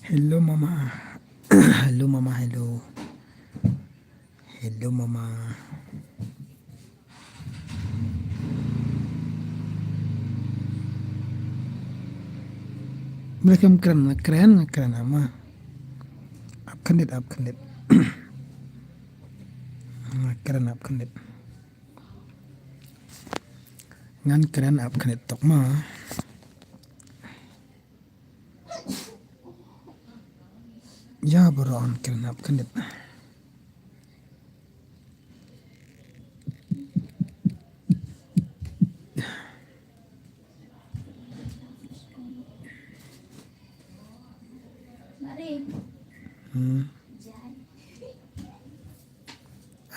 Hello mama. Hello mama, hello. Hello mama. Mereka keren ama. Upkandit. Keren upkandit. Ngan keren upkandit tok ma. Ya baroh keren upkandit.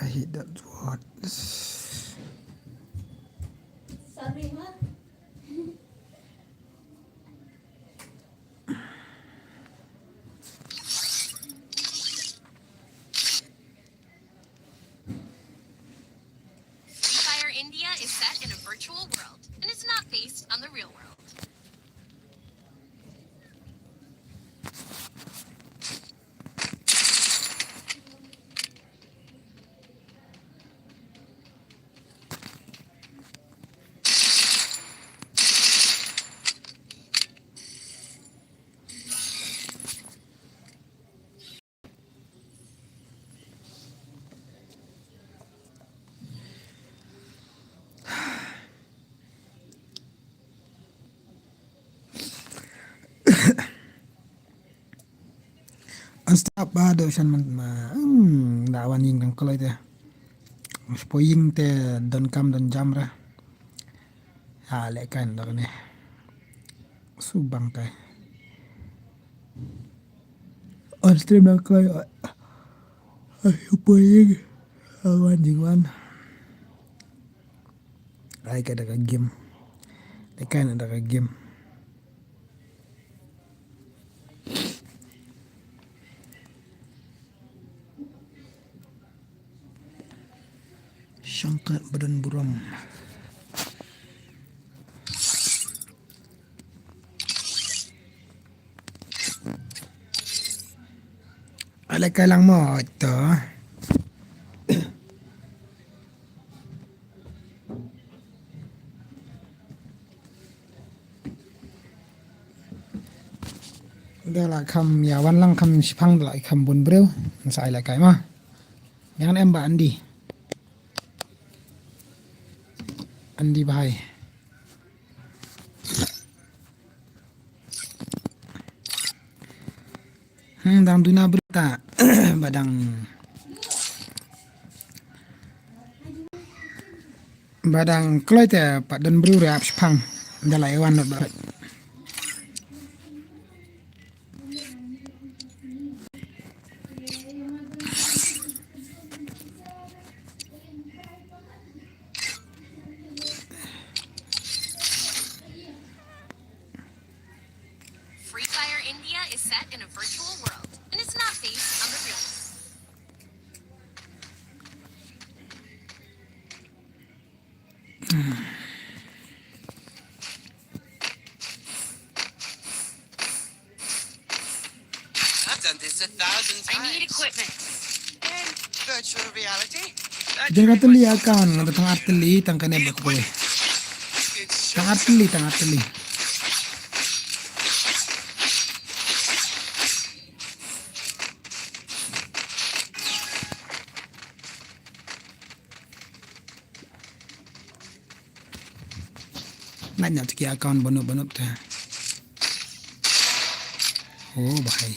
I hate that word. Sorry, Ma. Free Fire India is set in a virtual world and is not based on the real world. Stop ba do shan man ma. Dawan ying nang koloi te. Spoying te don kam don jamra. Ha le kan do ne. Subang kai. On stream nang koloi. Spoying. Awan jingwan. Ay ka daga game. Le kan daga game. Sangkat badan buram. Ala lang mo ito. Dala kam ya wan lang kam sipang dala kam bun bro. Sa ala kay ma. Yan em ba Andi. Andi bahai. Dang duna berita badang kloi te pa dan bru reap spang dalai wan not barat. Free Fire India is set in a virtual world and is not based on the real world. I've done this 1,000 times. I need equipment. And virtual reality. Jangan teli akan ada tang arteli tang kene bakwe. It's Tang arteli. Nanya tiki account बनूब था ओ भाई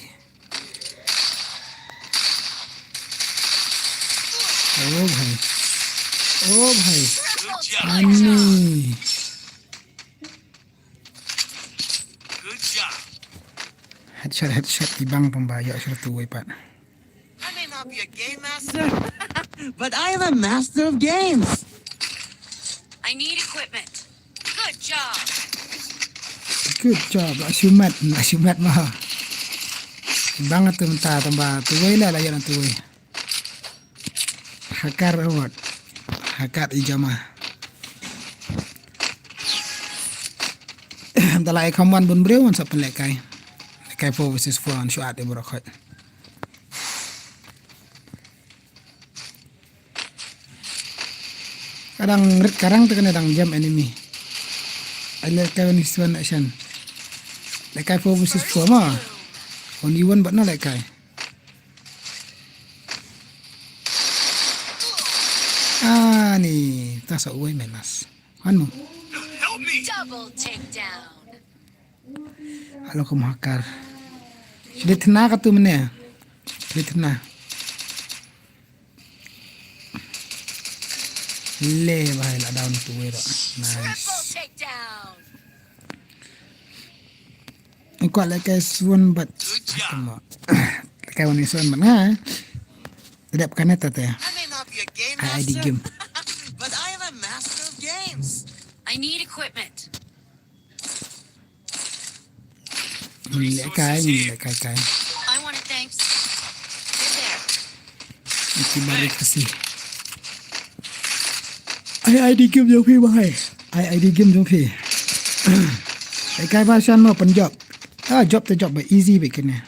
ओ भाई Triple takedown. अन्नी Good job. headshot ibang pembayo sudah tuwe pak. I may not be a game master, but I am a master of games. I need equipment. Good job. Good job, asumat mah. Ibang tu mentah tambah tuwe lah layan tuwe. Hakar awat, hakar ijamah. Dalai kaman bun breu man sa lekai 4 versus 4 on shot bro khot. Kadang tu kena dang jam enemy. Ada kau ni one action. Lekai 4 versus 4 mah. Only one but not lekai. Ni tak sa uai menas. Anu, Help me. Double takedown. halo kau hakar. Sudah tenang ka tu mana? Sudah tenang. Le bahai la down tu wera. Triple Nice. takedown. Engkau lekai suan bat. Good job. Kamu. Lekai wani suan bat ha. Tidak kena tete. I may not be a game I ID master, game. but I am a master of games. I need equipment. Lekai. I want it, thanks. You're there. Iki balik kasih. ID game jauh pi bahai. ID game jauh pi. Lekai bahasa mau penjob. Job tu job easy bikinnya.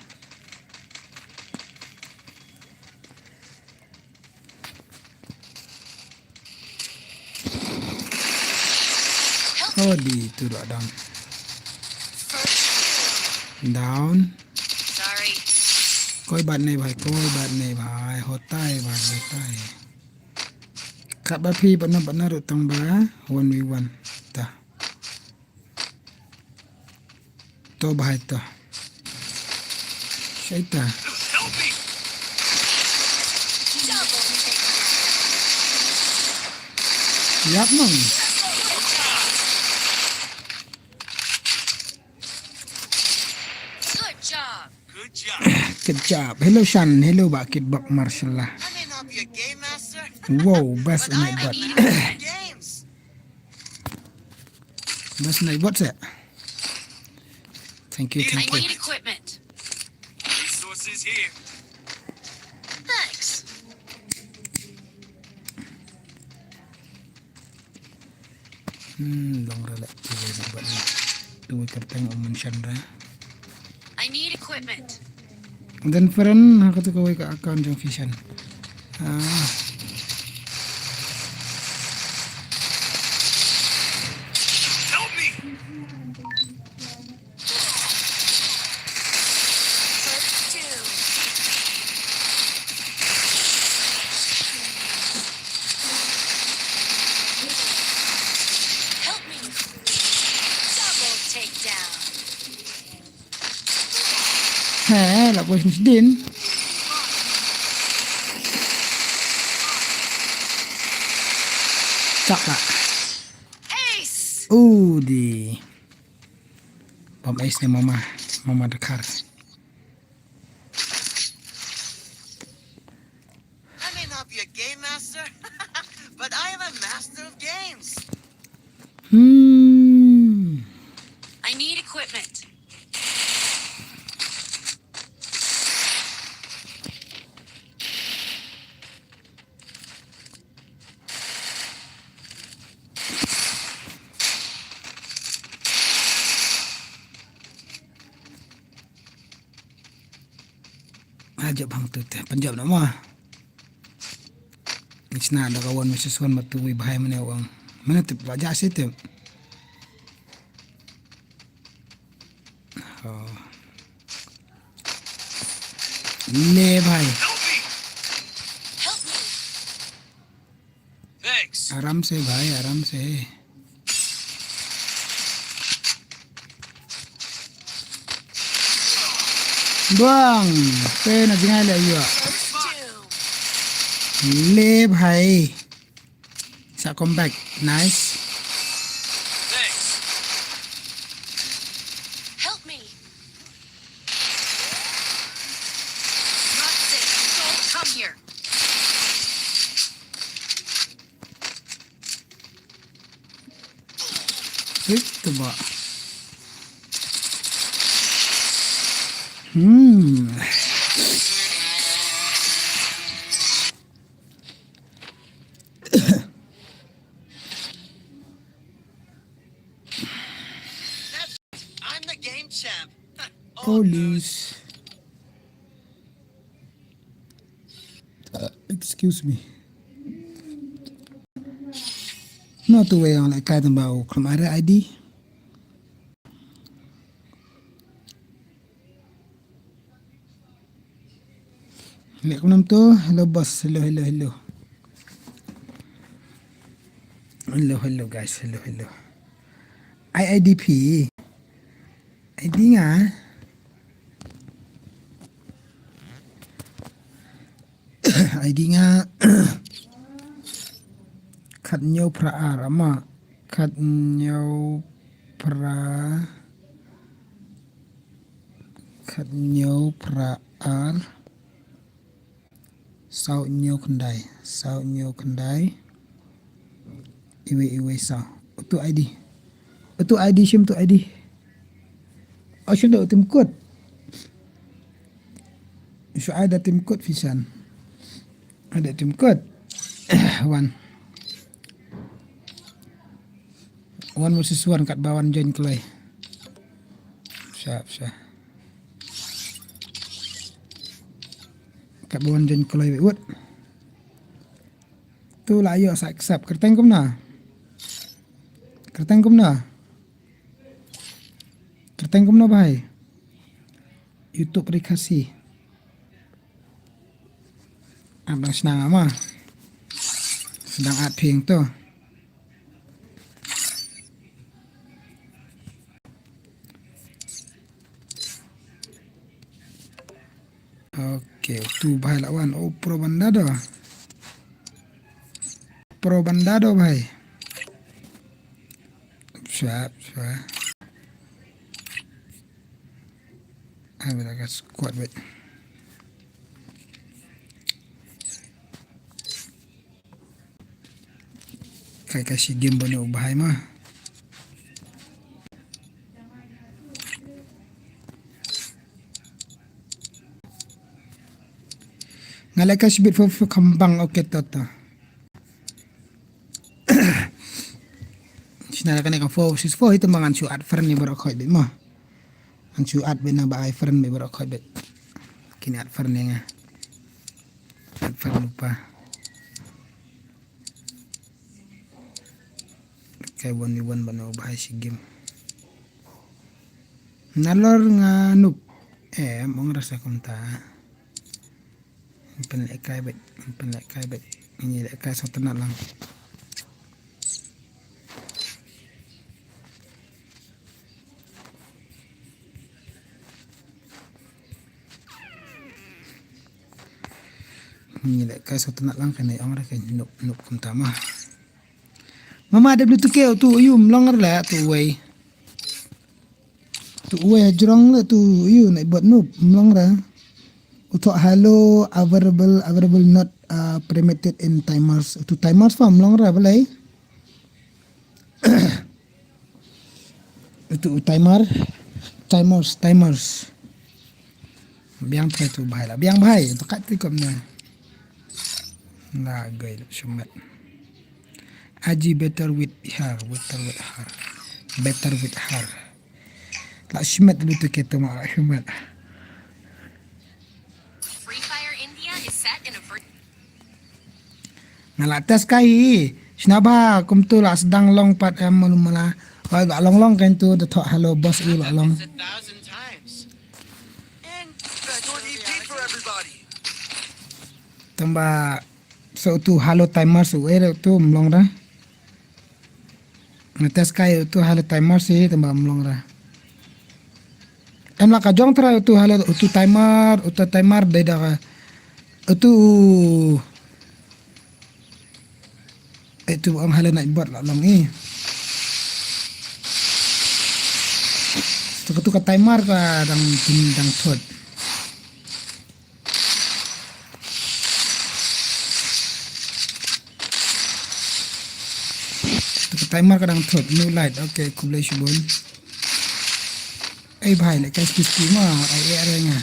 Oh di tu dah down. Sorry. कोई बात नहीं भाई होता है katba phi bana rutang ba 1v1 ta to bhai to shaita Help me. Double takedown. yap mong Good job. Good job. good job hello Shan hello ba kid bak marshallah I may not be a game master, wow best but I night am a bot master of games. best night bot set thank you I need equipment. Resources here. Thanks. long relak tu kerteng umum Chandra I need equipment. dan friend aku tu kau ke account jong vision Help me. Clip 2. Help me. Double takedown. lah bos din tak lah Ace. di bom ace ni mama dekar I may not be a game master, but I am a master of games. I need equipment. aja bang tu teh penjab nak mah Isna ada kawan masa suan matui bahai mana wang mana tu baca sih tu le bhai Help me. Help me. Thanks. आराम से भाई आराम से buang pe na jingai le yo le bhai sa come back nice Thanks. Help me. Not safe. Don't come here. itu ba hmm I'm the game champ. police excuse me no tu way on like kaitan bau kemarin ID lek kunam tu hello boss hello guys hello IIDP ID nga ID nga khat nhau pra arama khat nhau ar sau nhau khandai iwe sau tu ID shim tu ID shim tu tim kod so ada tim kod fisan ada tim kod one versus one kat bawan join kelai siap kat bawan join kelai wet tu lah ayo sa accept kerteng kum na bhai YouTube rekasi abang senang ama sedang ad ping tu okay tu bhai lawan pro bandado bhai siap ambil agak squad bet kai kasih game bani ubahai mah ngalai kasih bit for kembang oke toto sinala kan kan 4 itu mangan su ad friend ni berokoi bit mah an su ad bit na ba ai friend be berokoi bit kini ad friend ni nga ad friend lupa kay 1v1 bano ubahai si game nalor nga noob mong rasa kumta penlek kai bet ini lek kai satu nak lang ini lek kai satu nak lang kan orang kan noob kumta mah mama ada bluetooth ke tu yum longer lah tu way jurang lah tu you nak buat noob longer untuk hello available not permitted in timers tu timers faham longer boleh itu timers biang tu tu bahaya biang bahaya tu kat tu komnya nah gay sumet Aji better with her la sumet lu tu kita mak sumet Free Fire India is set in a ngalatas kai sinaba kum tu la sedang long pat malumala wa long kan tu the thought hello boss you long 1,000 times. And don't eat pig for everybody. tambah so tu hello timer su tu mlong ra ngalatas kai tu hello timer si tambah mlong ra em la ka jong tra tu hala tu timer beda ka tu itu ang hala na ibot la lang tu ka timer ka dang thot tu ka timer ka dang thot new light okay kublai shubun भाई ले कैसे किसकी माँ ये आ रहे हैं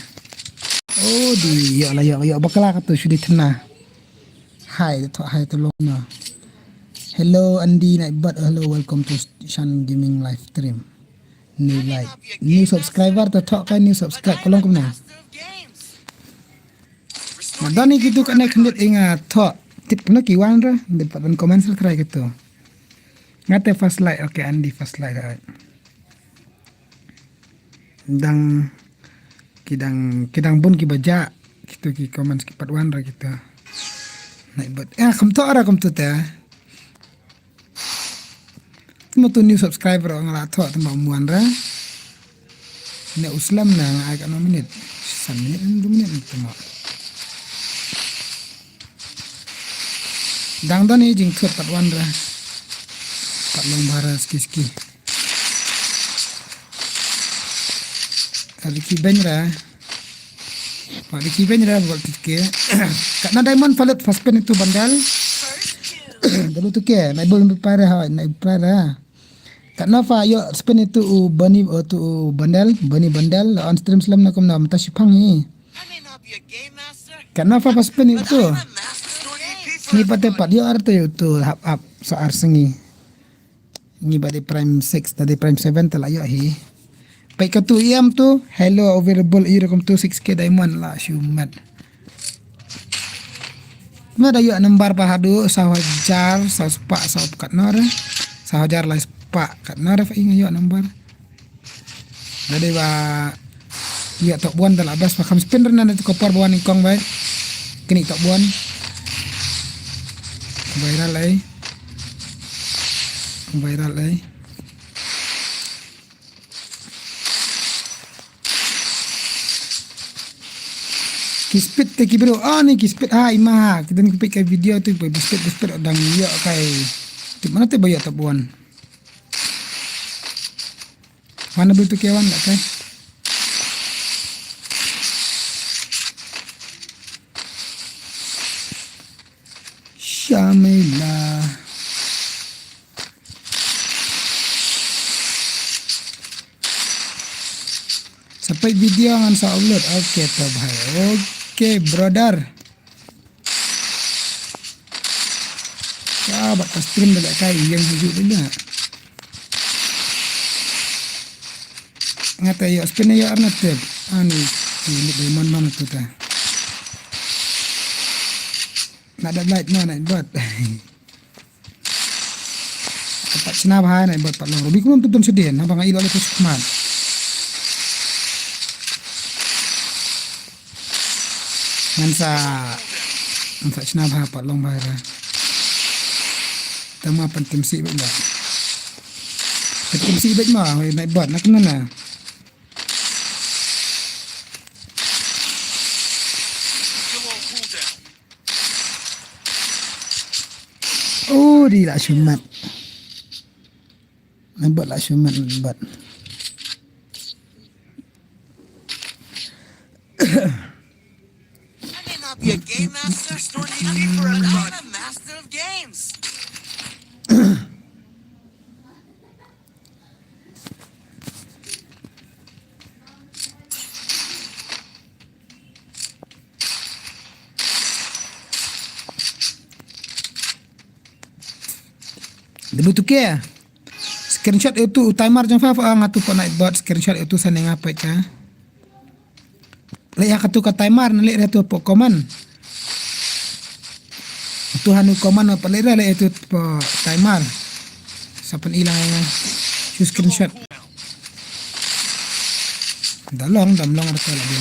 ओ दी यो बकला का तो शुरू थना हाय तो लोग ना hello Andy night but hello welcome to SHANZ Gaming live stream new like new subscriber to talk kan new subscribe kolong ko na madani gitu kan nak hendak ingat thok tip na kiwan ra dapat ban comment subscribe gitu ngate first like okay Andy first like right dang kidang bun ki baja gitu ki comment skipat wan ra gitu naik buat kam to ara kam to ta mo to new subscriber ngala to ta muan ra ne uslam na ai ka no minute 1 minute 2 minute tu mo dang dan ni jing thot pat wan ra pat long bara ski Riki Benra buat ke karena diamond falet first pen itu bandal dulu tu ke naik belum para naik para karena fa yo spin itu bani tu bandal on stream slam na kom na mata sipang ni karena fa first pen itu ni pate pat yo arte itu hap soar sengi ni bade prime 6 tadi prime 7 telah yo hi Pai ka tu iam tu hello available iram tu 6k diamond la shumat. Ngada yo number pahadu sahajar saspa sahakat nora sahajar la spa kat nora fa inga yo number. Dade ba yo tok buan dal abas pa kam spinner na tu kopar buan ingkong bai. Kini tok buan. Viral ai. Kispit te kibro ni kispit ima kita ni kipik video tu bispit dang yo kai di mana te bayar tabuan mana betul kewan tak kai Syamila sampai video ngan sa upload okay to bhai okay brother ya bat stream dah kai yang hujud dia ngata yo spin yo arna teb ani ni diamond mana tu ta nak ada light no nak buat dapat senap hai nak buat pat long rubi kun tutun sedien abang ilo le smart ngansa senap ha pat long bai ra tama pentim si ba pentim si ba ma nak buat nak kena oh di la shumat nampak la shumat buat be a game master, store TV for a master of games. Dulu tu ke screenshot itu timer jang fa ngatu pa night bot screenshot itu sana ngapai ka le ya katu ka timer na le tu po command tu hanu command apa le itu po timer sapan ilang screenshot damlong ra lagi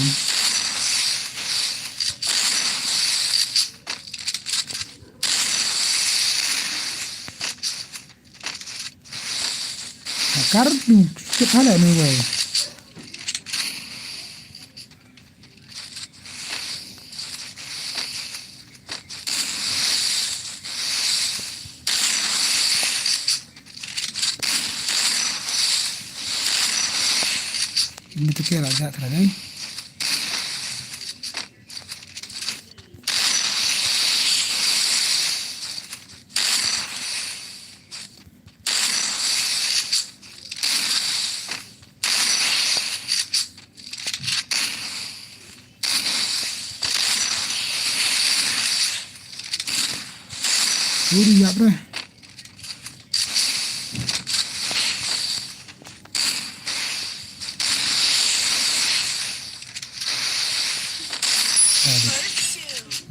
akar tu kepala ni wei Ini tu kira agak terang. Uri ya bro.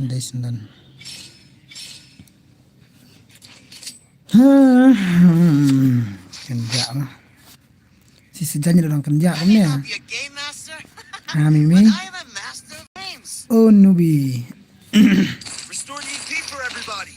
Đây sendan. Kerja lah. Si sejanya dalam kerja I may punya. not be a game master, Mimi. but I am a master of games. Oh nubi. Restore the EP for everybody.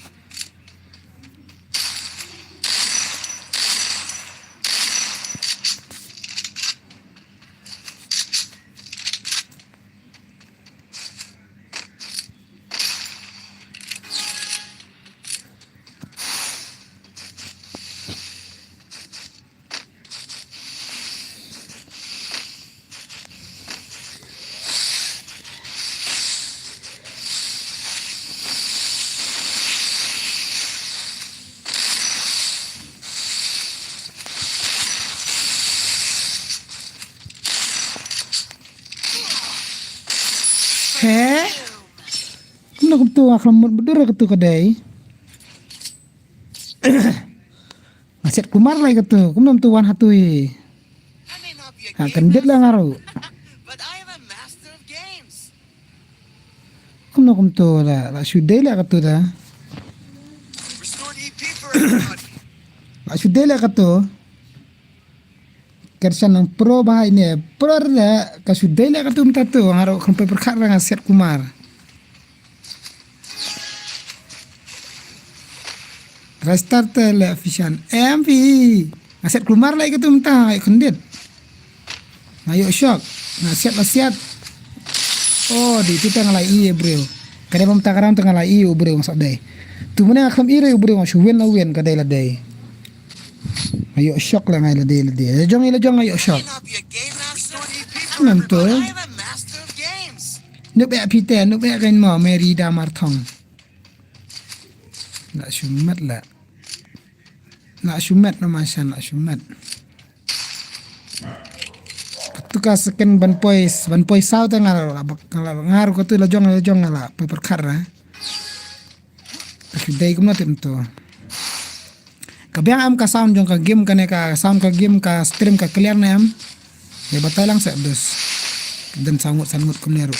Heh? Kena ketu akhlamut bedur ketu kedai. Aset kumar lagi ketu. Kumam tuan hatui. I may not be a Ha game kendit lah master, ngaru. but I am a master of games. Kumam tu lah. La sudai lah ketu dah. Restore the EP for everybody. La sudai lah ketu. Kersan ng pro bahay ni. Pro dah kasudai lah ketu minta tu. Ngaru sampai berkat lah aset kumar. Restart lah Fishan. MP. Aset kumar lagi ketu minta. Kendit. Ayo shock. Nasihat nasihat. Oh, di itu tengah lai bro. Kadai pam takaram tengah lai bro masak dai. Tu mana akham ire bro masuk wen la wen kadai la dai. Ayo shock lah ngai la dai. Jong ayo I shock. may not be a game master, restore the EP for Nam tu. everybody. I am a master of games. Nuk be pite, nuk be kain mo Mary da marthong. Nak sumat lah. Nak sumat nama san nak sumat. Tukas seken ban poi sao tengah ngar ko tu lajong lah perkar lah. Tapi dai kumna tem tu. Kabiang am ka sound jong ka game ka ne ka sound ka game ka stream ka clear na am. Ya batai lang sa dos. Dan sangut kumneru.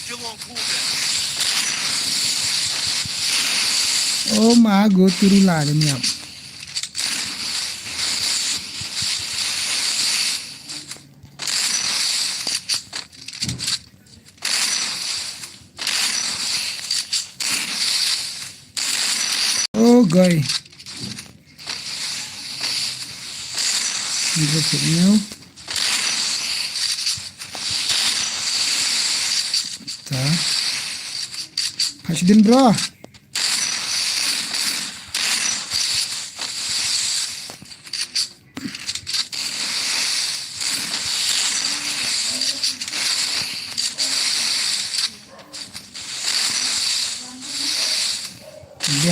Still on cooldown. Oh ma go turu la ni am. Oh guy. Ini tu ni. Ta. Hasdin bro.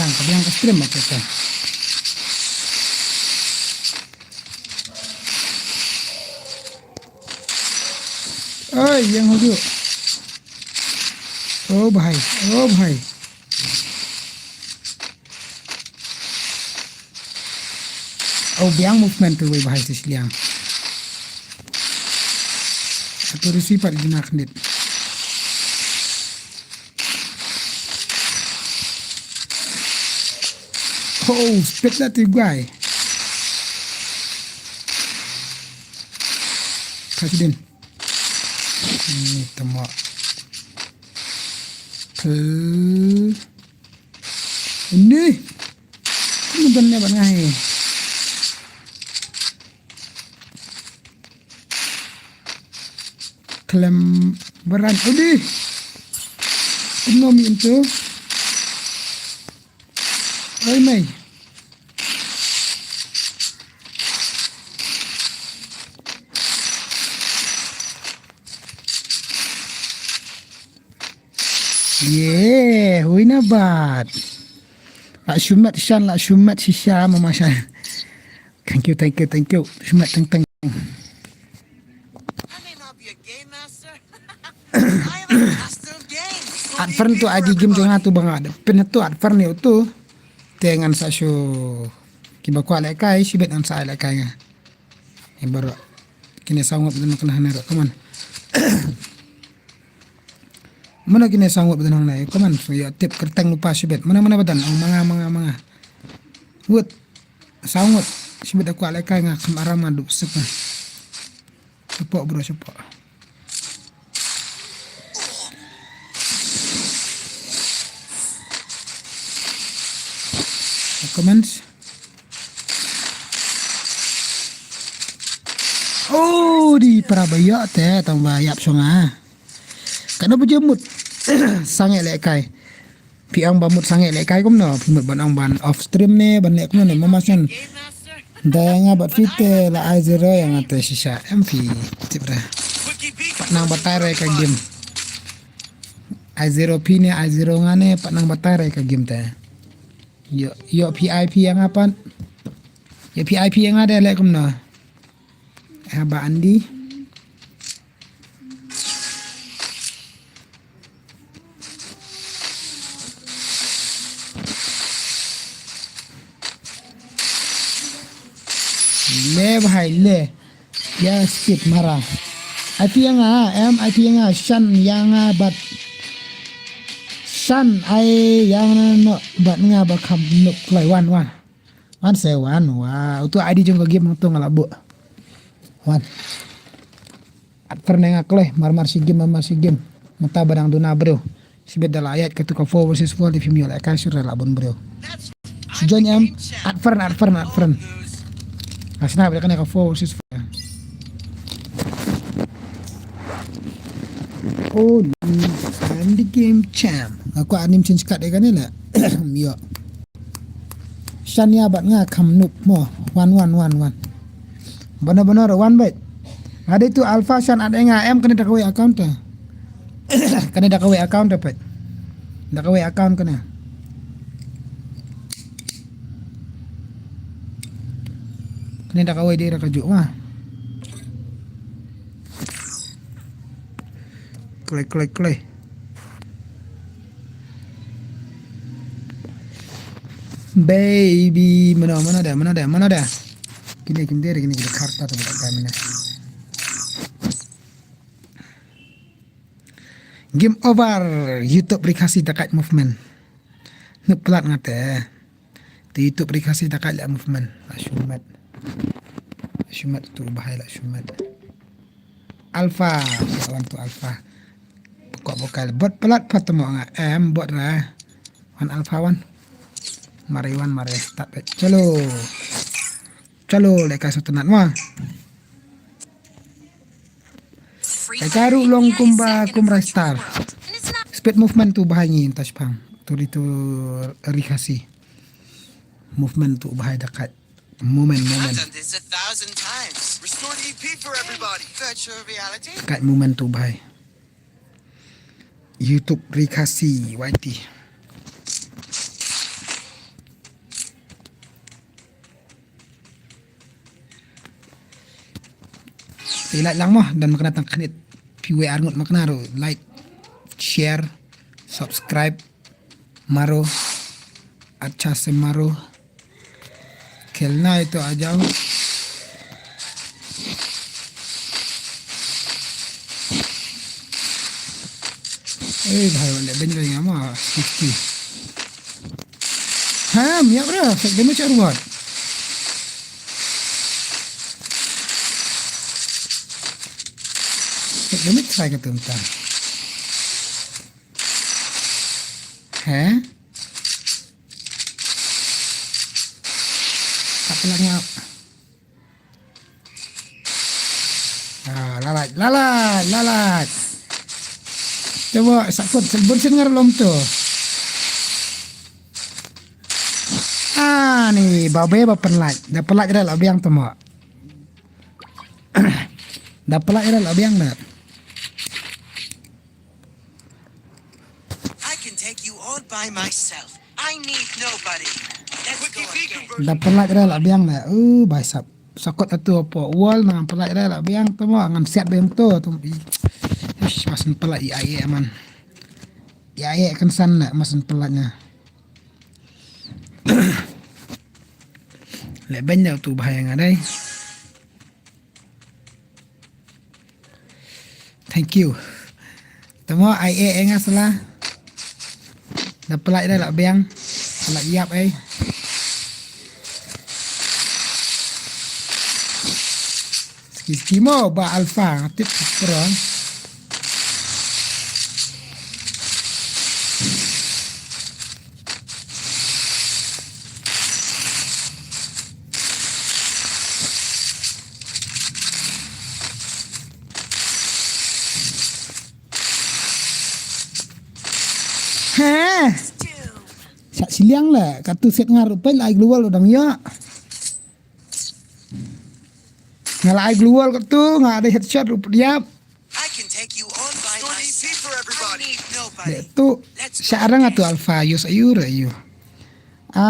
Kabiang ka stream apa tu? Oi, yang haju. Oh bahai. Oh biang movement tu bahai tu siliang. Satu resi pat guna kendit. Oh, split lah tu guy. Kasih din. Ini temak. Ini. Ini benar benar. Klem beran. Udi. Ekonomi itu. Oi mai. hebat. Lak Shumat Shan, lak Shumat Shisha Mama Shan. Thank you. Shumat teng. I may not be a game master, but I am a master of games. Advern tu adi game jong tu bang ada. Pen tu advern ni tu. Tengan sa show. Kiba kwa lai kai sibet an sa lai kai nga. Yang baru kini sanggup betul kena hanero kaman. Mana kini sanggup betul nang lai kaman. So ya tip kertang lupa sibet. Mana badan ang manga. Wut sanggup sibet aku lai kai nga kemarang madu sepa. Sepok bro sepok. Comments. Oh di Parabaya teh tong bayap songa. Kana berjemut sange lekai. Piang bamut sange lekai kom no. Pimut ban ban off stream ne ban lek no mamasan. Game master, Daya bat fite la I0 yang ate sisa MV tipra. quickie peek. Pat nang batare ka game. I0 P ne I0 ngane pat nang batare ka game teh. Yo PIP yang apa? Ya PIP yang ada lek kom no. Haba Andi. Le bhai le. Ya speed marah. IP yang IP yang Shan yang bat Shan ai yang no bat nga ba kham nuk klai wan se wan wow tu ID jong ka game tu ngala bu wan at pernah ngakleh mar si game mata badang duna bro sibet dal ayat ketuka 4 versus 4 di film la kasur la bon bro sejon am at fern asna ba kana ka 4 versus 4 oh I'm the game champ. Aku anim change card kan ni lah. Yo. Shania bat nga kam nup mo. One. Benar-benar one bait. Ada itu alpha shan ada nga M kena dak account ta. Kena dak account dapat. Dak account kena. Kena dak dia dak juk mah. Klik. Baby, mana dah. Kini karta tu bukan kami. Game over. YouTube dikasih dekat movement. Nuk pelat ngate. Di YouTube dikasih dekat movement. Shumat tu bahaya shumat. Alpha, kawan tu alpha. Pokok bot pelat patemo nga bot lah. Wan alpha wan. Mari start. Chalo leka sutenat mah. Karu long kumra star. Speed movement tu bahaya tas pang. Tu rikasi. Movement tu bahaya dekat. Moment. I've done this 1,000 times. Restore the EP for everybody. Virtual reality. Dekat moment tu bahaya. YouTube rikasi YT. Like lang mo dan makna tang kanit PWR ngot makna ro like share subscribe maro acha se maro kelna itu aja भाई वाले बन रहे हैं हम 60 हाँ मियाँ बरा फिर में चार बार फिर में ट्राई करते हैं तार हैं apa lagi lalat coba sakut bersin ngarlom tu ni babe bapenlat dah pelat dah labiang tu mak dah pelat dah labiang dah I can take you all by myself. I need nobody. Let's go again. Dah pelat dah lah biang dah. Bai sap. Sokot atu apa wall nang pelat dah lah biang tu mo ngam set bem tu tu. Ish masin pelat ai aman. Ai kan san nak masin pelatnya. Le banyak tu bahaya ngadai. Thank you. Tamo ai engas lah. Dah pelat dah lah biang. Pelat yap ai. Skimo ba alpha tip pro. Ha. Sak siliang lah katu set ngarup pai lai global udang ya. Ngalai global katu ngada headshot rup dia. I can take you on by myself. I need nobody. Tu sekarang atu alpha yus ayur ayu.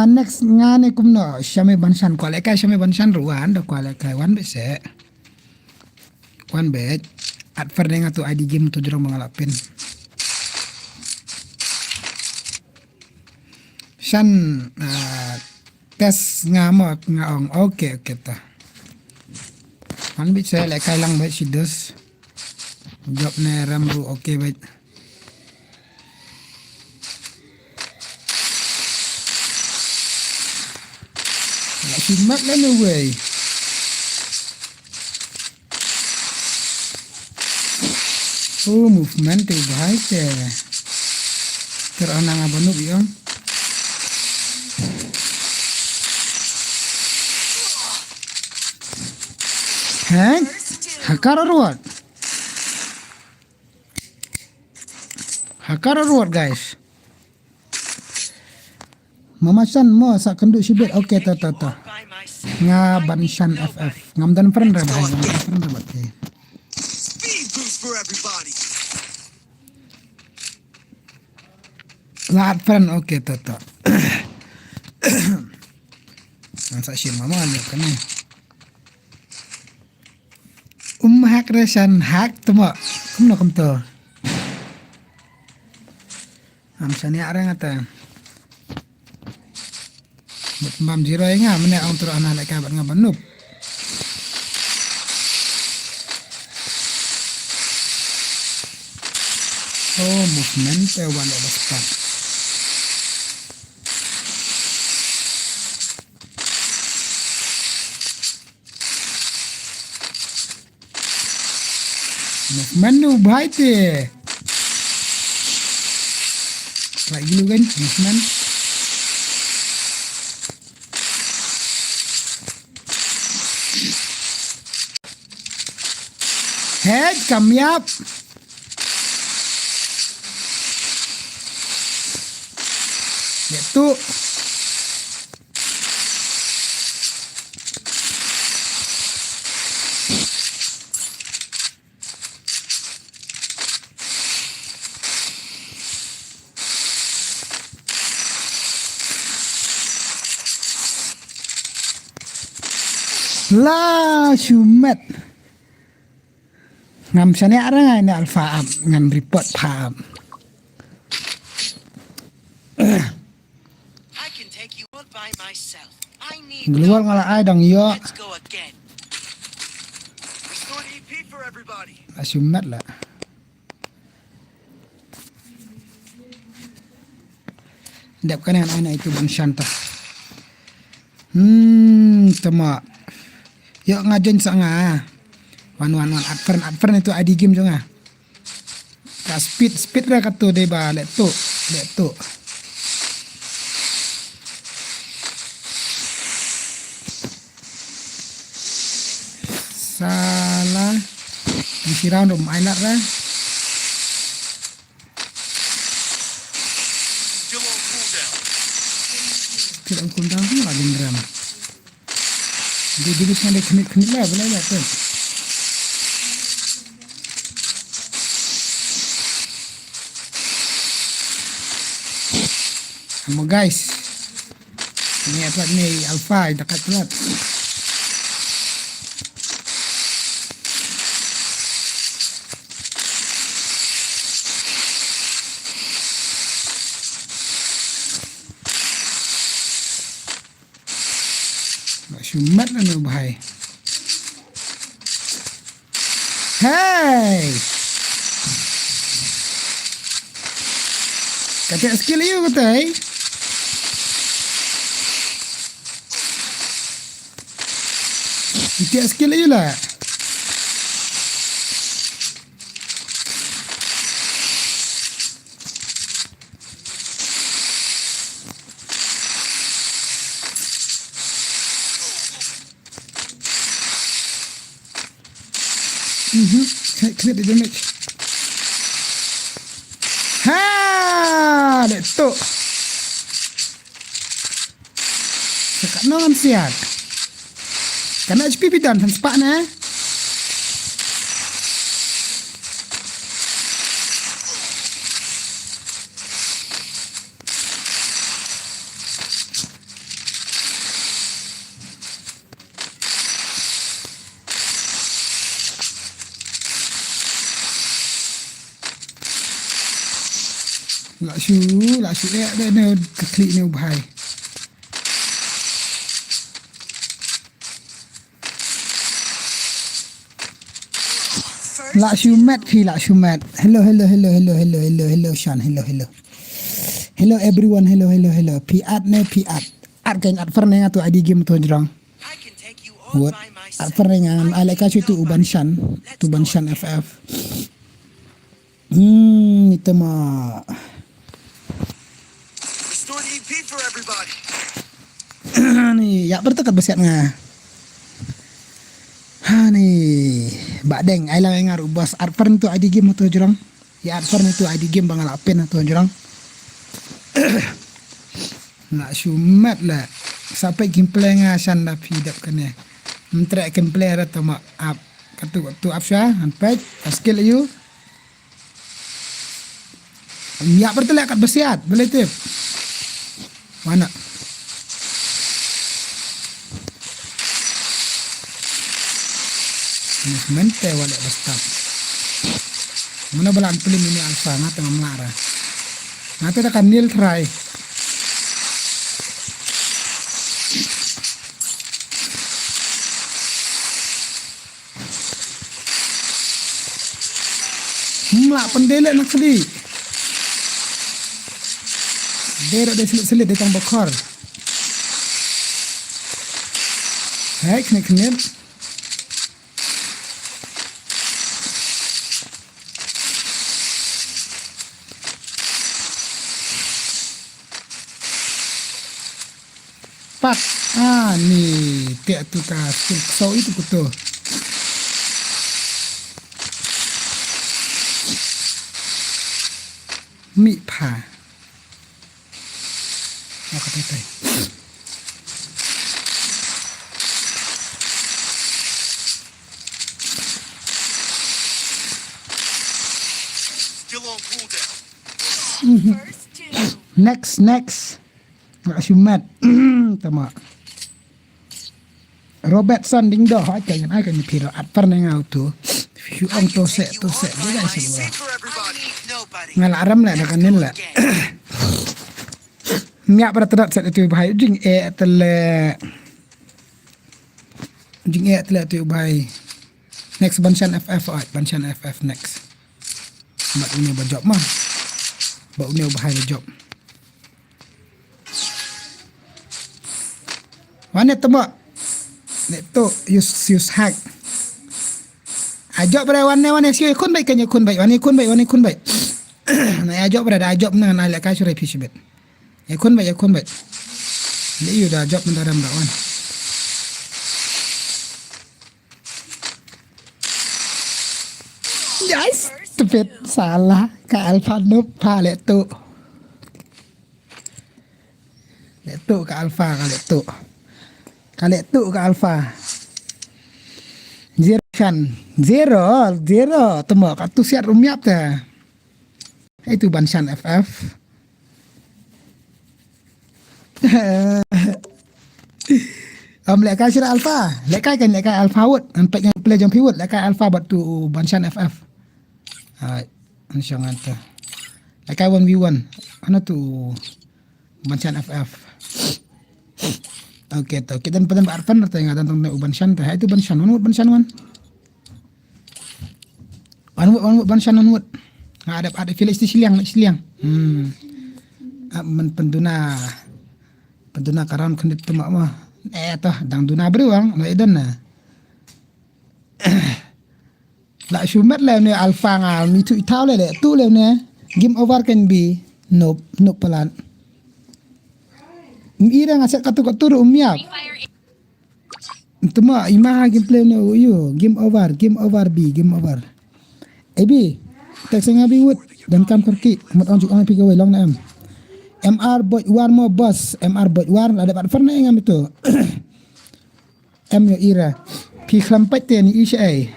Next ngane kumno shame bansan kualeka shame bansan ruan do kualeka wan bese. Wan bet at ferdeng atu ID game tu jurang mengalapin. Shan tes ngamok ngaong okay ta. Wan bese lek kailang bet sidus. Job ne ramru okay bet. Simak lah no way. Oh movement tu baik je. Terana ngabanuk yang. Hang, hakar ruat. Hakar ruat guys. Mamasan mo sa kenduk sibit okey ta. Nga bansan FF ngam dan friend ra bahai ngam friend ra bat Speed boost for everybody. Lat friend okey ta. Sa shin mama ni kan ni. Hack resan hack temo kumno kumto. Sani arang ata. Mam zero nga mene ang turu ana lek kabat ngabanup. Oh movement wan ada spot. Movement nu baik te. Lagi lu kan movement. Head kami up. Itu. La shumet. Ngam sane arang ni alpha up ngam report pam. I can take you on by myself. I need Keluar ngala ai dang yo. Let's go again. Restore EP for everybody. La shumet lah. Dap kanan anak itu bansan ta. Tama. Yo ngajon sanga. Wan advern itu ID game jonga. Ka speed ra katu de ba let tu. Salah. Di round rum ailat ra. Still on cooldown. Tidak kundang tu lagi drum. Dia jenisnya dia kena lah boleh tu. Mo guys. Ni apa ni alpha dekat telat. Sumat lah ni bahai. Hey. Kata skill you kata eh. Kata skill you lah. Kena dia damage. Ha, tu. Sekat non siat. Kena HP pidan san sepak na. Lak syu dia klik ni bahai. Lak syu mat. Hello Shan. Hello everyone. Hello. Piat. At kan at ferneng atau ID game tu jerang. I can take you all What? by At myself. ferneng alai ka tu uban Shan. Tu ban Shan FF. Itu mah. Restore the EP for everybody. Ni ya bertekat besiat ngah. Ha ni badeng ai lang ngar ubas arfern tu ID game tu jurang. Ya arfern tu ID game bangal apen tu jurang. Nak syumat lah. Sampai gameplay ngah Shan dah pidap kena. Mentrek gameplay ada tu mak up. Katu afsha sampai skill you. Ya bertelak kat besiat. Boleh tip. Mana? Mente wala bastap. Mana balang pelim ini alfa ngata ngamlara. Ngata dah kan nil try. Mlak pendele nak seli. Dia ada selit-selit datang bakar. Hai kena. Pak. Ni tiap tu ta so itu betul. Mi pa. Apa kata? Still on cooldown. First two. Next. Nak syumat. Tama. Robertson ding dah aja kan pira at pernah ngau tu. Fiu I ong can to take you se all dia by semua. myself for everybody. Nobody. Ngalaram lah dah kanin lah. Miak pada terat set itu bahaya jing tele. Jing tele tu bahaya. Next Banshan FF Banshan FF next. Mak ini berjob mah. Bau ni bahaya job. Mana tembak? Nek tu use hack. Ajak pada warna si kun baik kan kun baik. Warna kun baik. Nak ajak pada ajak dengan alak kasih repeat bet. Ya kun baik. Ni dah ajak mendaram dah wan. Yes, tepet salah ke alfa noob pa letu. Letu ke alfa ke letu. Kali tu ke alfa. Zero. Temu kat tu siat rumiap dah. Itu Banshan FF. Lek kai sira alpha. Lek kai kan lek kai alpha wot. An pek yang play jam pivot lek kai alpha bat tu banshan FF. Hai. An syang anta. Lek kai 1v1. Ana tu banshan FF. Okey tu. Kita pada arfan ta yang tentang banshan ta. Hai tu banshan. Banshan wan. Wanwut banshan wanwut. Ada village di Siliang. Men penduna karam kandit tu mak mah. Toh dang duna beruang no edan na. La shumat le ne alfa ngal mi tu itau le tu le ne. Game over can be no pelan. Ira ngaset katu umiap. Free Fire Tuma imah gameplay no yo game over B game over. Ebi tak sengabi wut dan kam kerki mat on juk ang pi gawai long na em. MR boy war mo boss MR boy war ada pat farna ngam itu. M yo ira pi klampat te ni isai.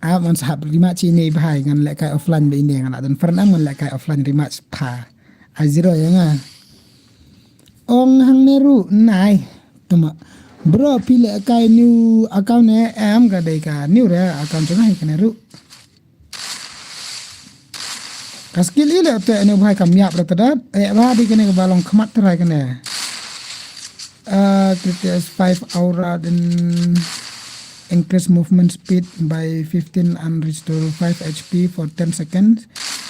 Man sahab rematch ini bahai ngan lek kai offline be ini ngan dan farna ngan lek kai offline rematch pa. Aziro ya nga. Ong hang meru nai tuma bro pile kai new account ne am ga dai ka new re account chunga hi kana ru kaskil ile te ne bhai kam yap rata ba di kene balong khmat trai kene kritias 5 aura then increase movement speed by 15 and restore 5 HP for 10 seconds.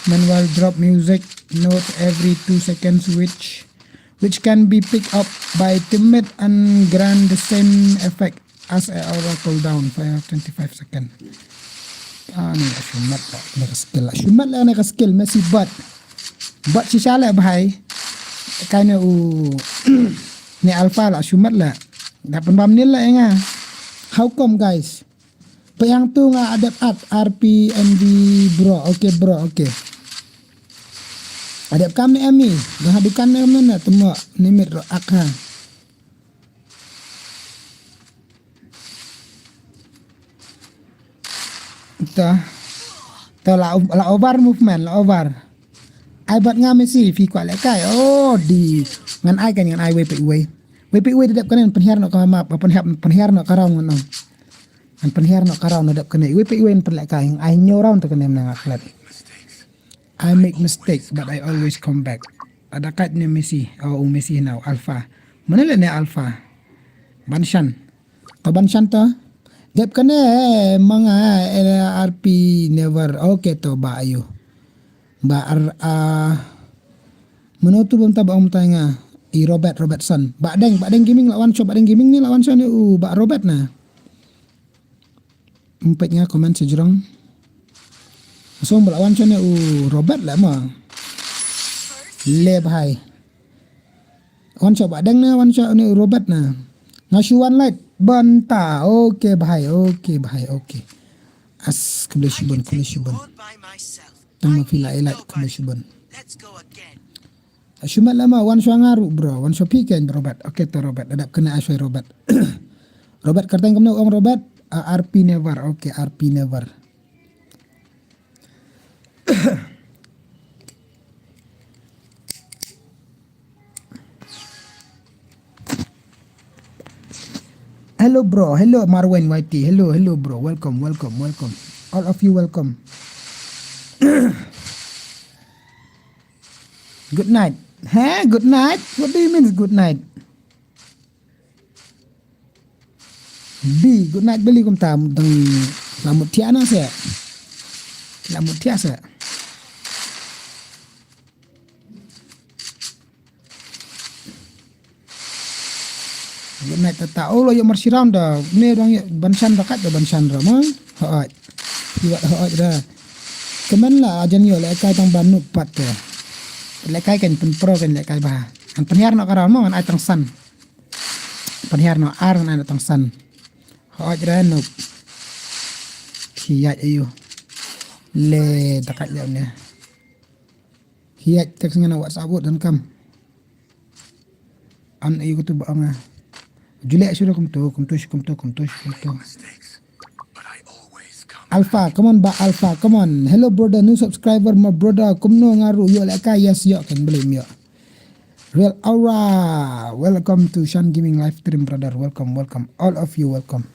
Manual drop music note every 2 seconds which can be picked up by teammate and grant the same effect as a aura cooldown for 25 seconds. Ni shumat lah nak skill masih bot si shala bhai kana ni alpha lah shumat lah dapat bamnil lah nga. How come guys payang tu nga adapt at RP MD bro okay adapt kam ni ami dah hadukan ni mana temu nimit ro akha ta la over movement la over ai bat nga Messi fi kwa le kai di ngan ai kan ngan ai we dedap kan penhiar no ka map penhiar no karau ngono an penhiar no karau no dap kan we per le kai ai nyorau to kan nang atlet. I make mistakes but I always come back. Ada kat ni Messi Messi now alpha mana le ni alpha banshan to dap kan mga RP never okay to ba ayo ba menutu bam tabang tanga Robertson Badeng gaming lawan shop Badeng gaming ni lawan shop ni ba Robert na umpetnya komen sejurang so lawan shop ni Robert lah mah le bhai one shop Badeng na one shop ni Robert na ngasuan light banta okay bhai as kebelishibun tama pila elite kebelishibun. Let's go again. Shumat lama wan shua ngaru bro wan shua piken Robert okay to Robert adap kena aswai Robert Robert kartang kemna ong Robert RP never okay RP never hello bro hello Marwan YT hello bro welcome all of you welcome. Good night. Good night? What do you mean good night? Good night beli kum tam tang lamut tiana se. Lamut tiasa. Good night tata. Oh lo yo marsiram dah. Ni dong bansan bakat dah bansan rama. Haat. Iwat haat dah. Kemen lah ajan yo lekai tang banu pat ke. Lekai kan pen pro kan lekai bah. An penhiar no karam mo an ai tang san. Penhiar no ar an ai tang san. Haat dah no. Hiat ayo. Le takat jam ni. Hiat tak ngana WhatsApp dan kam. An ayo tu bang ah. Julek sudah kum tu. Alpha, come on ba Alpha, come on. Hello brother, new subscriber my brother. Kumno ngaru yo lekai yes yo kan belum yo. Real Aura, welcome to SHANZ Gaming live stream, brother. Welcome, welcome. All of you, welcome.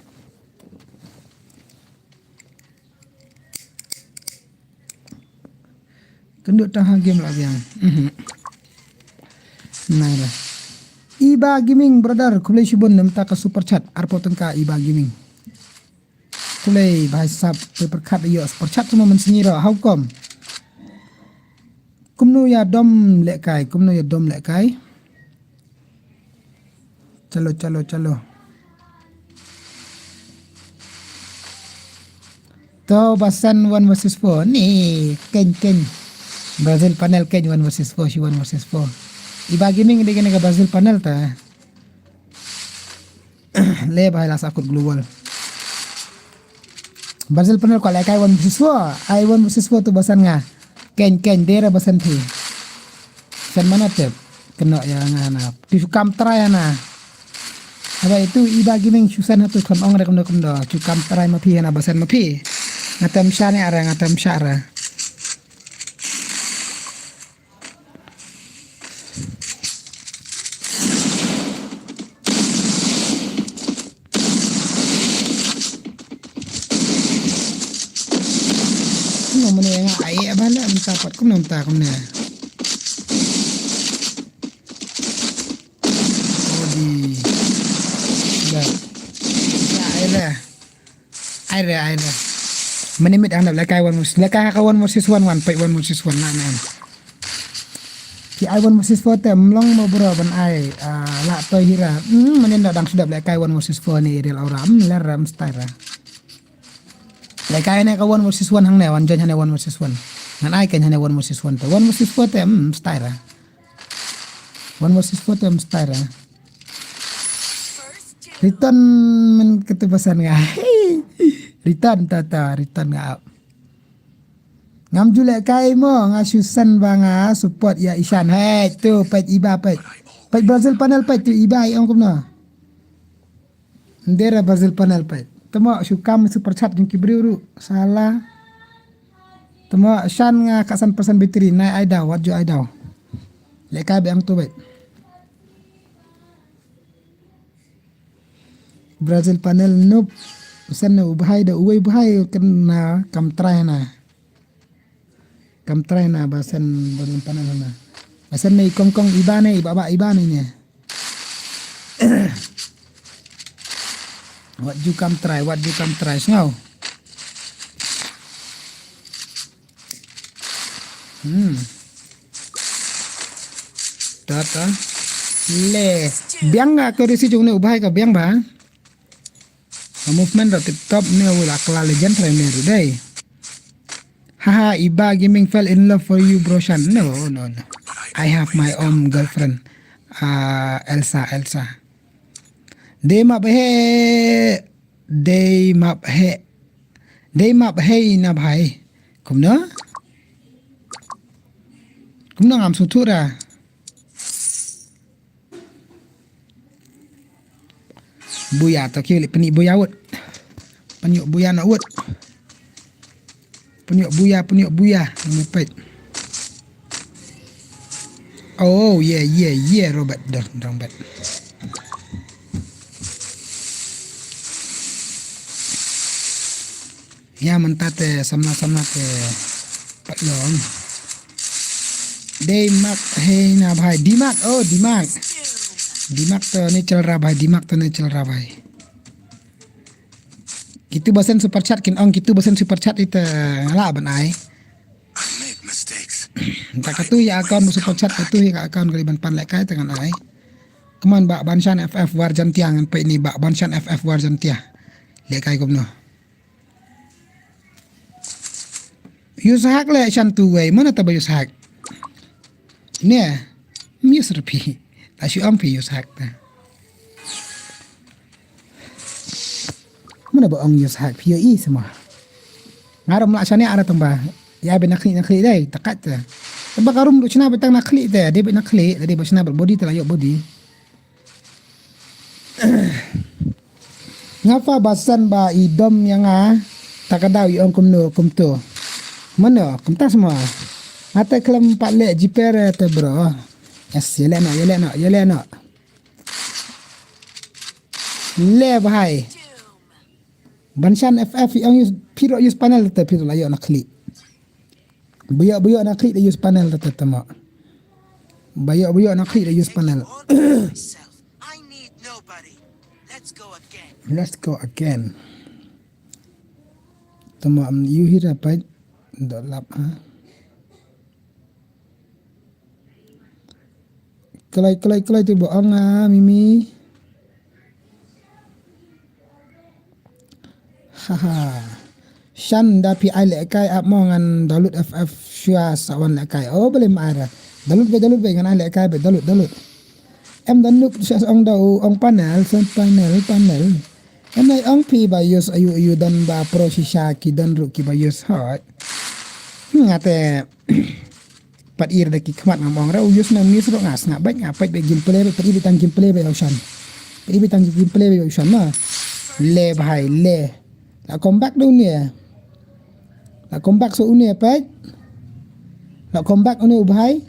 Kenduk tahan game lagi yang. Nah lah. Iba Gaming, brother. Kulai shibun namta ka super chat. Arpo tengka Iba Gaming. Kulai bahasa paper cut yo super chat semua mensenyira. How come? Kumnu ya dom lekai, kumnu ya dom lekai. Chalo. To basan 1 versus 4 ni ken. Brazil panel ken 1 versus 4, she 1 versus 4. Iba Gaming dia kena ke Brazil panel ta. Le bahai las akut global. Brazil panel ko lekai 1 versus 4. I 1 versus 4 tu basan nga. Ken dera basan thi. Kan mana tep? Kena ya ngana. Cukam try na. Apa itu Iba Gaming susan tu kon ong rekam do. Cukam try ma phi na basan ma phi. Ngatam sya ni ara ngatam syara. Mana yang ai bala minta pat kum namta kum na. Odi. Ya. Aira. Menimit anda lekai 1 versus lekai ka 1 versus 1 fight 1 versus 1 na. Ki I 1 versus 4 tem long mo bro ban ai la to hira. Menin dang sudah lekai 1 versus 4 ni real aura leram style. Lekai na ka 1 versus 1 hang na 1 jan hane 1 versus 1. Ngan ai kan hane 1 versus 1 to 1 versus 4 tem style. 1 versus 4 tem style. Return men ketebasan nga. Return nga. Ngam julek kai mo ngasusan banga support ya Ishan. Hey tu pet Iba pet Brazil panel pet tu Iba yang kumna. Ndera Brazil panel pet. Temo syukam super chat jengki beriuru. Salah. Temo Shan nga kasan persen bateri naik aidau waju aidau. Lek kai yang tu pet. Brazil panel noob. Sana ubahai da uwe ubahai kena kam try na basan Brazil panel na. Basan ni kong Iba ni Iba ni nya. What you come try now? Tata le biang nga ko resi jung ne ubahai ka biang ba? Movement at the top ni wala kala legend trainer day. Haha, Iba Gaming fell in love for you, bro Shan. No. I have my own girlfriend. Elsa. They map he na bhai. Kumna ngam sutura. Buya tak kira penik buya wut. Penyuk buya nak wut. Penyuk buya mepet. Oh yeah Robert Robert. Ya mentate samna te patlong. Dimak hey na bhai Dimak Dimak to natural rabai. Kitu basen super chat kin ong kitu basen super chat itu ngala ban ai. I make mistakes. Tak katu ya account super chat katu ya account kaliban pan lek kai tangan ai. Keman bak Banshan FF Warjan tiang pe ini bak Banshan FF Warjan tia. Lek kai gomno. Yushak le Shan tu wei mana ta ba Yushak. Ni misrepi. Asyik ampi Yushak ta. Mana bohong Yushak POE semua. Ngaram laksana ada tambah. Ya ben nakli dai takat ta. Tambah karum lu cina betang nakli ta. Dia bet nakli tadi bosna body ta layok body. Ngapa basan ba idom yang takadau yang kumtu. Mana kumta semua. Mata kelam 4 lek jiper ta bro. Yes, ye le no. Le bahai. Banshan FF yang use piro use panel te piro la yo nak klik. Buyo nak klik de use panel te tama. Buyo nak klik de use panel. All by myself. I need nobody. Let's go again. Let's go again. Tama you hira pa do lap ha. Kelai tu bohong ah Mimi. Haha. Shan da pi ai le kai ap mo ngan dalut FF shua sawan le kai. Oh boleh mara. Dalut be ngan ai le kai be dalut. Em dan nuk sa ong dau ong panel. Em nai ong pi ba yus ayu dan ba pro shisha ki dan ru ki ba yus hot. Ngate pat ir de ki khmat ngam ra yus na mis ro ngas na ba ngapai be gameplay be pri bitang gameplay be Shan. Pri bitang gameplay be Shan na. Le bhai le. La comeback đâu nè. La comeback số nè pet. La comeback onu bhai.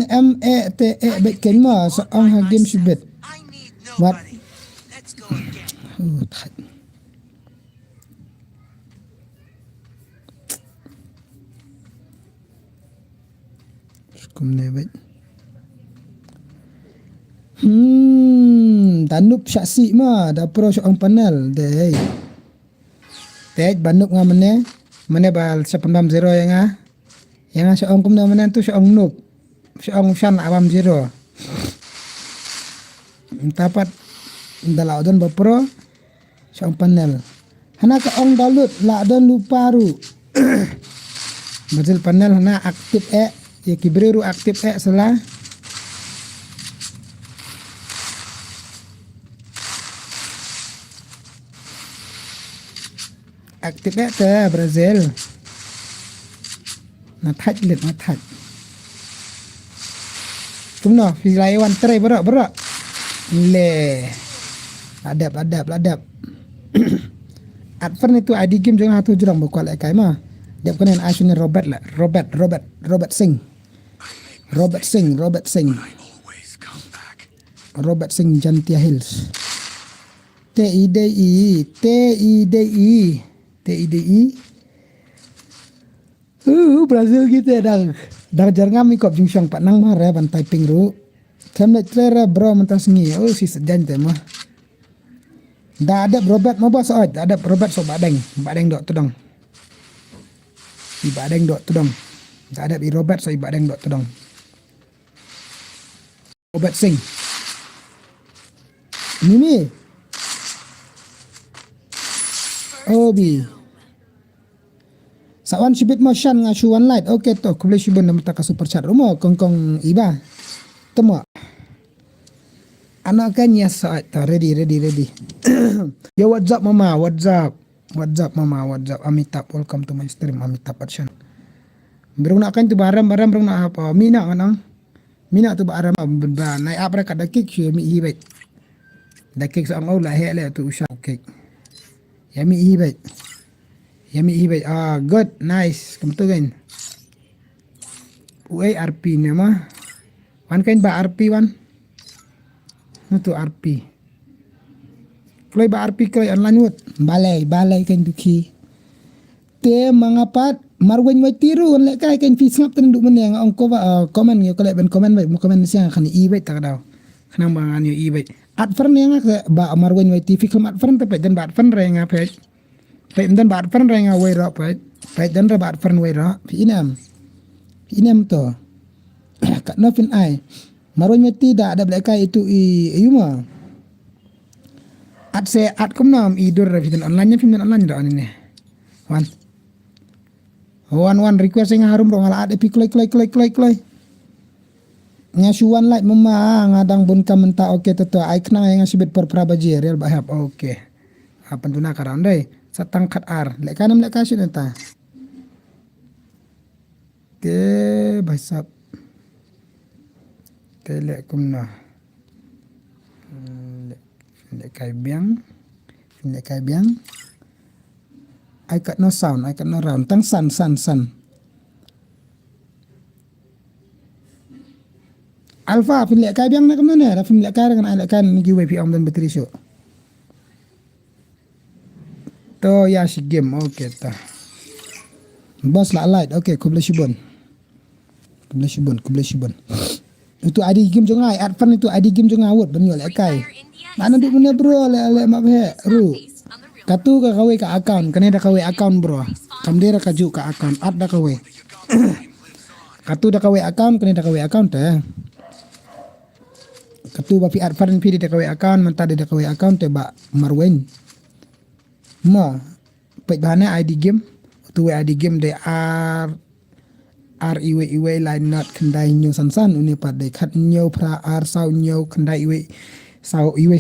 Em te bet ken ma sa ang ha game shibet. I need What? nobody. Let's go again. Thật. Kum ne bet. Tanup syaksi ma da pro ang panel deh. Tej banuk nga mane bal 80 yang seong kum na mane tu seong nup seong shan awam 0 tapat dalau don bapro seong panel hana ka ong dalut la don luparu bazil panel hana aktif ya kibreru aktif salah aktif te Brazil na thach lit na thach tum no fi lai wan trai berak le adap advern itu ID game jangan hatu jurang bokol kai mah dia kenen asyune Robert Singh Always come back. Robert Singh Jantia Hills TIDI Brazil kita dah jarang mikop jing syang pak nang mare ban typing ru kem le trera bro mentas ngi si sejan tema dah ada Robert mau bos ada Robert so badeng dok tudong dah ada Robert so badeng dok tudong Robert Singh Mimi Obi Sawan shibit mo Shan nga shuan light. Okay to. Kuble shibun na mata ka super chat. Rumo kong iba. Temo. Anak kan yes ready. Yo what's up mama? What's up mama? Amitabh, welcome to my stream. Amitabh Action. Berung nak kan tu barang berung nak apa? Mina kanang. Mina tu barang naik apa kada kek syu mi hibet. Da kek sa ngau la hele tu usha kek. Ya mi hibet. Good, nice. Kamu tu kan? RP ni mah. Wan kan ba RP wan? Nutu RP. Kalau ba RP kalau online wut, balai kan duki. Te mangapat marwen wai tiru lek kai kan fi ngap ten duk meneng ongko ba komen yo kalau ben komen baik komen siang kan baik tak daw. Kenang bangan yo baik. Advern yang ba marwen wai TV film advern pe dan ba advern renga pe. Pe dan ba advern renga wai ro pe. Pe dan ba advern wai ro fi inam to. Kat nofin ai. Marwen wai tidak ada belaka itu yuma. Ad kumnam idur film online film online ro ni. Wan request yang harum dong ala ada pi klay ngasuan like mama ngadang bun kamenta oke teto ai kena yang ngasibet per prabaji real bahap oke apa tu nak karam dai satang kat ar lek kanam lek kasih neta ke basap ke lek kumna lek kai biang I got no sound, I got no round. Tang san. Alpha fin lek kai biang na kamno ne ra fin lek kai dengan lek kan ni giwe pi om dan betri show. To ya si game oke ta. Bos la light oke kubla shibon. Kubla shibon. Itu ID game jonga advan itu ID game jonga wot ban yo lek kai. Fire India is Mana dik second mana bro le ma be ru. based on the real Katu ka kawe ka account kene da kawe account bro. Kamdera ka ju ka account ad da kawe. Katu da kawe account kene da kawe account Katu ba fi advan fi da kawe account man tadi da kawe account ba marwen. Ma pe bana ID game tu ID game de ar iwe line not kendai nyo sansan uni pat de khat nyo pra ar sau nyo kendai iwe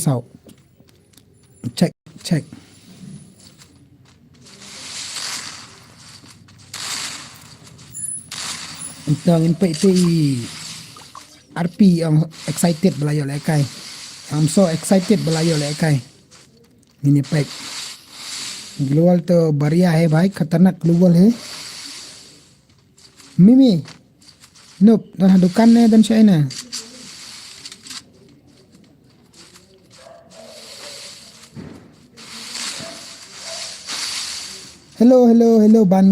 sau check Intang in pe RP ang excited belayo lekai. I'm so excited belayo lekai. Ini pek global तो बढ़िया है भाई खतरनाक global है Mimi Nope dan dukannya dan China hello ban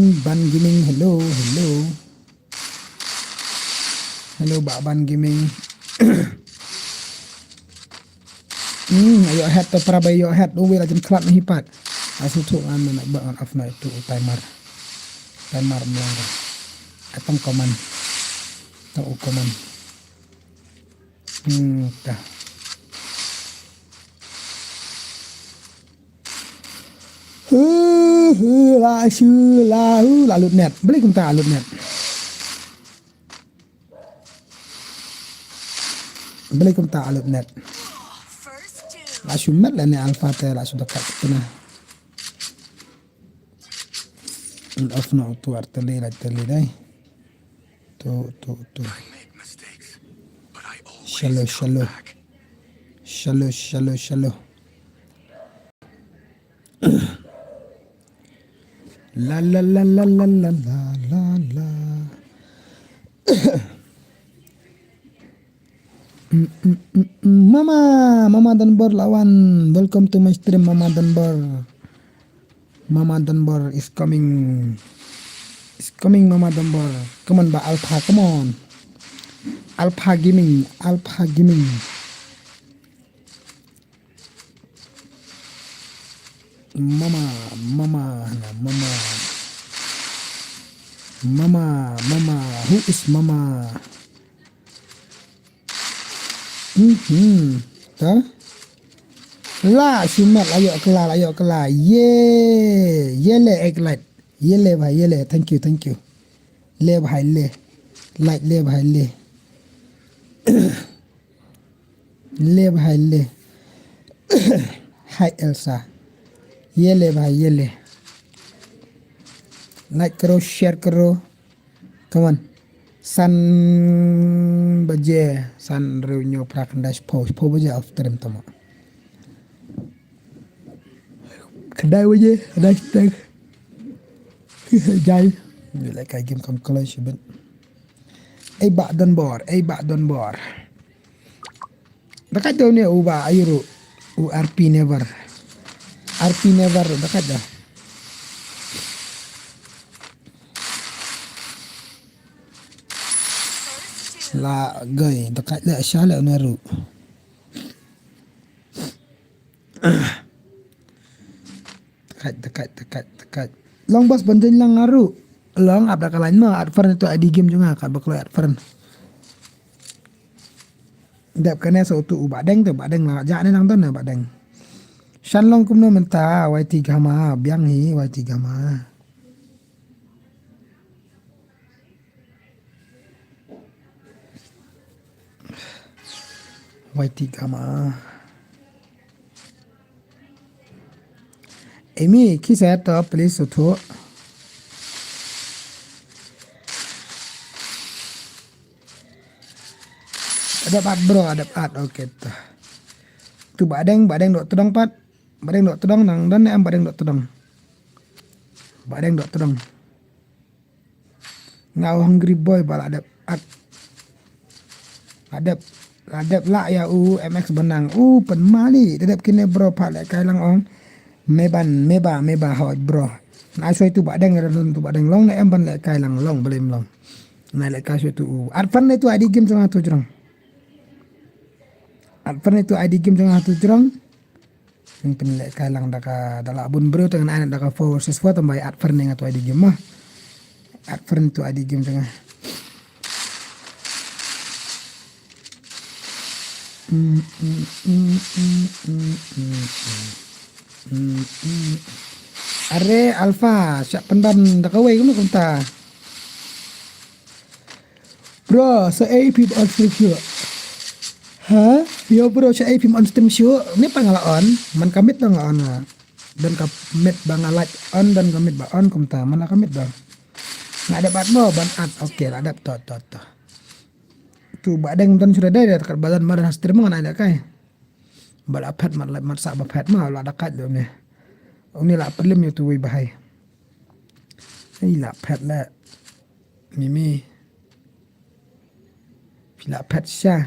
gaming hello ban gaming ayo head to prabai yo head uwe la jam klat ni hipat asu tu an nak ba on off na itu timer melanggar atom command atau command dah lalu net beli kunta alut net First two. lasu met lah ni alpha te lasu dekat kena off na tu arteli dai tu I make mistakes, but I always come back. shallow la Mama Dunbar lawan welcome to my stream Mama Dunbar is coming Mama Dunbar come on ba Alpha come on Alpha gaming Mama who is Mama ta la sumat ayo kelar ye egg light ye bhai ye thank you le bhai le light le bhai le hi Elsa ये ले भाई ये ले लाइक करो शेयर करो कमन सन बजे सन रेन्यू प्राकंदास पोस्ट बजे आफ्टर तमा kedai bजे ada tag jai ni like I game kam clash ben ai ba don bor dekat tu ni uba ayuru RP never dekat dah la gay dekat la shala naru dekat long bos bantuin lang ngaru long abda kalain mah advern itu adi game juga kat bakal advern dap kena sautu badeng tu badeng lah jakne nang ton badeng shan long kumno menta YT gama biang hi YT gama Amy kisah tu please sutu ada pat bro ada pat oke tu badeng dok tudang pat badeng dok tudang nang dan em badeng dok tudang ngau hungry boy bala ada pat Adap lah ya MX benang. Penmali tetap kini bro pak lek kai lang ong. Meba hot bro. Nah so itu badang ada tu badang long lek emban lek kai lang long boleh long. Nah lek kai itu. Arfan itu ID game jangan tu jurang. Arfan itu ID game jangan tu jurang. Yang penilai kai lang daka dalak bun bro dengan anak daka 4 vs 4 tambah Arfan yang tu ID game mah. Arfan itu ID game jangan. Are Alpha siap pendam dah kawai kamu kunta. Bro, saya IP on stream show. Ha? Yo bro, saya IP on stream show. Ni pangalaon, man kamit dong on. Dan kamit bangalat on dan kamit ba on kunta. Mana kamit dong? Nggak ada bat mo, ban at. Oke, ada to. Tu badeng dan sudah ada dekat badan madan stream mana ada kai. Balapet mat sak bapet mah la dekat tu ni. Ni la pelim tu wi bahai. Ni la pet la. Mimi. Pila pet sya.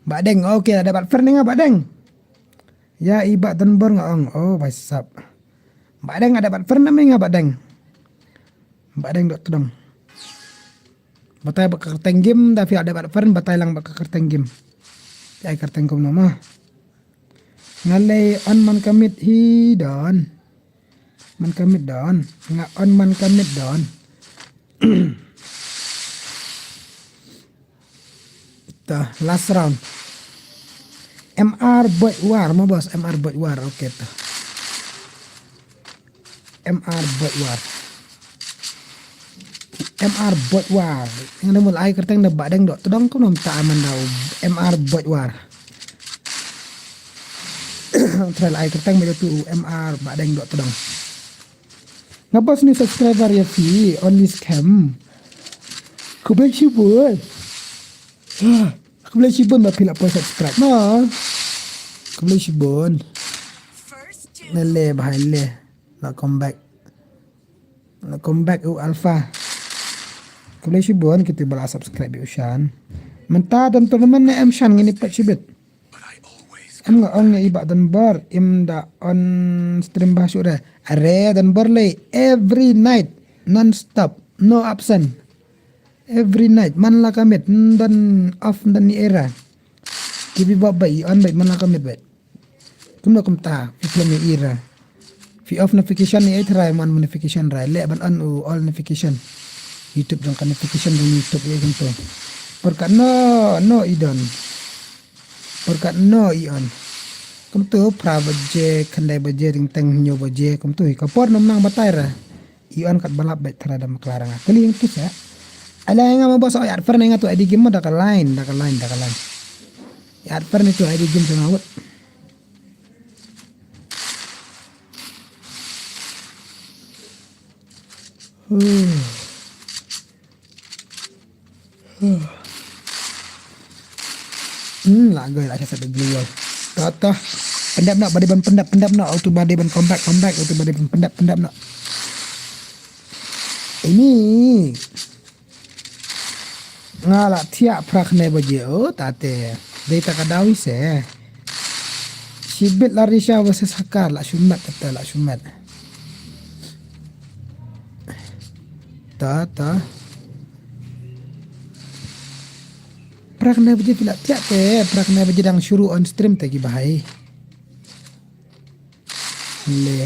Badeng okey ada bat fer ni badeng. Ya ibat dan bor ngong. Oh basap. Badeng ada bat fer namanya badeng. Badeng dok tudong. Batai bakal kerteng game tapi ada bat fern batai lang bakal kerteng game. Ai kerteng kom nama. Ngalai on man kamit hi don. Man kamit don. Nga on man kamit don. Tah last round. MR buat war ma bos MR buat war okey tah. MR buat war. MR buat war. Yang nama ai kerteng dah badeng dok tedong ko nom ta aman dau MR buat war. Trial ai kerteng me tu MR badeng dok tedong. Ngabas ni subscriber ya fi on this cam. Ku boleh sibun. Ku boleh sibun ba pila po subscribe no. Ku boleh sibun. First 2. Nale bahai le. La come back. La come back Alpha. Kalau sibon kita bala subscribe Shan. Mentah dan teman ni Shan ngini pat sibet. But I always Am nga on ibak dan bar da on stream bahasa dah. Are dan bar lay every night non stop no absent. Every night man la kamit dan off dan ni era. Kibi babai on baik man la kamit baik. Kumna kumta film ni era. Fi off notification ni try man notification ra le ban on all notification. YouTube jang notification di YouTube ya gitu. Perkat no idon. Perkat no ion. Kum tu pra baje kandai baje ring teng nyo baje kum tu kapor nom nang batai ra. Ion kat balap bet terhadap kelarang. Kali yang tu ya. Ala yang bos ayat fer nang tu ID game dah lain. Ayat fer ni tu ID game jang awet. Lagai lah saya beliau. Tata pendap nak badi ban pendap nak auto badi ban comeback auto badi ban pendap nak. Ini ngala tiap prak ne baje tate. Data kadawi se. Sibit Larisha versus Hakar la shumat kata la shumat. Tata Prakna baje pila tiap te prakna baje dang syuru on stream tagi bahai. Le.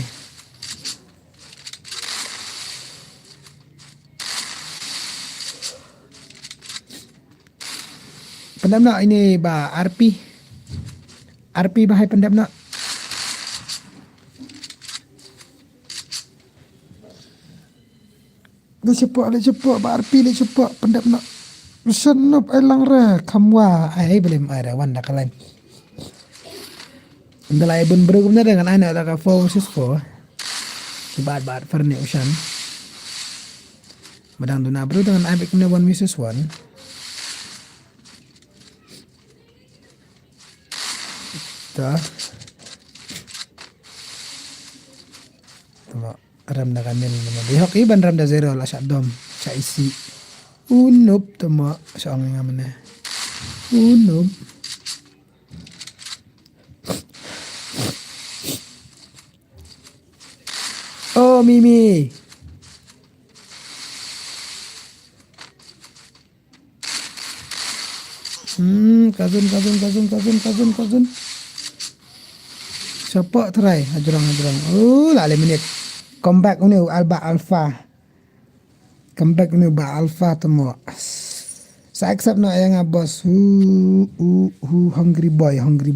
Pendam nak ini ba RP. RP bahai pendam nak. Le cepat ba RP le cepat pendam nak. Senop elang ra kamwa ai belum ada wanda kalian. Ndalai bun bro kumna dengan anak ada 4 vs 4. Kibat fer ni Ushan. Badang duna bro dengan abik kumna 1 vs 1. Ta. Tama ram na kanil naman. Dihok iban ram da zero la sa dom sa isi. Noob tama. Saan nga man eh. Noob. Oh, Mimi. Kazun. Siapa try? Hajurang. Oh, lah 5 minit. Comeback ni Alba Alpha. Comeback ni ba Alpha temu. Saya accept nak yang bos. Who hungry boy. I made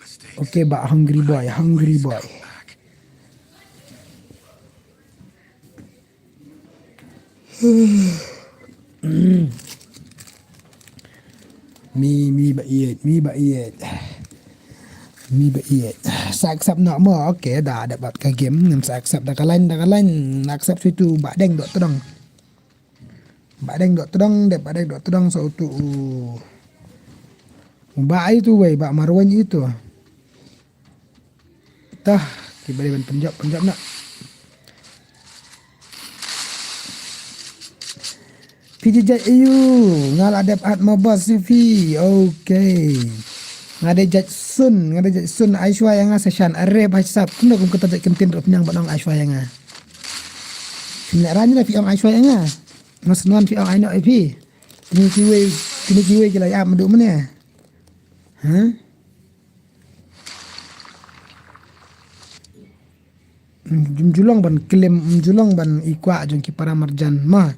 mistakes. Okay, ba hungry boy. Back. Mi ba iet. Saya accept nak mo. Okay, dah dapat ke game. Saya accept dah kalain. Accept situ badeng dok terang. Badeng dok terang so tu. Ba itu wei, ba marwan itu. Tah, kibali ban penjab nak. PJ EU ngal ada at mabas CV. Okay. Ngade jat sun Aishwa yang session are bahasa kena kum kata jat kentin rop nyang banang Aishwa yang Nak ranya fi ang Aishwa yang Masnuan fi ang aino IP. Kini kiwe kila ya madu mana? Ha? Julang ban ikwa jong ki para marjan ma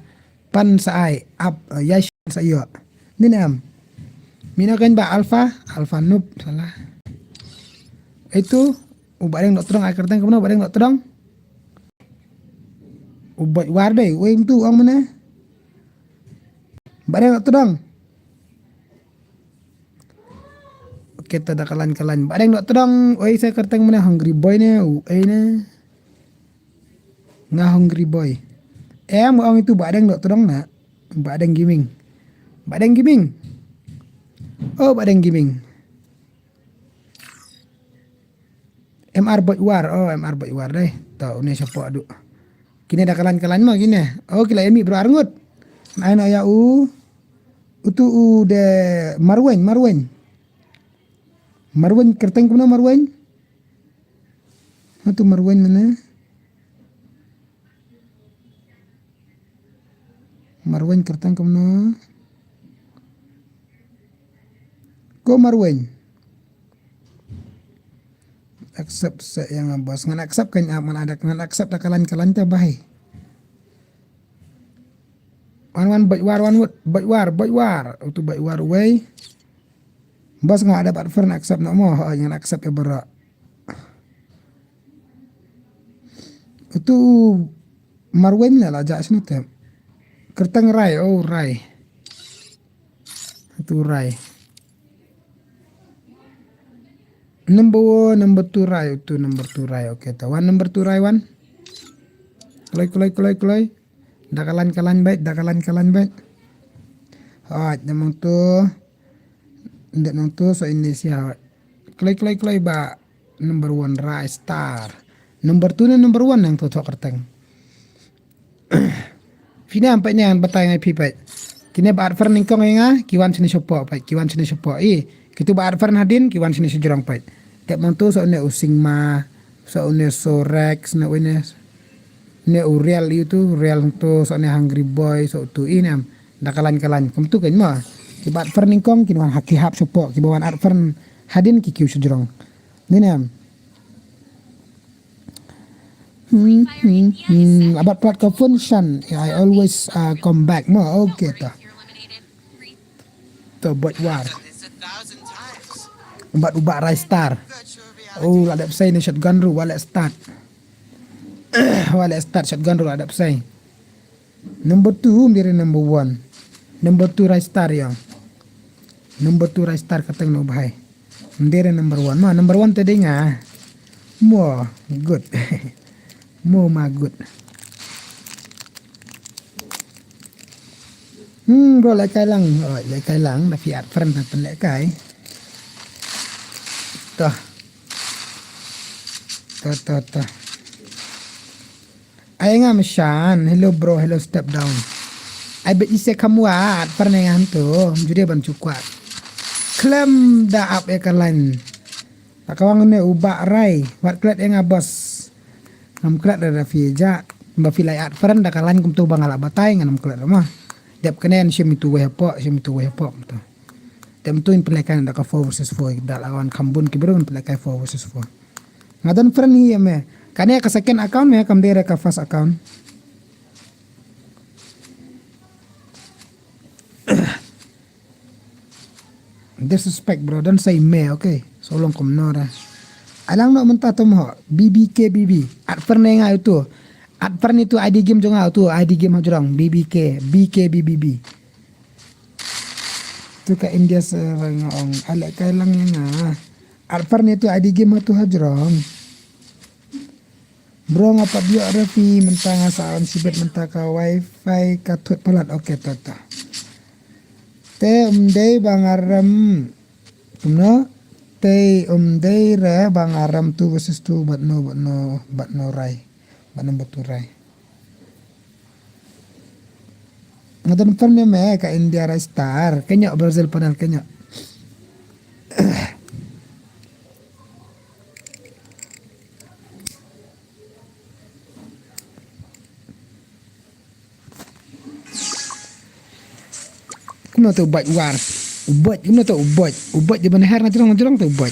pan saai up yash sayo. Ni nam. Mina kan ba alpha noob salah. Itu ubadeng dok terang akartang kemana ubadeng dok terang. Ubad war deh, weng tu ang mana? Badeng dok terang. Oke, tada kalan. Badeng dok terang, oi saya kartang mana hungry boy ne, ne. Nga hungry boy. Ang itu badeng dok terang na. Badeng gaming. Oh, badeng gaming. MR boy war deh. Tahu ni siapa adu. Kini dah kalan mah gini. Oh, kila emi bro arngut. Aino ya utu de Marwen. Marwen kerteng kuna Marwen. Atu Marwen mana? Marwen kerteng kuna. Ko Marwen. Accept sa yang bos ngan accept kan aman ada ngan accept da kalan ta bahay. Wan bait war utu bait war way. Bos nga ada pat fern accept no mo yang accept e bara. Utu Marwen la ja sino te. Kertang rai rai. Itu rai. Number 2 rai itu number 2 rai. Okay, ta one number 2 rai one. Kulai. Dakalan baik. Namang tu. Ndak nang tu so Indonesia. Kulai ba number 1 rai star. Number 2 ni number 1 yang tu kertang. Fina ampai ni batay ngai pipat. Kini ba arfar ningkong nga kiwan sini sopo pai. Kitu ba arfar hadin kiwan sini sejurang pai. Tak mantu so ne using ma so ne so rex na wines. Ne real itu real to so ne hungry boy so tu inam dakalan kum tu kan ma. Ki ba arfar ningkong kinwan haki hap sopo ki bawan arfar hadin ki kiu sejurang. Ninam. About platform function, I always come back more. Okay, ta. To buat war. It's 1,000 times. Ubat rai star. Virtual Oh, reality. ada say ni shotgun ru wala start. Shotgun ru ada say. Number 2 dire number 1. Number 2 rai star yang. Number 2 rai star katang no bahai. Dire number 1. Ma number 1 tadi nga. Mo good. Mo good. Bro lại cái lăng rồi lại cái lăng là fiat friend là lại cái to ai ngam Shan hello bro hello step down I bet ise kamu at pernengan tu judi ban cukwa klem da ap ekalan pakawang ne ubak rai wat klet yang abos ngam klet da fieja ba filai at pern da kalan kum tu bangala batai ngam klet mah dep kenen shim tu we po tu dem tu in pelekan da ka 4 versus 4 da lawan kambun kibrun pelekai 4 versus 4 ngadan friend hi me kane ka second account me kam dere ka first account disrespect bro, don't say me, okay? So long kom nora. Alang no menta tom ho BBK BB at pernah nga itu at pernah itu ID game jonga tu ID game hajurang BBK BK BBB tu ka India serang ala kailang nga at pernah itu ID game tu hajurang bro ngapa dia refi menta nga saan sibet menta ka wifi ka tut palat okay tata te day bangaram no te day re bangaram 2 versus 2 but no rai batu rai ngadan pernah me ka India rai star kenya Brazil panel kenya kuno tu buat war ubat kuno tu ubat di mana her na jerong tu ubat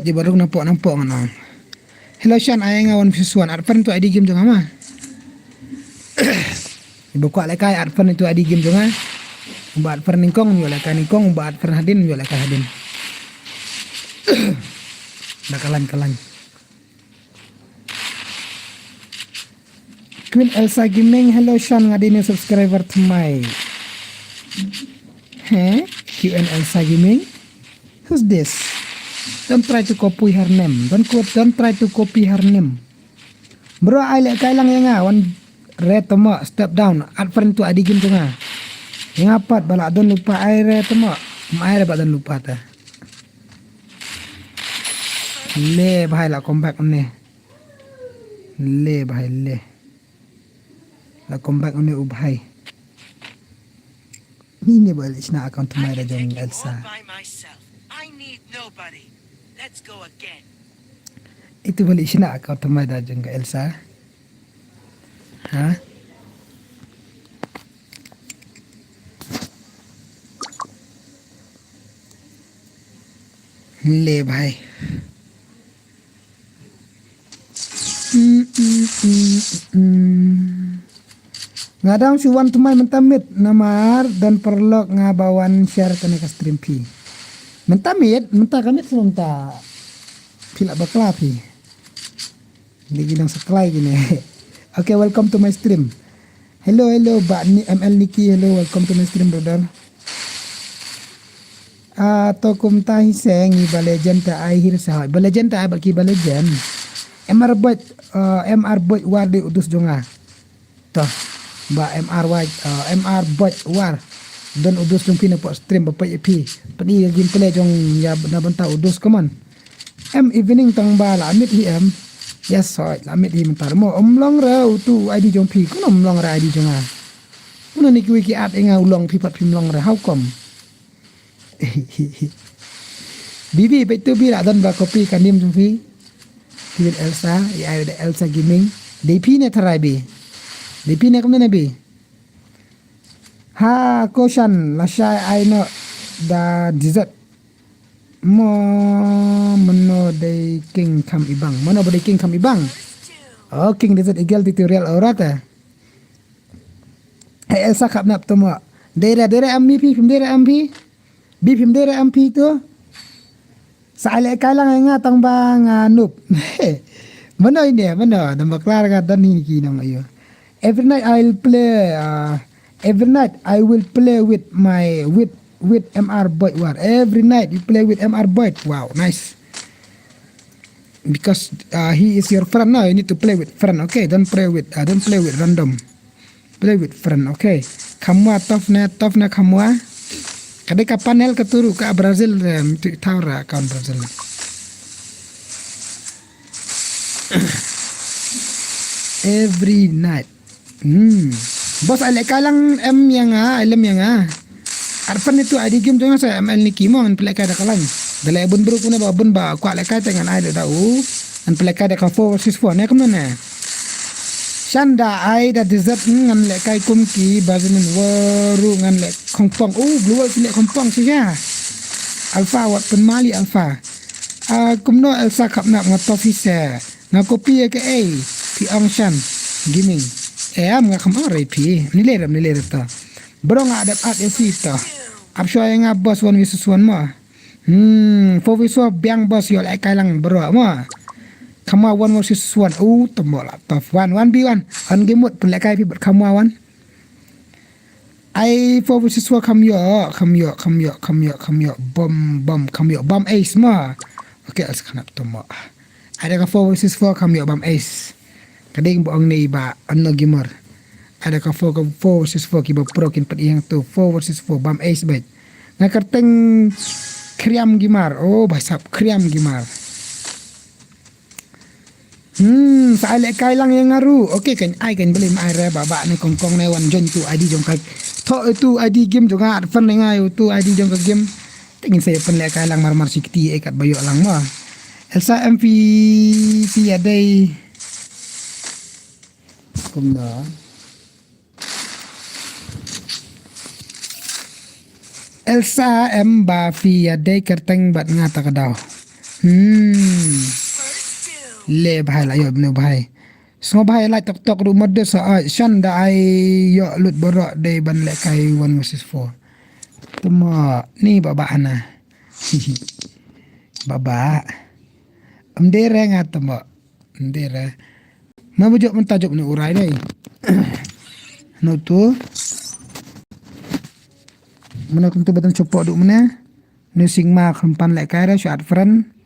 di baru nampak ngono hello Shan ayang awan visuan at pen tu ID game jong ama ibu kuat lekai at pen tu ID game jong ah ubat pen ningkong yo lekai ningkong ubat pen hadin yo lekai hadin kalan Queen Elsa Gaming, hello Shan ngadini subscriber to my Queen Elsa Gaming. Who's this? Don't try to copy her name. Don't try to copy her name. Bro, I like kailang yang one red tomo step down. At friend tu adigim tu nga. Yang apat bala don lupa air tomo. Air ba don lupa ta. Le bahai la comeback ne. Le bahai le. La comeback on ubhay. Ini balik na account I may can rajang take you Elsa. all by myself. I need nobody. Let's go again. Itu balik na account may rajang Elsa. Ha? Le bhai. Ngadang suwan tumai mentamit namar dan perlok ngabawan share kena ke stream pi. Mentamit, menta kamit sementara. Pila bakla pi. Dia bilang sekelai gini. Okay, welcome to my stream. Hello, Mbak ML Niki. Hello, welcome to my stream, brother. Tokum tahi seng iba legend ta akhir sah. Iba legend ta bagi iba legend. MR boy war di udus jonga. Toh. Ba MR bot war don udus jong pina po stream ba ep padi gameplay jong ya na banta udus come on evening tang ba la mit hi yes so la mit hi mentar mo omlong ra tu id jong pi kun omlong ra id jong a kun ni wiki at enga ulong pi pat pimlong ra how come bibi betu bi la don ba copy kanim jong pi Queen Elsa ya Elsa Gaming DP ne tharai bi DP ne kamne nabi ha koshan lasai aino da dessert mo meno de king kam ibang mono de king kam ibang oh king dessert egal tutorial orata Elsa kap nap tomo dere ampi pi pim dere ampi bi pim dere ampi tu sale kalang nga tang bang nup mono ini mono nambah klar ka dan ini kinang ayo. Every night I will play with MR Boy War. Every night you play with MR Boy. Wow, nice. Because he is your friend now. You need to play with friend. Okay, don't play with random. Play with friend. Okay. Kamu tof na kamu. Kadai ka panel keturu ka Brazil itu taura account Brazil. Every night. Bos alek kalang yang alam yang Arfan itu ID game jangan saya ML ni kimo an pelak ada kalang. Dalai bun bro kuna ba bun ba kwa lek dengan ai tahu an pelak ada ka 4 versus 4 ne kamna. Shanda ai da desert ngan lek kai kum ki bazin waru ngan lek kongpong. Global lek kongpong sih ya. Alpha wat penmali alpha. Kumno Elsa kap nak ngatofi se. Ngakopi ke pi angshan gaming. Am ngakam are pi. Ni le ta. Bro nga ada at ta. Apsho nga boss 1 versus 1 mo. 4 versus 1 biang boss yo lek kai lang bro mo. Kama 1 versus 1. Tombol tough 1v1. On game mode pun lek kai pi ber kama 1. I 4 versus 4 come yo bomb ace ma. Okay, as kanap to mo. Ada ka 4 versus 4 come yo bomb ace. Kading buang ni ba ano gamer. Ada ka 4 versus 4 kiba prokin pet yang tu 4 versus 4 bomb ace bet. Ngakarteng kriam gimar. Basap kriam gimar. Sa kai lang yang ngaru. Okay kan ai kan beli mai re baba ni kongkong ne wan jon tu ID jong kai. Tho itu ID game jong at fan ngai tu ID jong ka game. Tingin saya pen lek kai lang mar sikti kat bayo lang ma. Elsa MP si adai. Kumna. Elsa M ba fi adai kerteng bat ngata ka daw. Le bhai la yo no bhai so bhai la tok ru mod sa shan da ai yo lut borok de ban le kai 1 versus 4 tuma ni baba ana baba amdere nga tuma amdere mabujo mentajok ni urai dai no tu mana kuntu betan copok duk mana ni singma khampan le kai ra shot friend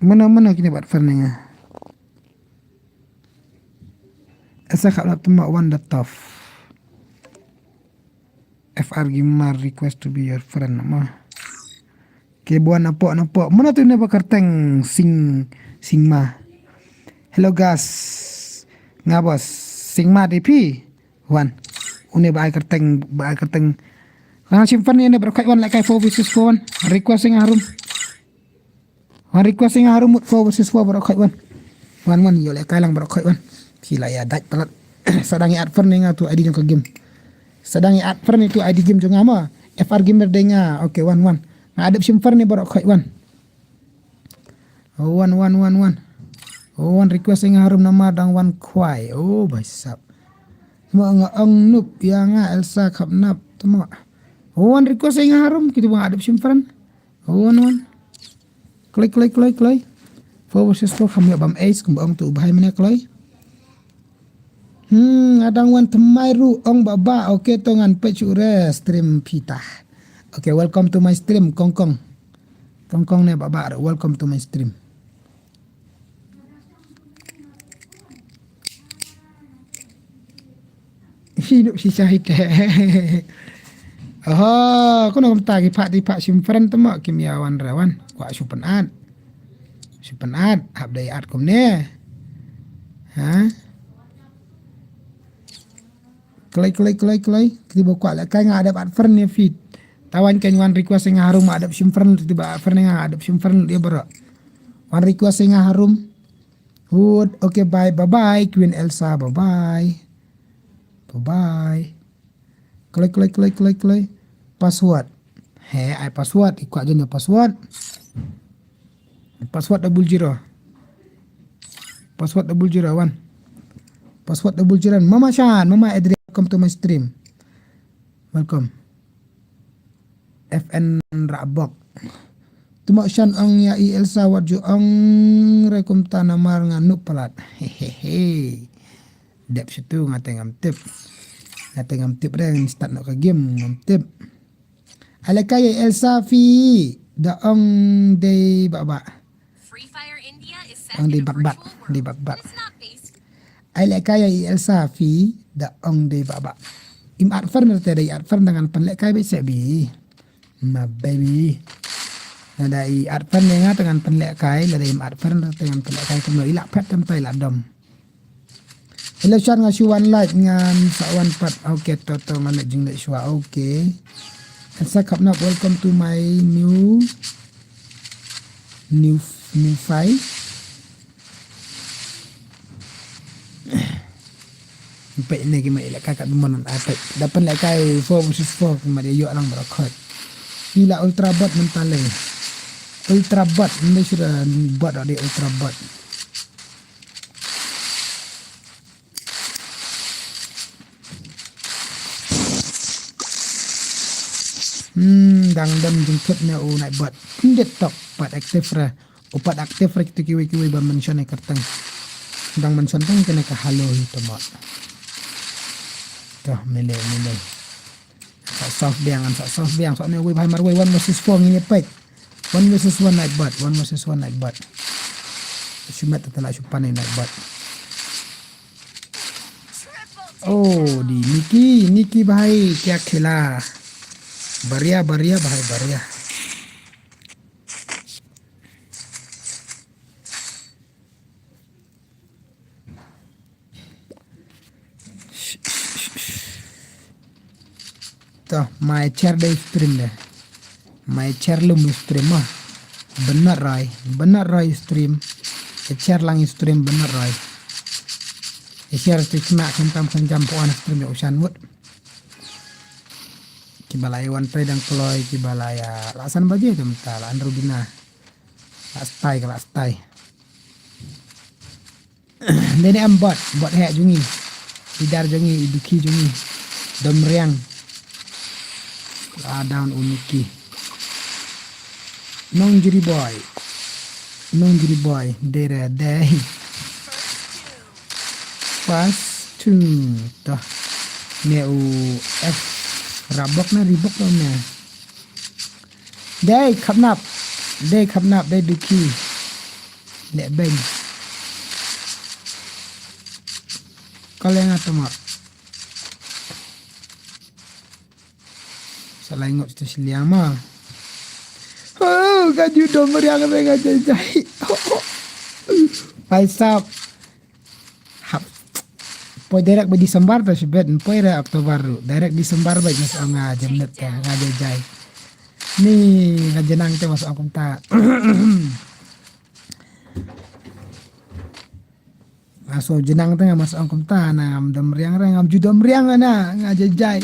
mana kini buat farning asa khalap tuma one the tough FR gimar request to be your friend ma ke buan napok mana tu ne bakarteng singma hello guys ngabos singma dp one une ba karteng simpan ni ne berkai one like 4 versus 4 requesting harum requesting harum 4 versus 4 berokoi wan yo le kalang berokoi wan sila ya dat pelat sadangi adver ni ngatu ID jong ke game sadangi adver ni tu ID game jong ama FR gamer denga okay wan ngadep simper ni berokoi wan wan requesting harum nama dang wan kwai baisap semua ang nup yang Elsa kapnap semua wan requesting harum kita ngadep simper wan Klik. 4 versus 4 kami bam ace kumbang tu bahai mana klay. Adang wan temai ru ong baba. Okay tongan pecure stream pita. Okay, welcome to my stream kongkong ne baba. Welcome to my stream. Hidup si syahid. Kau nak tagi pak simpan temak kimiawan rawan. Wah super ad update ad kum ne. Klik. Tiba kuat lah kai ngadap ad fern ni feed. Tawan kan wan request yang harum adap simpan tiba fern yang adap simpan dia berak. Wan request yang harum. Good. Okay bye Queen Elsa bye. Klik. Password. Password. Ikut je password. Password double zero wan. Password double zero. Mama Shan, Mama Adri, welcome to my stream. Welcome. FN Rabok. Tuma Shan ang ya Elsa waju ang rekom tanamar nganup palat. Hehehe. Dep situ ngateng tip dah start nak ke game tip. Alakay Elsa fi daong day baba. Free Fire India is set Ang in di a bakbak, virtual di world, bakbak. and it's not based. Alakay Elsa fi daong day baba. Im adver nerte adver dengan penlek kai be sebi. Ma baby. Nada i adver nenga dengan penlek kai, lada im adver nerte dengan penlek kai kemlo ilak pet tempai ladom. Hello Shan ngasih one like ngan sak one part. Okay, toto ngalek jing lek shua. Okay. Elsa Kapnap, welcome to my new file. Sampai ini kita ilak kakak teman iPad. Dapat lek kai 4 versus 4 kemari yuk lang berakot. Gila ultra bot mentale. Ultra bot ini sudah bot ada ultra bot. Dang dam jemput na o naik bot. Hindi tok pat aktif ra. Upat aktif ra kita kiwi-kiwi ba mention ay kartang. Dang mention tang kena kahalo ito mo. Tuh, mele. Soft biang. So, ni wave hammer way 1 versus 4 ini pek. 1 versus 1 night bot. Syumat tatala syupan night bot. Oh, di Niki bahai kya khela. Baria bahai baria. Tuh, my chair day stream deh. My chair lum stream mah. Benar Roy stream. Chair lang stream benar Roy. Share kena kentam puan stream ya usan mut. Kibalaya wan pre dan kloy kibalaya lasan baju itu mental Andrubina. Kelas tai. Dene am bot hek jungi. Idar jungi, iduki jungi. Domriang. Down uniki. Nong jiri boy. Dere day. First two. Toh. Neu F. Ribok lo na. Day kapnap. Day duki. Nek beng. Kalau yang atau mak. Salah ingat cerita siliang mah. Oh, kaju domber yang mereka jajai. Paisap. Poi direct ba Disembar ta sibet poi ra Oktober direct Disembar ba mas nga jamnet ka nga jajay ni nga jenang te masuk akong ta aso jenang te nga masuk akong ta na ngam riang ra ngam judom riang na nga jajay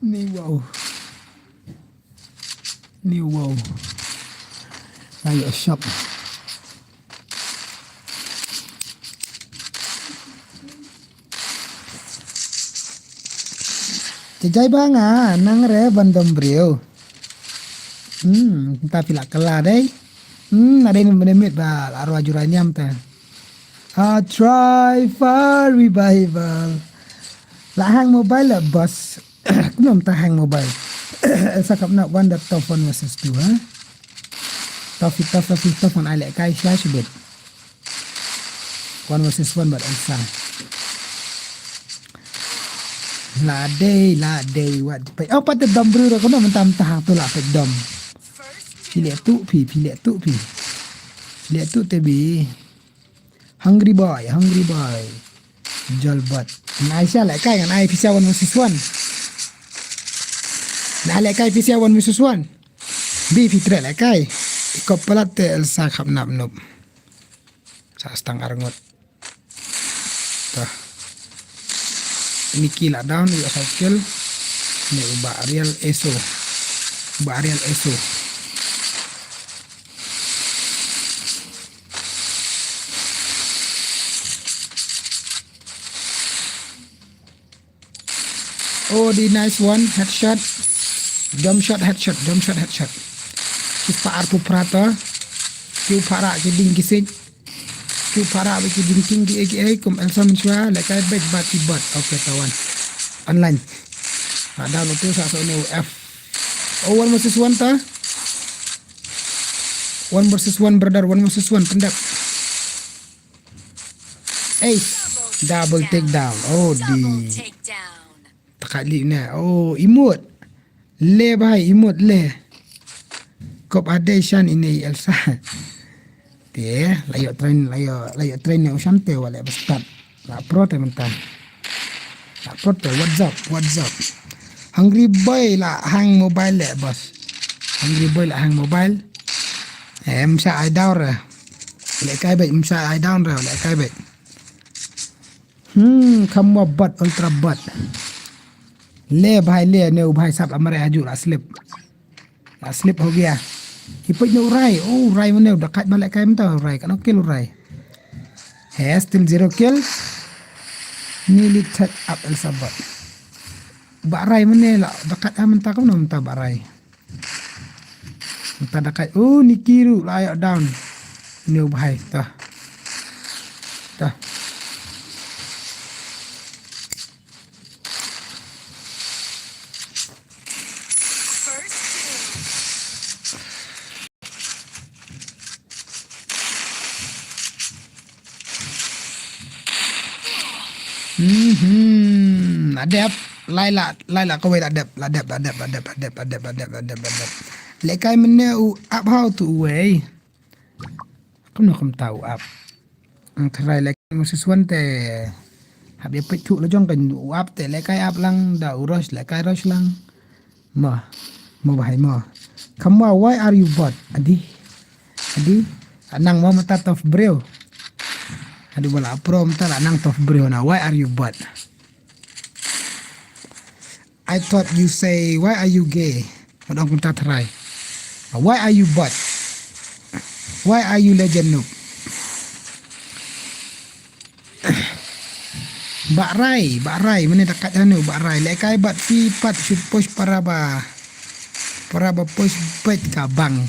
ni wow ayo shop. Jajai banga nang re bandom brio. Tapi lah kela deh. Ada yang menemit bal arwah juraniam ta. I try for revival. Lah hang mobile lah bos. Belum tak hang mobile. Elsa kap nak one that top 1 versus 2 ha. Top on alek kai slash bit. 1 versus 1 buat Elsa. Ladai wat pai apa te dom bro ko na mentah tu lah pek dom pilih tu pi te bi hungry boy jalbat naisha like kai kan ai pisa 1 versus 1 na like kai pisa 1 versus 1 bi fitre like kai ko pelat te Elsa khap nap nup sa stang arngot tah Niki lah down di cycle ni ubah Ariel Eso oh the nice one headshot jump shot headshot kita arpu prata kiu para jeding kisik kiu para bagi dingking di AGA kum Elsa mensua lekai baik bati bot okay tawan online ada lo tu sa ni F oh 1 versus 1 ta 1 versus 1 brother 1 versus 1 pendap double takedown oh di takali na oh emote le kop ada Shan ini Elsa Te layo train ne ushante wala bastat. La pro te mentah. La pro te what's up. Hungry boy la hang mobile le bos. Hungry boy la hang mobile. Em sa ai down ra. Le kai bai sa ai down ra le kai bai. Kamu bot ultra bot. ले भाई ले ने भाई साहब हमारे आजू slip हो गया ipot na uray uray mo na dakat malay kayo mo ta uray kanong kill uray still 0 kill nearly set up el sabat baray mo na dakat aman ta ko na ta baray ta dakat nikiru layo down ne भाई ta adep laila ko wait adep le kai mene up how to way kom tahu up ang try le mo siswan te habi petu lo jong kan up te le kai up lang da uros le kai ros lang mo bahai mo kamu why are you bot adi anang mo mata of brew adi wala pro mata anang of brew na why are you bot I thought you say why are you gay madong kunta try why are you bot why are you legend noob Bakrai mana dekat anu bakrai lekai bat fi pat shoot push para ba push pet kabang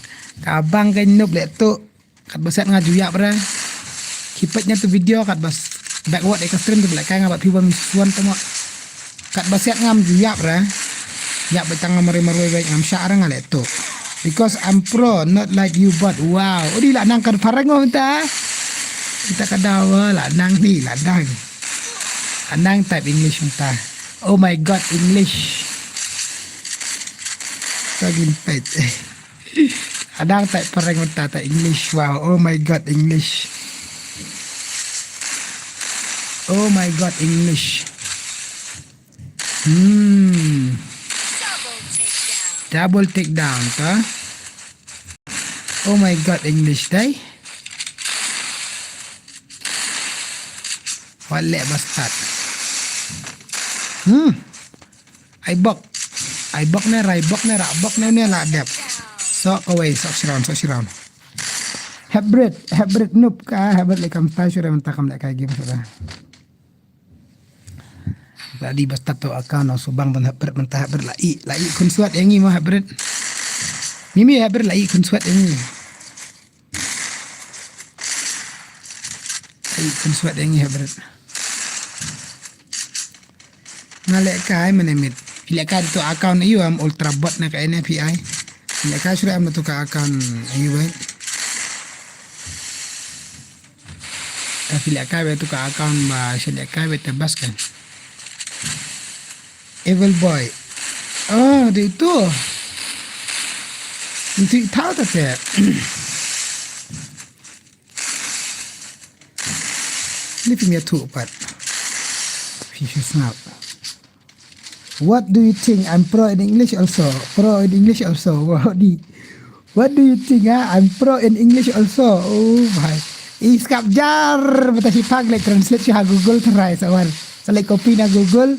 kan noob le tu kat besat ngajuyak bra kipetnya tu video kat bas backward extreme tu lekai ngabat fi bang suan tu kat basat ngam juyak bra ya betang mari-mari baik ngam syarang ale tu because I'm pro not like you but wow odi lah nang kan farango ta kita kadawa lah nang ni lah nang type English ta oh my god English tagin pet adang type farango ta English wow oh my god English oh my god English double takedown ta oh my god English day wala bastat I bok na rabok na la dep so away so round hybrid noob ka hybrid lekam ta sure mentakam lek kay game sura tadi bastat to akan no subang ban hybrid mentah hybrid lai kun suat engi mo hybrid mimi hybrid lai kun suat engi hybrid ngalek kai menemit pilek kai tu account you am ultra bot na ka NFI pilek kai sure am tu ka account you right pilek kai tu ka account ba pilek kai tebas kan evil boy dia itu tahu tak ya ni punya tu pat fish snap. What do you think? I'm pro in English also. What do you think? I'm pro in English also. Oh my. Iskap jar. Bata si pag like translate siya Google try sawan. So like copy na Google.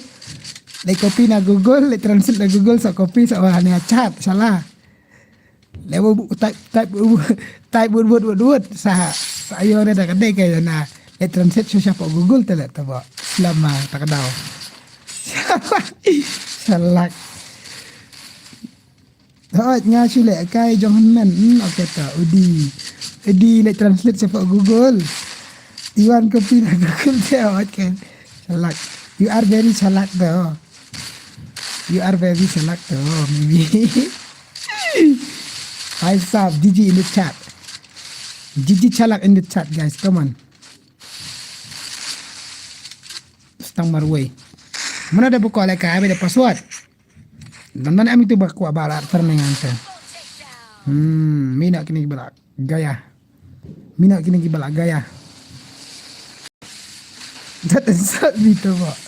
Like translate na Google so copy sa niya chat salah. Lewo type word sa ayo na kadai kay na. Like translate siya po Google tala tabo. Selama takadaw. Salak nga sila kay jong men okay ta udi le translate sa Google iwan copy na Google teo okay salak you are very salak maybe I saw Gigi in the chat Gigi salak in the chat guys come on stang marway mana ada buku oleh kami ada password dan ami tu baku barat pernah ngante mina kini berak gaya Mina kini gibal gaya. That insult me to what?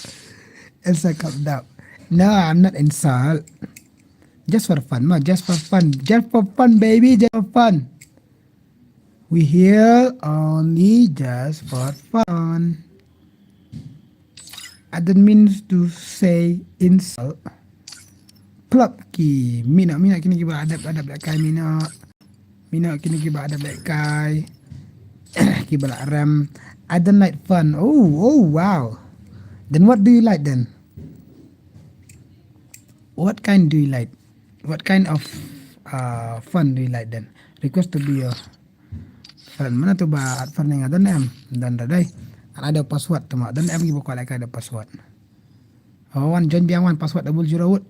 Elsa calm down. No, I'm not insult. Just for fun, ma. Just for fun. Just for fun, baby. Just for fun. We here only just for fun. I don't mean to say insult. Plop ki. Mina kini gibal adab kai mina. Mina kini gibal adab kai. Gibal ram. I don't like fun. Oh, wow. Then what do you like then? What kind do you like? What kind of fun do you like then? Request to be your friend. Mana tu ba fun yang ada nem? Dan dadai. Ada password tu mak. Dan em gibo kolek ada password. Oh, wan join biang wan password double zero wood.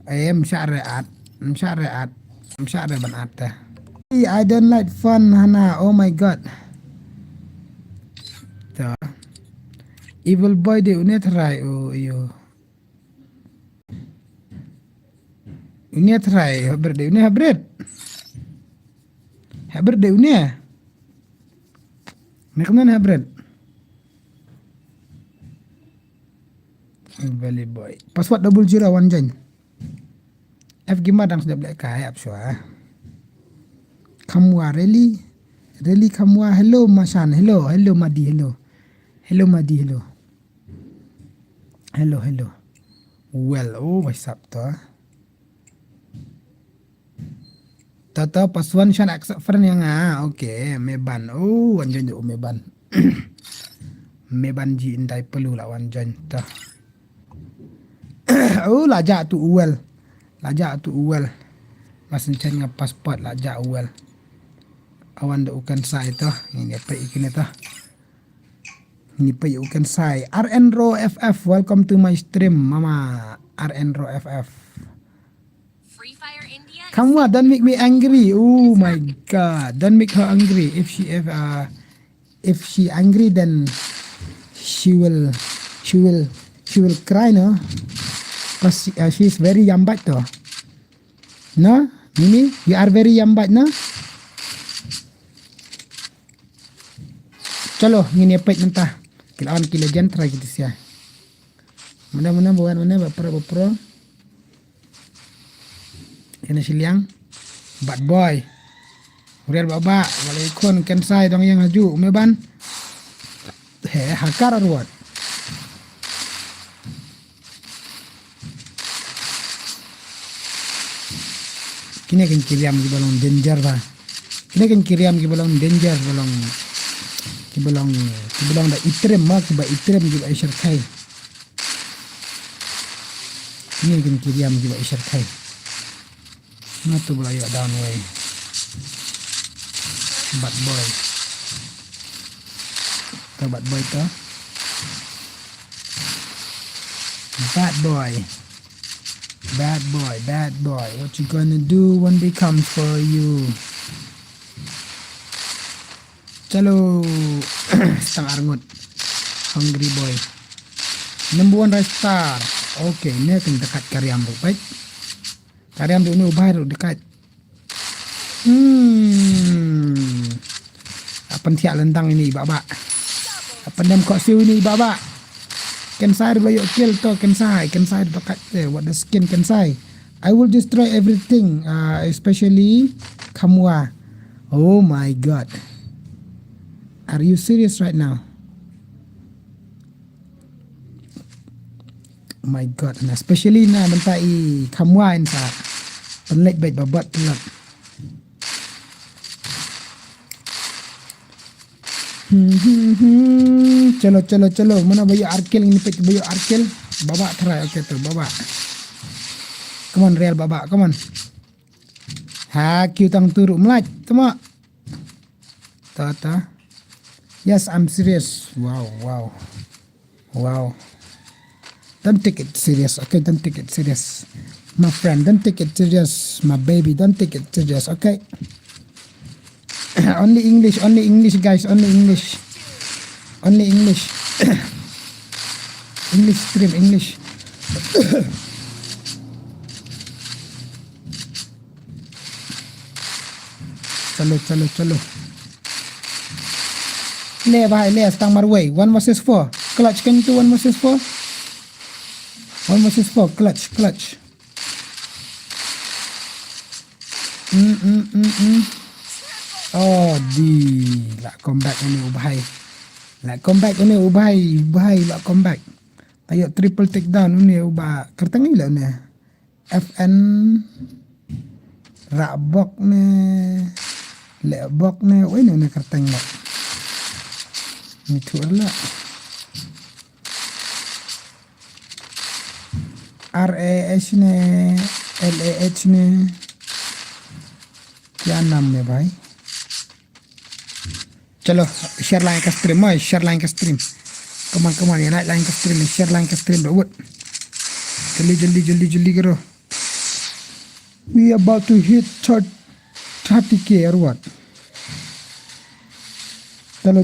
Msyaraat. Banat. I don't like fun, Hana. Oh my god. So, evil boy de unya try yo. Unya try habred de unya habred. Habred de unya. Nakman habred. Valley boy. Password double zero one jen. F gimana dang sudah black kai up sure. Kamwa really kamwa. Hello Masan. Hello Madi. Hello Madi. Hello. Well, what's up to? Tata password shan accept friend yang okay, meban. Wanjan jo meban. Meban ji indai perlu lah wanjan ta. Lajak tu uwel. Masin chan ngap passport lajak uwel. Awan da ukan sai to. Ini apa ikini to? Ini pa ukan sai. RN Ro FF, welcome to my stream, Mama. RN Ro FF. Free Fire India. Come on, don't make me angry. Oh my god, don't make her angry. If she angry, then she will cry, no? Because she's very yambat, though. No, Mimi, you are very yambat, no? Chalo, ngini apa mentah. Kilawan kila jantra gitu sih. Mana bukan mana bapro. Ini siliang. Bad boy. Uriar baba, walaikon ken sai dong yang haju umeban. Hakar arwat. Kini kan kiriam di balong danger ba. Kini kan kiriam di balong danger balong da itrem mak ba itrem di ba isar kai. Kini kan kiriam di ba isar kai. Nah tu bola ya down way. Bad boy. Bad boy tu. Bad boy. What you gonna do when they come for you? Chalo. Setang arngut. Hungry boy. Number 1 right star. Okay, ni akan dekat karyam tu, baik. Karyam tu ni ubah tu dekat. Apa tiak lentang ini, baba? Apa dem kok siu ini, baba? Can say bayok kill to, can say bakat there. What the skin can say? I will destroy everything, especially Kamwa. Oh my god. Are you serious right now? My god, nah, especially na mentai Kamwa in sa penlek baik babat penlek. Chalo. Mana bayu arkel ini pek bayu arkel. Baba try, okay tu baba. Come on real baba, come on. Ha, kiu tang turu melaj, tama. Ta. Yes, I'm serious. Wow. Don't take it serious, okay? Don't take it serious. My friend, don't take it serious. My baby, don't take it serious, okay? Only English, guys. Only English. English stream, English. Chalo. Le bahai le stang marway. 1 versus 4. Clutch kan itu 1 versus 4. 1 versus 4. Clutch. Oh di lah comeback ini ubahai. Lah comeback ini ubahai lah comeback. Ayo triple takedown ini ubah. Kertang ni lah ni. FN Rakbok ni Lekbok ni. Weh ni kertang ni. Ni tu lah. RAH ni LAH ni. क्या नाम है भाई चलो share line का स्ट्रीम है share line का स्ट्रीम कमान ये night line का स्ट्रीम है शेयर लाइन का स्ट्रीम बट जल्दी करो we about to hit 30k or what चलो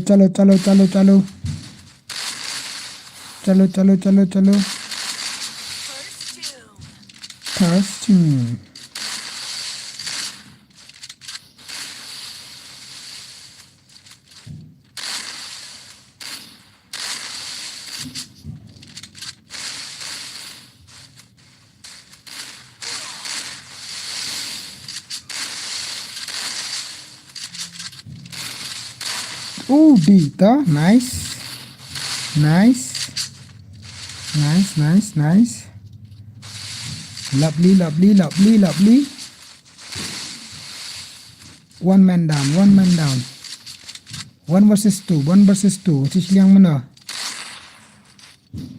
first two Oh, Dita, nice. Lovely. One man down. 1 versus 2. Which yang mana?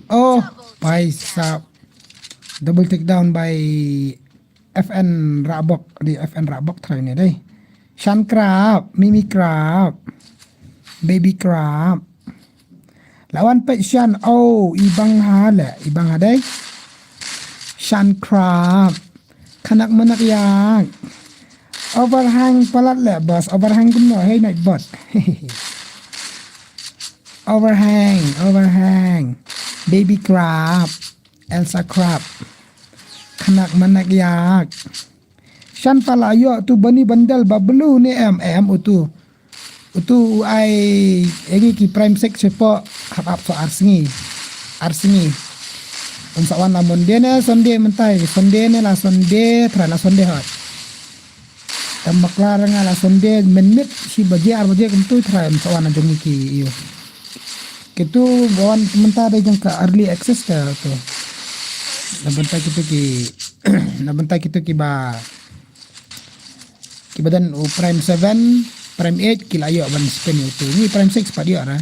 Oh, by sub. Double takedown by FN Rabok. Di FN Rabok try ni deh. Shan Crab, Mimi Crab. Baby crab. Lawan pet Shan. Oh, ibang ha deh. Shan crab. Kanak manak yak. Overhang palat le bos. Overhang kuno. Hey night bot. Overhang. Baby crab. Elsa crab. Kanak manak yak. Shan pala yo tu bani bandel bablu ni em utu. Utu ai egi ki prime sek cepo hap so arsingi sawan lamon dia ne sonde mentai sonde ne la sonde tra la sonde hot tambak larang la sonde menit si bajar kentu tra sawan jongi ki iyo kitu bawan mentar de jong ka early access ta to na bentai kitu ki ba kibadan prime 7 Prime 8 kila ayo ban spin itu. Ni Prime 6 pak dia lah.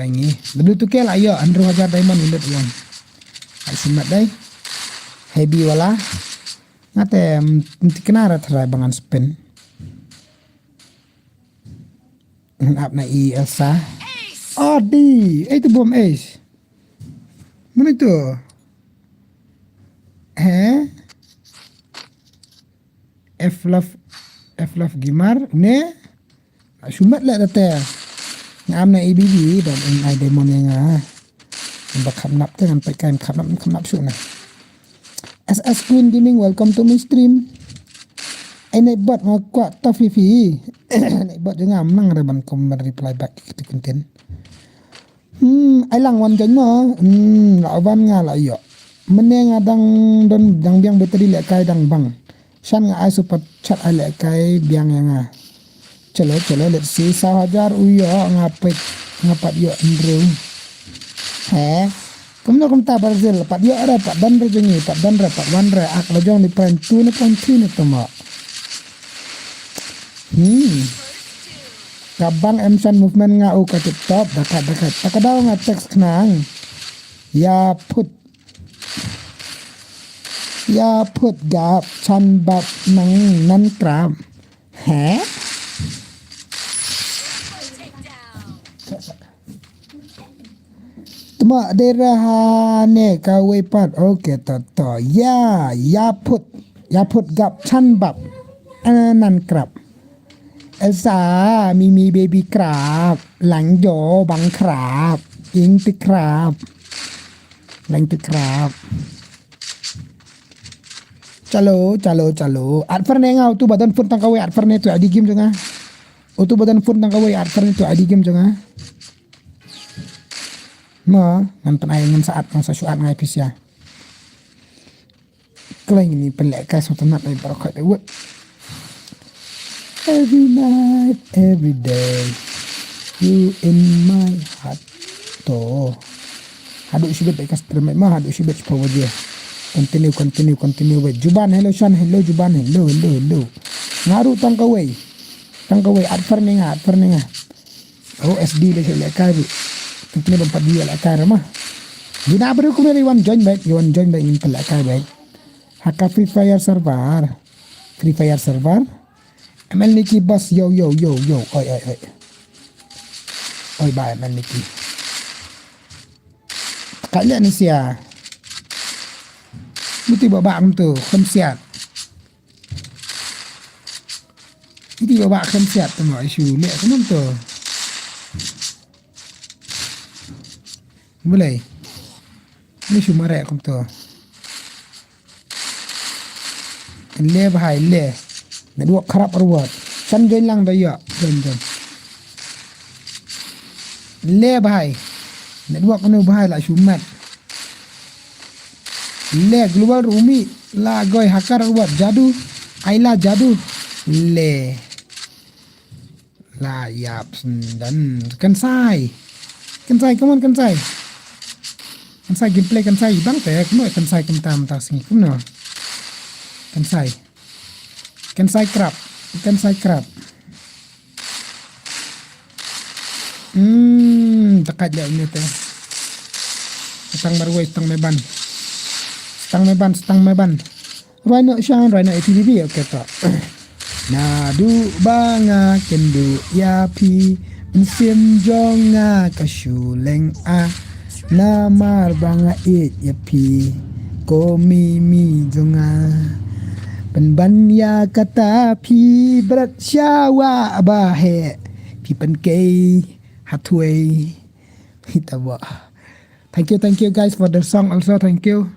Ini. Dulu tu ke lah ayo Andrew Hajar Diamond ulit yang. Ai simat dai. Heavy wala. Ngate nanti kenara terai bangan spin. Up na Elsa. Oh di. Itu bom ace. Mana itu? F love Gimar ne sumat lah data ngam na ABB dan ai demon yang bakap nap dengan pekan kap nap suna SS Queen Gaming welcome to my stream ai naik bot ngakwa tafifi naik bot jengam nang reban kom reply back kita konten ai lang wan jeng no lawan nga la yo meneng adang don dang biang bateri lek kai dang bang Shan ai super chat ale kai biang yang chalo let's see 1000 uyo ngapat yo Andrew kumno kumta Brazil pat yo ada pat dan rejengi pat dan pat wan re ak lojong ni prime 2 ni prime 3 ni tama kabang emsan movement nga u ka top dekat takadaw nga text knang ya put gap chan bab nang nan kram Tuma daerah ne kawe pat okay to ya put gap chan bab nan krab Elsa Mimi baby crab lang jo bang crab ing ti crab lang ti crab Chalo. At ferne ngau tu badan pun tang kawe at ferne tu adi game janga. Otu badan phone tang kawai art fern itu ID game jonga. Ma ngan penai ngan saat ngan sasuat ngai pisya. Kelain ini pelek kas untuk nak dari barokat dewa. Every night, every day, you in my heart. Toh, haduk sibet baik kas termet mah haduk sibet power dia. Continue. Wait, Juban, hello Shan, hello Juban, hello. Ngaru tang kawai art furninga. Oh SD le sele karu. Kita dapat dia le karu mah. Dina baru ku meri wan join back in pelak karu baik. Haka Free Fire server. ML Niki bos yo. Oi. Oi bye ML Niki. Kalian ni sia. Muti babak tu, khamsiat. Muti babak khamsiat tu mau isu lek kenapa tu? Boleh. Ni isu marek kum tu. Le bahai le. Nak dua kerap ruat. San join lang dah ya. Join. Le bahai. Nak dua kena bahai lah sumat. Le global rumi la goy hakar buat jadu aila jadu le la yap dan kan sai come on kan sai gameplay kan sai bang te kemo kan sai kem tam ta sing kemo kan sai krap takat dia ini teh tang barwai tang meban Stang meban. Rhino Shan, Rhino ATV, okay tak. Nadu banga kendu yapi, mensim jonga kasuleng a, namar banga yapi, komi mi jonga. Penban ya kata pi berat syawa abahe, pi penkei hatway. Kita buat. Thank you guys for the song also, thank you.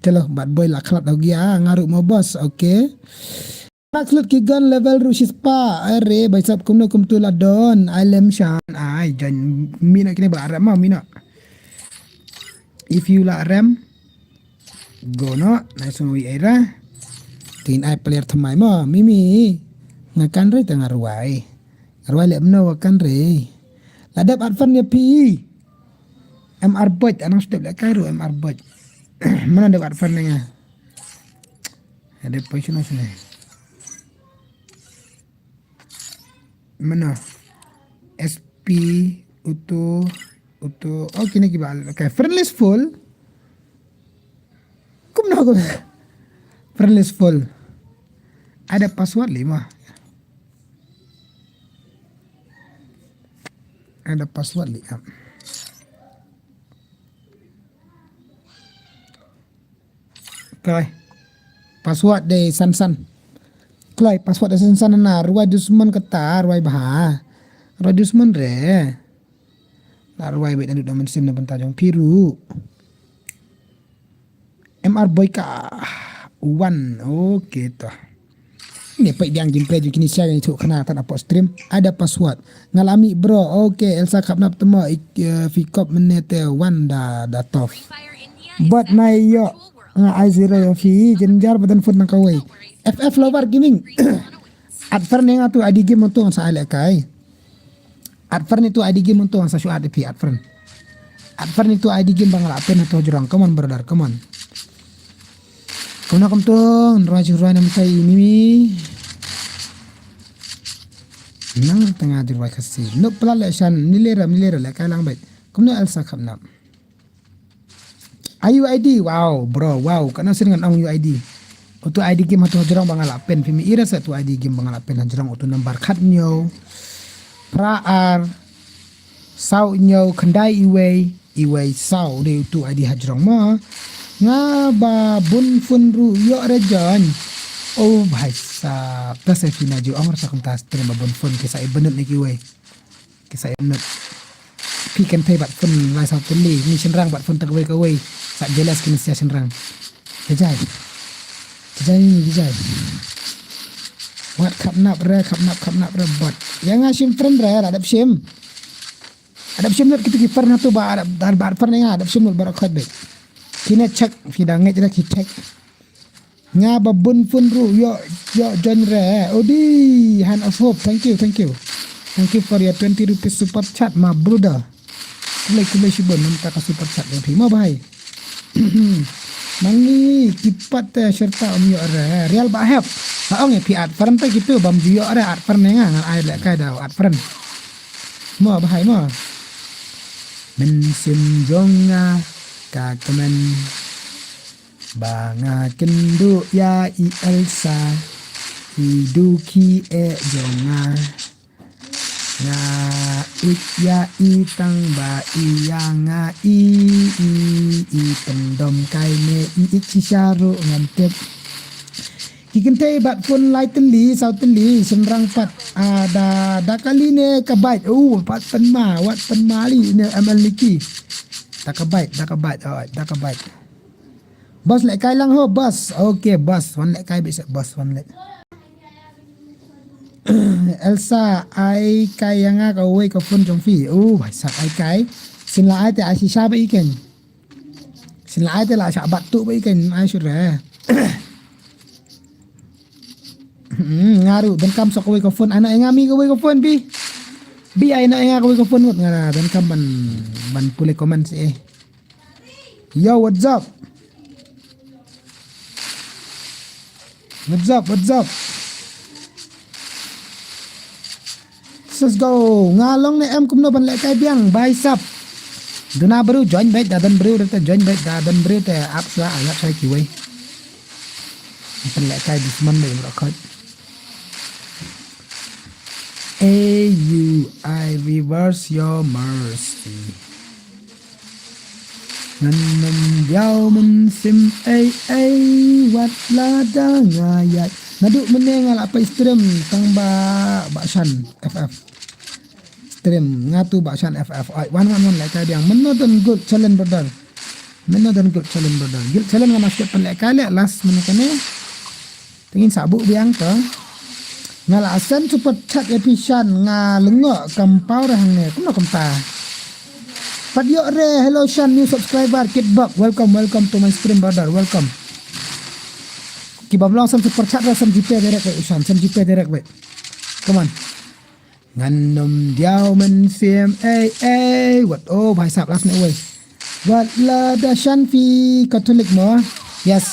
Chalo bad boy la khalat ho gaya ngaru mo boss okay Maxlut ki gun level rushis pa are by sab kum tu la don ilem shan ai jan mina kini ba ram mina if you la ram go no nice wi era tin ai player thamai mo mimi ngakan re tang arwai le mno kan re ladap advan ya pi mr bot anang step la kairu mr bot mana dapat farmingnya ada position sini mana SP auto oh kini kibal okay friendless full kumna ko friendless full ada password 5 ada password 5 Klai password de san Klai password de san na ruai dusman kata ruai bah ruai dusman re la ruai bet anu damen sim na bentajong piru MR boy ka 1 okay to ni pai diang gameplay ju kini share ni tu kena tan apa stream ada password ngalami bro okay Elsa kap nap temo fikop menete 1 da top but na yo ai zero yo fi jenjar badan phone nang kawai FF lover gaming adfer neng atu adi game untuk sa ale kai adfer ni tu adi game untuk sa shu adi pi adfer ni tu adi game bangal apen atau jurang kaman brother kaman kuna kam tu raj nam tai mimi nang tengah dirwai kasi no pelale shan nilera la kai lang baik kumna Elsa kapnap UID wow bro wow kana seringan ang UID Otu ID game hatu jerang bangal apen pimi ira satu ID game bangal apen jerang otu nambar khat nyo praar sau nyo kendai iwei sau de otu ID hajrang ma nga ba bun fun ru yo rejan oh bhai sa tas fina jo amar sa kumtas terima bun fun kisa ibenut ni kiwe kisa ibenut pikan pay bat fun lai sa tuli ni senrang bat fun takwe kawe sak jelas kini sia senrang jajai Wat khap nap re bot. Yang asim friend re adap sim. Adap sim not kita kiper na tu ba adap per nga adap sim not barakhat be. Kina check fida ngai kita check. Nga babun fun ru yo genre. Odi hand of hope. Thank you. Thank you for your 20 rupees super chat my brother. Kulai sibon minta ka super chat yang terima bahai. Mangi kipat serta yo re real ba help. Haong pi at fern ta gitu bam juyo re at fern nga ai le kai da at fern. Mo bahai mo. Men sim jonga ka kemen banga kendu ya I Elsa hiduki jonga nga ya I tang ba iya nga I pendom kai me I sisharu ngantet kikente bat pun lightly southly semrang pat ada kali ne kabait pat penma wat penmali ne amaliki dakabait bos lek kai lang ho bos okay bos wan lek kai bisa bos wan lek Elsa ai kai yang ka wei ka fun jong fi bhai sak ai kai sin la ai te ai sha ba iken sin la ai te la sha bat tu ba iken ai shur re ngaru dan kam sok wei ka fun ana ngami ka wei ka fun bi ai na nga ka wei ka fun ngot ngara dan kam ban pule comment si yo what's up let's go ngalong ne em kumno ban lek kai biang bai sap duna baru join baik dadan baru te join baik dadan baru te up sa ayat sai ki wei ban lek kai disman ne rakhat I reverse your mercy Nanam yau men sim wat la da ngayat naduk menengal apa stream tang ba shan FF stream ngatu ba shan FF wan like dia menodon good challenge brother good challenge ngana sikit pelek kali last menekane tingin sabuk biang ka ngala asan super chat episyan nga lengo kampau rahang ne kumno kumta Padio re hello Shan new subscriber kitbak welcome to my stream brother welcome kibam long sam super chat sam jipe direct wait Shan sam jipe direct wait come on nganom diao men sim what bhai sab last night way what la da Shan fi Catholic mo yes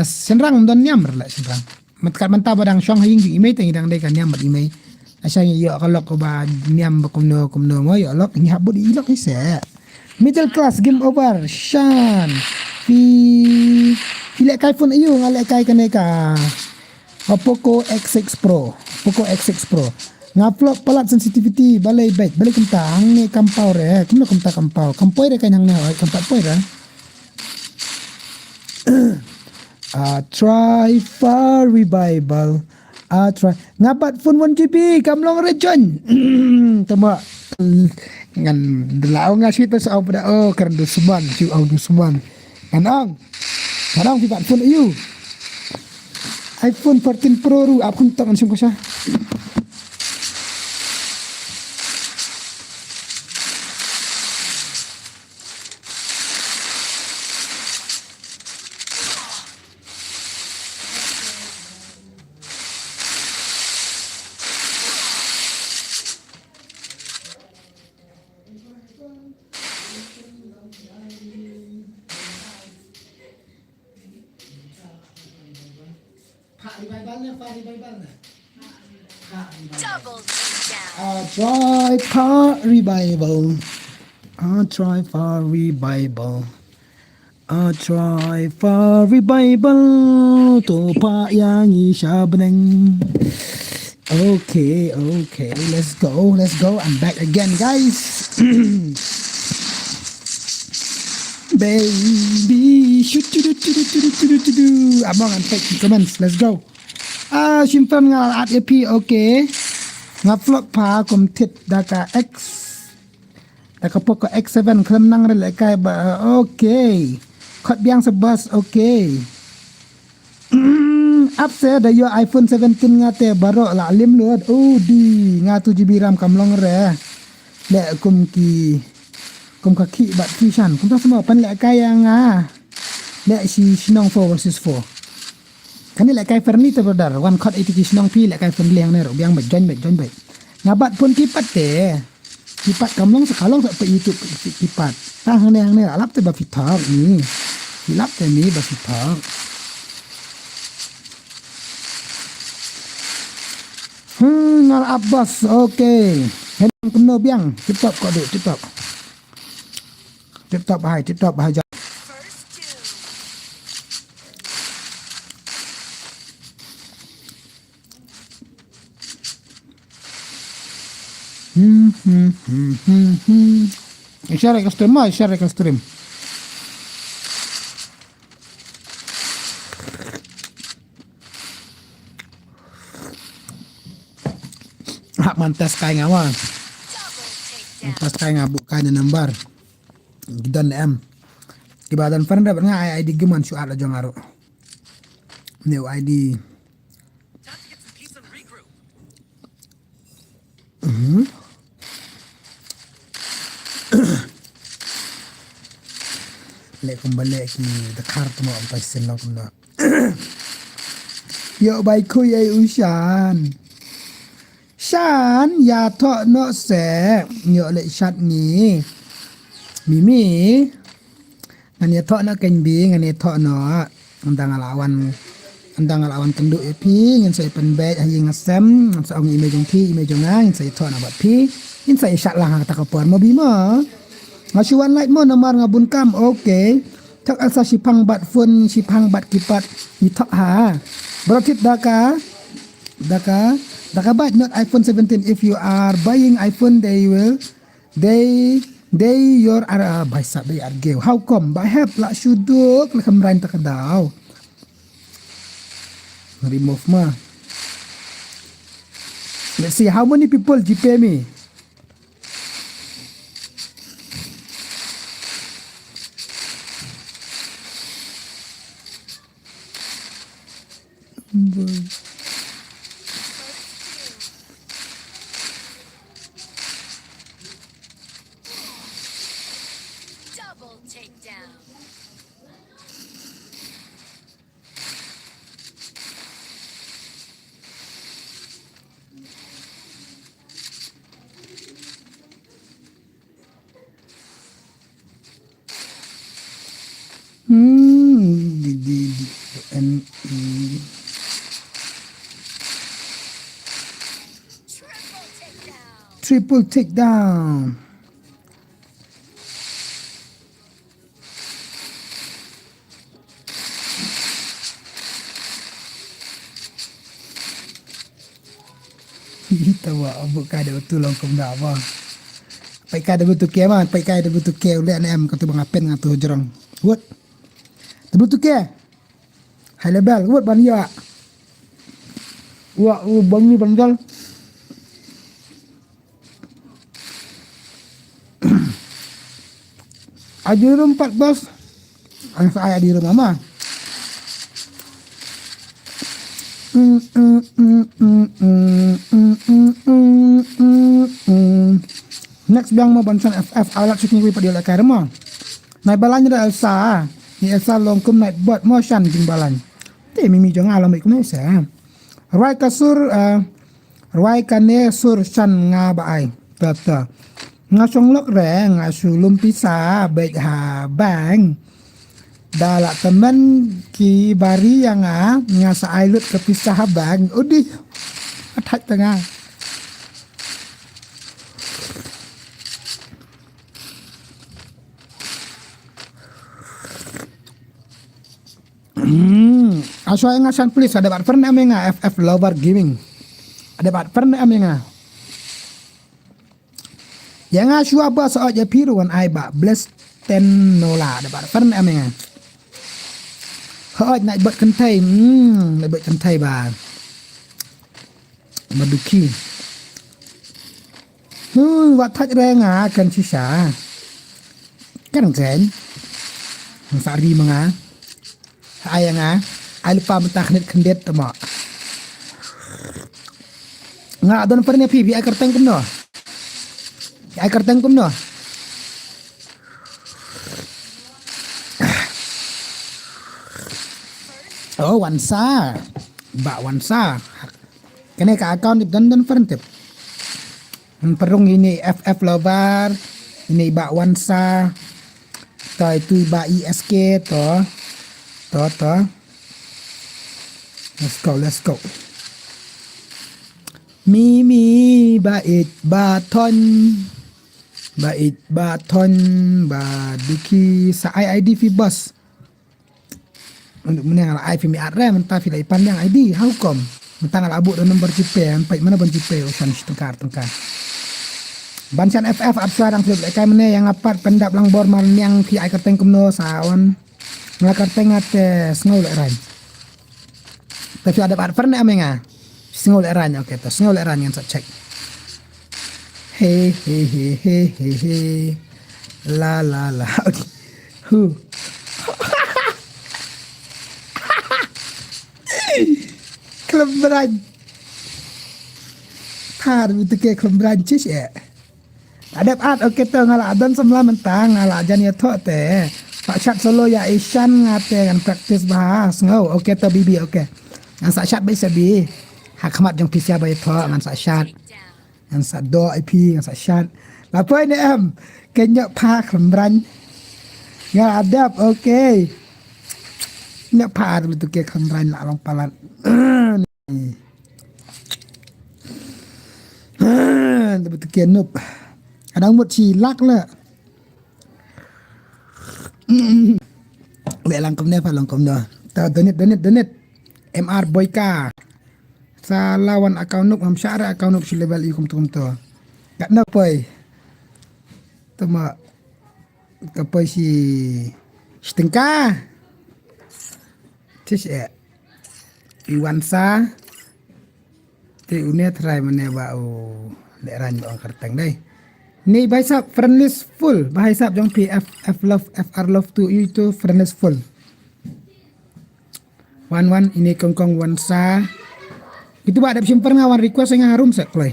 senrang don nyam la senrang matkat manta badang syong hing email tang idang dai kan nyam bad email asanya yo kalau ko ba nyam ba kumno mo yo lok ni habud ilok ise middle class game over Shan fi lek kai phone ayu ngalek kai kane ka Poco X6 Pro ngupload pelat sensitivity balai baik balik kenta hang ni kampau re kumno kenta kampau re kan hang ne kampat poi re try for revival try ngabat phone 1GB kamlong rejon tama ngan delau ngasih tes au pada keren dusuman ciu au dusuman kanang pibat phone you iPhone 14 Pro ru apun tak ansim kosa Double down. try for revival try for revival to pa yang isabneng okay let's go I'm back again guys baby shoot abang antek comments let's go simpan ngal at ep okay ngupload pa kom tit daka x daka Poco X7 klam nang re kai ba okay khot biang sebas okay up se da yo iPhone 17 ngate baroh la lim luat di nga 2GB RAM kam long re le kum ki bat fishan kum ta semua pan le kaya nga le si sinong 4 versus 4 kan le kai friendly te brother one code 80 sinong pi le kai friendly yang ne ro biang join baik ngabat pun kipat te kipat kam long sekalong pe YouTube kipat tang yang ne alap te ba fitak ni hilap te ni ba fitak ngal Abbas okay henang kena biang tip-top kok duk tip-top hai share ke stream hak mantas kai ngawa mantas kai ngabukannya nambar gidan em ibadan faranda nga ID geman su ala jongaro new ID Time to get some peace and regroup. le kembali ki dakar temo ampai senok na yo bai kui ai ushan Shan ya tho no se nyo le chat ni mimi ngan ya tho no ken bi ngan ya tho no andang alawan kendu pi ngan sai pen be hayi ngasem sa ong image jong pi image jong ngan sai tho na bat pi in sai chat lah ta ka pon mo bi mo ngasuan light mo nomor ngabun kam okay thak asa sipang bat phone sipang bat kipat ni tho ha beratit daka but not iPhone 17. If you are buying iPhone, they your by sabi argue. How come? By help lah suduk lah kamerain tak daw. Remove ma. Let's see how many people GP me. Double takedown. Triple takedown. Tawa abu kada betul long kum dah apa. Pai kada betul ke mah, pai kada betul ke le em katu bangapen ngatu jerang. Wot. Betul ke? High level, wot ban ya. Wa bangi bangal. Ajurum 14. Ang saya di rumah mah. Next biang mo bansan FF alat sukni wi padio la karma. Nai balanya da Elsa. Ni Elsa longkum night bot motion jing balan. Te mimi jong alam iku mesa. Rai kasur rai kane sur shan nga baai. Tata. Ngasong lok re ngasulum pisa baik ha bang. Dalak teman ki bari yang ngasa ailut ke pisah bang. Udih. Atak tengah. Asal yang ngasan please ada bat pernah menga FF Lover Gaming. Ada bat pernah menga. Yang asu apa soal je piruan ai ba bless 10 nola ada bat pernah menga. Hoi nak buat kentai, nak buat kentai ba. Maduki. Wat thaj reng kan sisa. Kan kan. Sari menga. Ai ai lupa mentah kendet tama nga don pernah pi ai kerteng kumno ai kerteng kumno oh wansa ba wansa kene ka account dan pernah perung ini FF lover ini ba wansa to itu ba ISK to let's go Mimi bait baton ba duki sa ID fi bos untuk menang ala fi mi arre mentah fi lai pandang ID how come mentang ala abu dan nomor cipe ampai mana bon cipe usan tengkar Bancan FF absar ang flip kai mene yang apat pendap lang bor mal yang pi ai kerteng kumno sawan ngelakar tengat sngol ran tapi ada part pernah amenga sngol ran oke to sngol ran yang cek he la hu kelembran par itu ke kelembran cis ya ada art oke to ngala adan semla mentang ngala ajan ya to te pak chat solo ya ishan ngate kan practice bahas ngau oke to bibi oke ngan sa chat bai sabi hakmat jong pisia bai to ngan sa chat ngan sa do ip ngan sa chat la poi ne em kenya pa khambran ngala adap oke ne pa betul ke khambran la long palat betul ke nup kadang buat cilak lah lek langkom dah ta donit MR Boyka sa lawan account nup syara account nup si level ikum tum to kat na poi tama kapoi si stengka tis iwansa te unet rai mane ba o lek ran on kerteng dai ni baisap friendless full baisap jong PF love FR love tu itu friendless full 11 ini kongkong wansa itu ba ada simper ngawan request yang harum sek kloi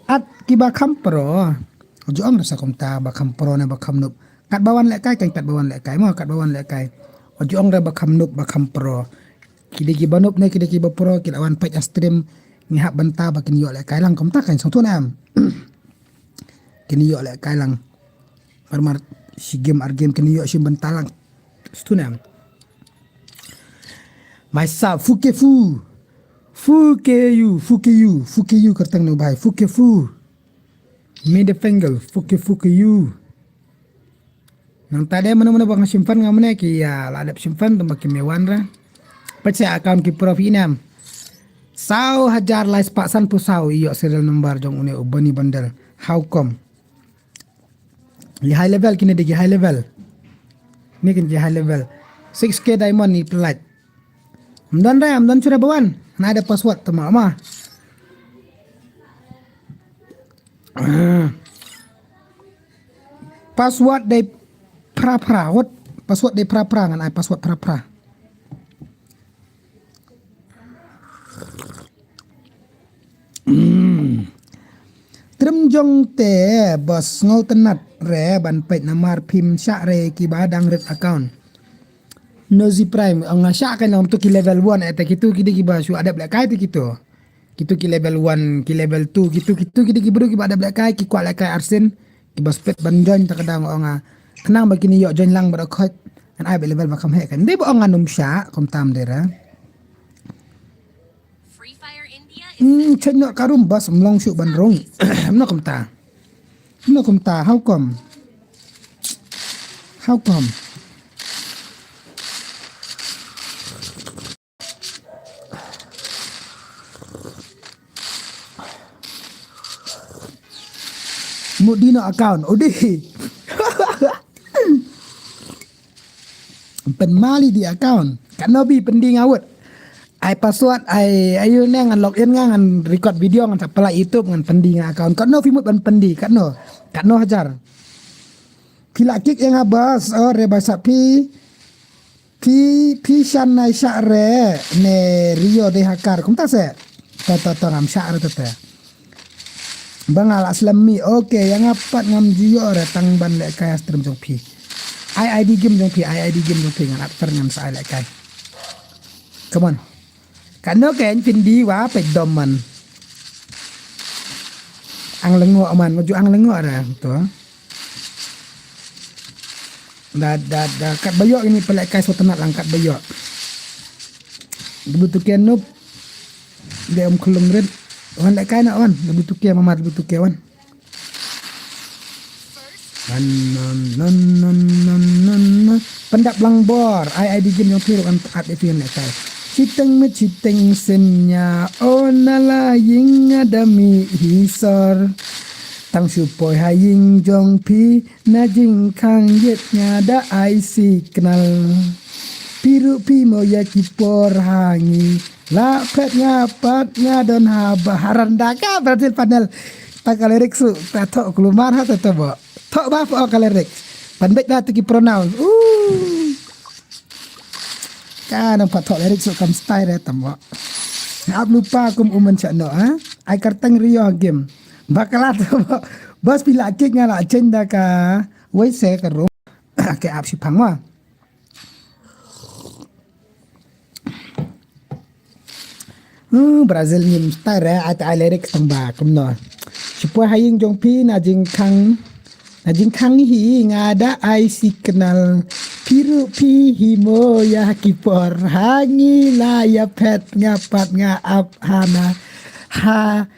at kiba kampro ojo ang rasa komta ba kampro na ba kamnup kat bawan lek kai kat bawan lek kai ojo ang ra ba kamnup ba kampro kidiki banup ne kidiki ba pro kilawan page stream ni hak banta ba kini yo lek kai lang komta kan song tu nam kini yo lek kai lang mar si game kini yo si banta lang tu nam myself fukeyu kertang no bai fukefu middle finger fukeyu nang tadi mana bang simpan ngamne ki ya ladap simpan tembak mewan ra pecah account ki prof inam sau hajar lais paksan pusau iyo serial number jong une ubani bandel how come li high level kini digi high level ni kini high level 6k diamond ni pelat amdan sudah bawan na ada password tama ma password dari pra what password dari pra ngan ai password pra Trem jong te bos ngau tenat re ban pet namar pim syak re ki badang red account Nozi Prime ang syak kan untuk ki level 1 eta kitu kidi ki ba su ada black kai kitu ki level 1 ki level 2 kitu kidi ki bro ki ada black kai ki kuat kai arsen ki bas pet bandan ta kadang nga kenang bagini yo join lang barakhot an ai level bakam he kan dei bo nga num syak kom tam dera Chanya karum bas mlong syuk bandrong amna kumta how come Mudino account odi pen mali di account kan nobi pending awet ai password ai ayu ne ngan login ngan record video ngan sapela YouTube ngan pendi ngan account kan no fimut ban pendi kan no hajar kila kik yang abas re basapi pi shan nai sha re ne Rio de Hakar kum ta se ta ngam sha re ta bang ala slami oke yang apat ngam jiyo re tang ban le kai astrum jong pi ID game jong pi ID game jong pi ngan at ngam sa le kai come on kan no ken pin di wa pe dom man ang lengo man maju ang lengo ra to da kat bayok ini pelak kai so tenat langkat bayok debu tukian nup dia kulung red wan lek kai nak wan debu tukian mamat debu tukian wan non pendap lang bor ai di game yang piru kan at event lek kai citeng senya onala ying adami hisor tang supoi haying jong pi na jing kang yet nya da ai si kenal piru pi mo ya kipor hangi la pet ngapat ngadon ha baharanda ka Brazil panel takalerik su tato kelumar ha tato bo tok ba po kalerik panbek da tu ki pronoun kan nampak tok lirik su kam style tamo ngap lupa kum umen chano ha ai kartang Rio game bakalat bos pila kik ngala agenda ka wei se ka ro ke ap si phangwa Brazil nim style at lyrics tang ba kum no sipo haying jong pi na jing kang hi ngada ai si kenal piru pi himo ya kipor hangi la ya pet ngapat nga ap hana ha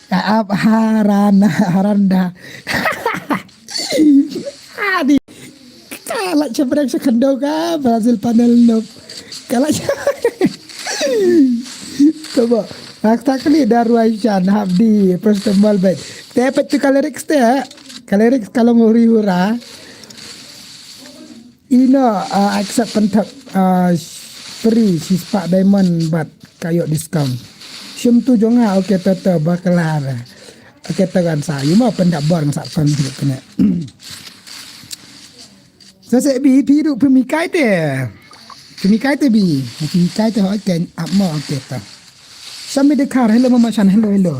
ap haranda adi kalak cebrek sekendo ka Brazil panel no kalak coba akta kali daru Aisyah habdi first ball bet tepet tu kaleriks te kaleriks kalau nguri hura accept pentak free si spak diamond but kayo discount sim tu jonga oke tata bakalar oke tagan sa yuma pendak bor ngsak fan kena sese bi piru pemikai te bi pemikai te ho ken apmo oke ta sami dekar hello mama chan hello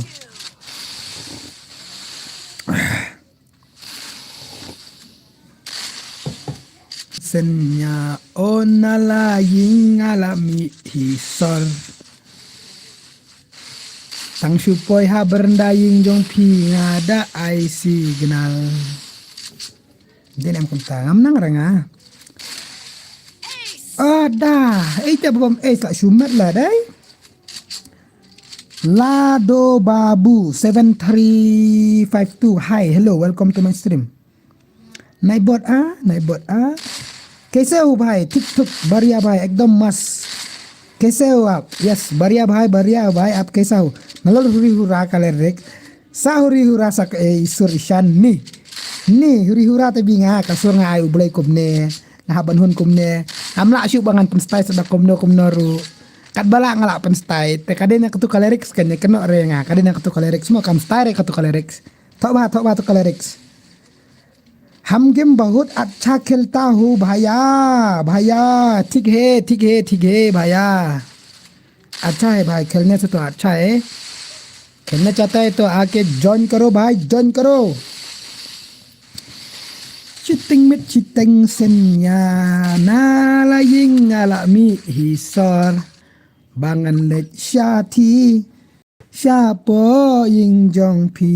senya onala ying alami hisol tang supoi ha berendaying jong pi ngada ai signal denem kunta ngam nang ranga ada ita bom la sumat la dai Lado Babu 7352 hi hello welcome to my stream naibot कैसे हो भाई ठीक बढ़िया भाई एकदम मस्त कैसे हो आप यस बढ़िया भाई आप कैसा हो नलल हुरी हुरा कलर रेक सा हुरी हुरा sak isur ishan ni huरी हुरा te binga kasur nga ayu blay kumne nga haban hun kumne amla asyu bangan penstai sada kumno ru kat bala ngala penstai te kadena ketu kalerik skanya keno re nga kadena ketu kalerik semua kam stai re ketu kalerik tok ba tu kalerik हम गेम बहुत अच्छा खेलता हूँ भैया ठीक है भैया अच्छा है भाई खेलने से तो अच्छा है खेलना चाहता है तो आके ज्वाइन करो भाई ज्वाइन करो cheating senya nala ying alami hisor bangan let syati syapo ying jong pi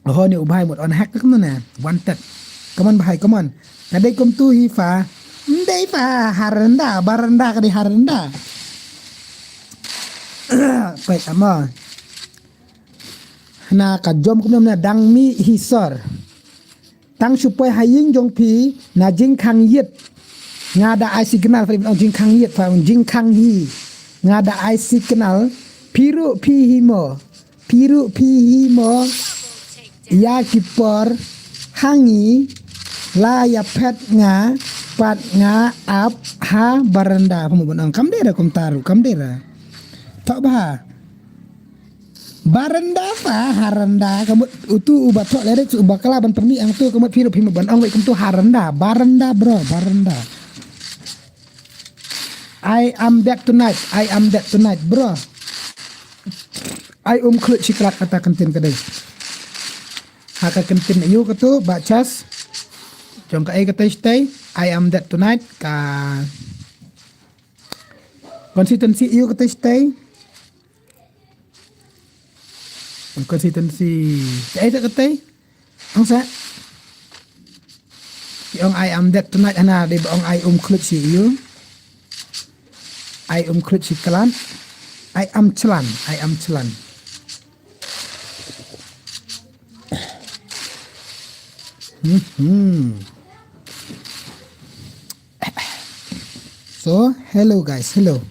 oh ni ubhay một on hack kan na wanted come on bhai come on kadai kom tu hi fa ndai fa haranda baranda kadai haranda baik ama na ka jom kum na dang mi hisor tang supoi haying jong pi na jing khang yet ngada ai signal fa jing khang yet fa jing khang hi ngada ai signal piru pi himo ya kipor hangi la ya pet nga pat nga ap ha baranda pemubun kam dera kom taru kam dera tok ba Baranda apa? Haranda. Kamu itu ubah tok lirik ubah kelaban permi ang tu kamu piru pimu ban ong wei kamu tu haranda. Baranda bro, baranda. I am back tonight. I am back tonight, bro. I klut siklat kata kentin kedai. Haka kentin you katu bacas. Jong ka ai kata stay. I am that tonight ka consistency you kata stay. Consistency ai tak kata. Ang sa yung I am that tonight ana de bong I klut si you. I klut siklan. I am celan. I am celan. So, hello guys, hello.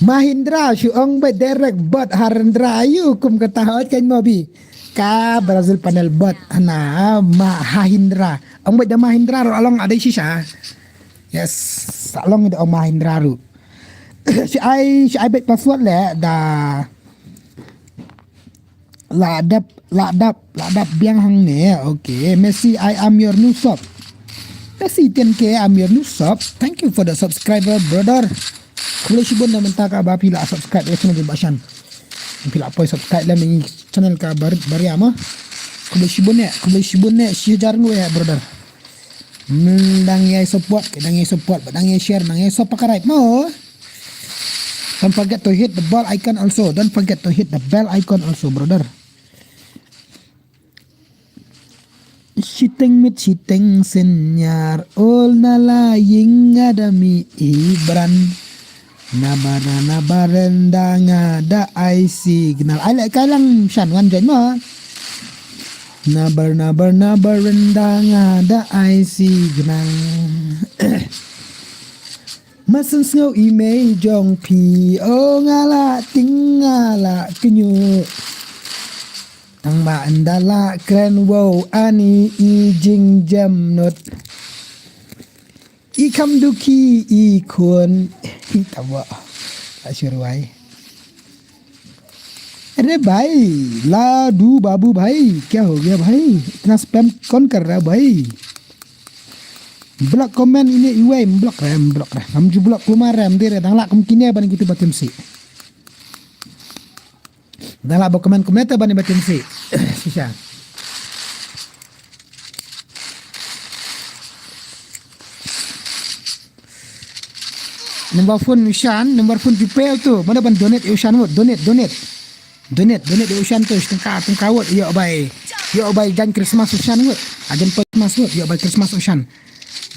Mahindra, syuong ba direct bot Harendra ayu kum katahot kan mobi. Ka Brazil panel bot ana Mahindra. Ang ba da Mahindra ro along ada sisa. Yes, along da Mahindra ro. Si ai bet password le da ladap biang hang ne. Okay, Messi I am your new sub. Messi 10k I'm your new sub. Thank you for the subscriber brother. Kalau sibun dah mentah ka ba pila subscribe ya channel Bashan. Pila apa subscribe lah mengi channel ka bari ama. Kalau sibun ne si jarang ya brother. Dang yai support, dang yai share, dang yai support right mo. Don't forget to hit the bell icon also. Don't forget to hit the bell icon also brother. Siteng senyar ol nalaying adami ibran nabarenda da ay signal ay like lang shan wan jen mo nabarenda da ay signal masan snow email jong pi o ngala tingala kenyu ang maandala kren wow ani ijing jam not ikam duki ikon tawa asyurwai अरे भाई लाडू बाबू भाई क्या हो गया भाई इतना स्पैम कौन कर रहा है भाई block comment ini iwe blok rem हम ju blok kumar rem dire dang la kum kini ban gitu batim si dang la bo komen komenta ban batim si sisa number phone Ushan number phone PayPal tu mana ban donate Ushan wot donate Ushan tu tengka wot yo bay jan Christmas Ushan wot aden Christmas wot yo bay Christmas Ushan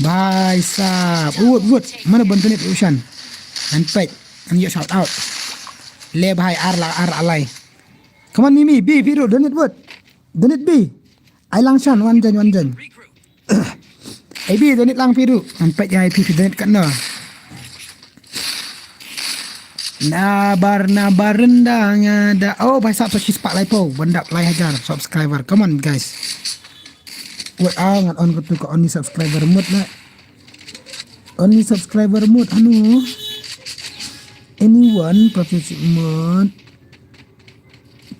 bye sap wot mana ban donate Ushan and pet and yo shout out le bhai ar alai come on Mimi B video donate wot donate B ai lang shan wan jan ai B donate lang video and pet ya IP donate kan no nabar rendang ada oh bahasa so she's pak lipo bandak like hajar subscriber come on guys wait ngat on ko only subscriber mode na only subscriber mode anu anyone profession mode